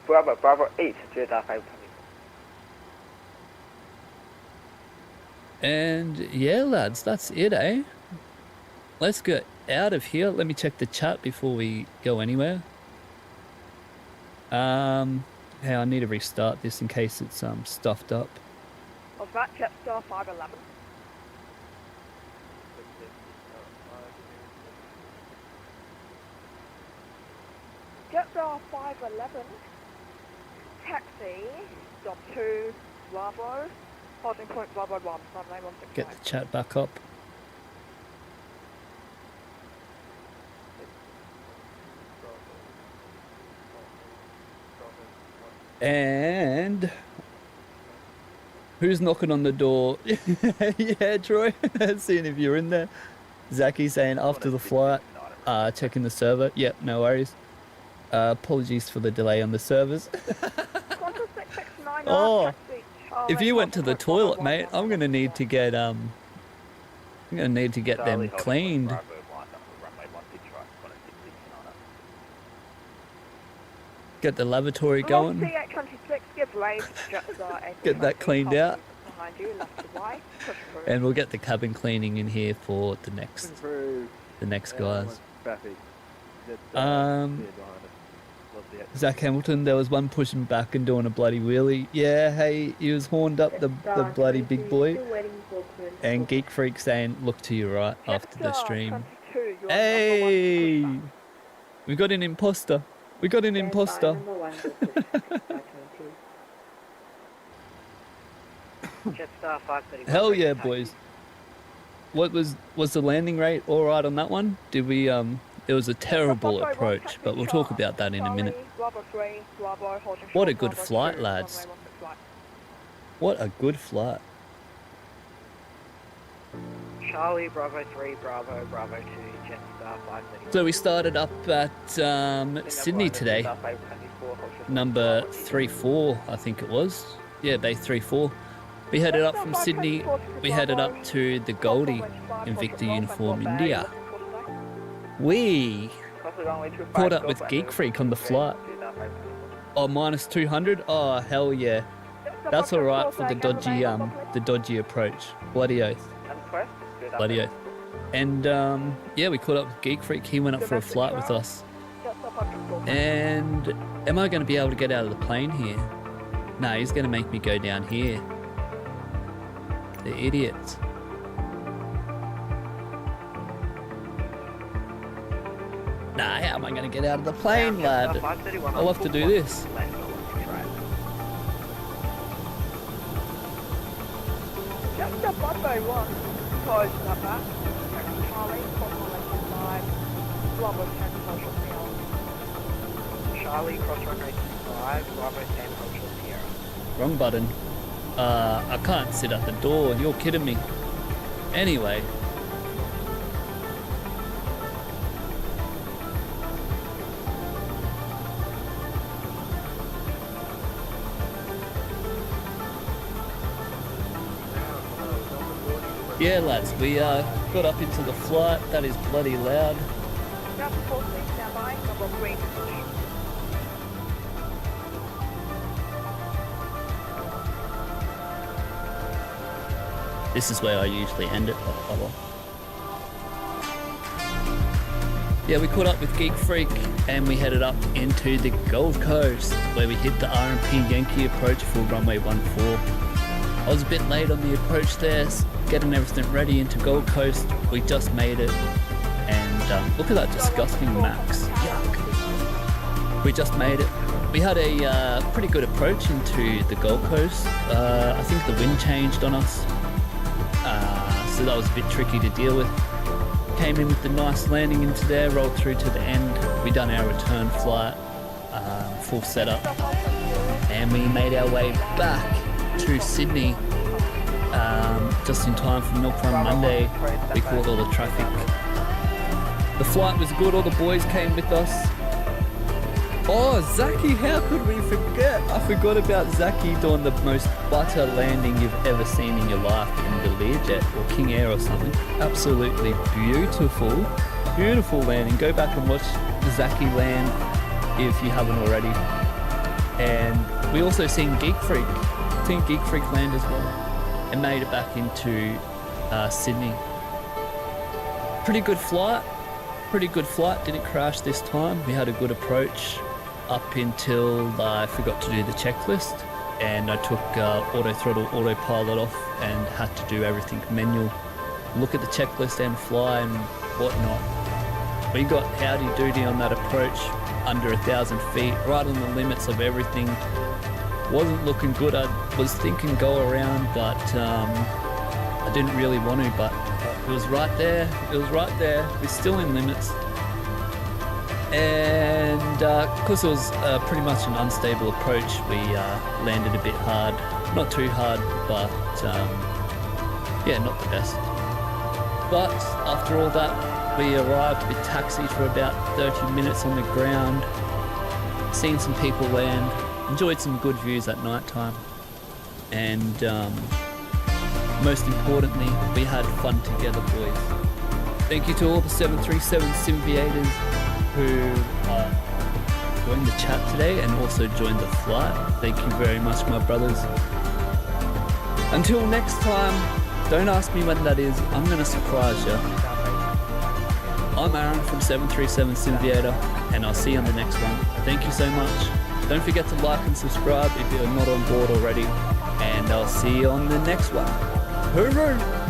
Bravo 8, Jetstar 524. And yeah, lads, that's it, eh? Let's get out of here. Let me check the chat before we go anywhere. Hey, I need to restart this in case it's stuffed up. Of that, Jetstar 511. Jetstar 511, taxi, stop 2, Bravo, holding point Bravo 1, runway 165. Get the chat back up. And who's knocking on the door? Yeah, Troy. Seeing if you're in there. Zachy saying after the flight, checking the server. Yep, no worries. Apologies for the delay on the servers. Oh, if you went to the toilet, mate, I'm gonna need to get them cleaned. Get the lavatory going. Get that cleaned out. And we'll get the cabin cleaning in here for the next guys. Zach Hamilton, there was one pushing back and doing a bloody wheelie. Yeah, hey, he was horned up the bloody big boy. And Geek Freak saying, look to your right after the stream. Hey! We got an imposter. We got an imposter. Jetstar 531. Hell yeah, boys. What was the landing rate all right on that one? Did we it was a terrible approach, but we'll talk about that in a minute. What a good flight, lads. What a good flight. Charlie, Bravo 3, Bravo, Bravo 2, Jetstar 531. So we started up at Sydney today. Number 34, I think it was. Yeah, Bay 34. We headed up from Sydney. We headed up to the Goldie in Victor Uniform, India. We caught up with Geek Freak on the flight. Oh, minus 200? Oh, hell yeah. That's alright for the dodgy approach. Bloody oath. Bloody oath. And yeah, we caught up with Geek Freak. He went up for a flight with us. And am I going to be able to get out of the plane here? No, he's going to make me go down here. The idiots. Nah, how am I going to get out of the plane, lad? I'll have to do this. Just a Bravo 1, close number, Charlie, Bravo 10, social Charlie, cross runway 5, Bravo 10, social Sierra. Wrong button. I can't sit at the door, you're kidding me. Anyway. Yeah, lads, we got up into the flight. That is bloody loud. This is where I usually end it. Yeah, we caught up with Geek Freak and we headed up into the Gold Coast where we hit the RMP Yankee approach for runway 14. I was a bit late on the approach there, getting everything ready into Gold Coast. We just made it, and look at that disgusting Max. Yuck. We just made it. We had a pretty good approach into the Gold Coast. I think the wind changed on us, so that was a bit tricky to deal with. Came in with the nice landing into there, rolled through to the end. We done our return flight, full setup, and we made our way back to Sydney just in time for milkrun Monday. We caught all the traffic. The flight was good, all the boys came with us. Oh, Zachy, how could we forget? I forgot about Zachy doing the most butter landing you've ever seen in your life in the Learjet or King Air or something. Absolutely beautiful, beautiful landing. Go back and watch Zachy land if you haven't already. And we also seen Geek Freak land as well, and made it back into Sydney. Pretty good flight, didn't crash this time. We had a good approach up until I forgot to do the checklist, and I took auto throttle, autopilot off and had to do everything manual. Look at the checklist and fly and whatnot. We got howdy doody on that approach, under 1,000 feet, right on the limits of everything. Wasn't looking good. I was thinking go around, but I didn't really want to, but it was right there. It was right there. We're still in limits. And because it was pretty much an unstable approach, we landed a bit hard. Not too hard, but yeah, not the best. But after all that, we arrived, we taxied for about 30 minutes on the ground, seen some people land, enjoyed some good views at night time, and most importantly, we had fun together, boys. Thank you to all the 737 Simviators who joined the chat today and also joined the flight. Thank you very much, my brothers. Until next time, don't ask me when that is, I'm going to surprise you. I'm Aaron from 737 Simviator, and I'll see you on the next one. Thank you so much. Don't forget to like and subscribe if you're not on board already, and I'll see you on the next one. Hooroo!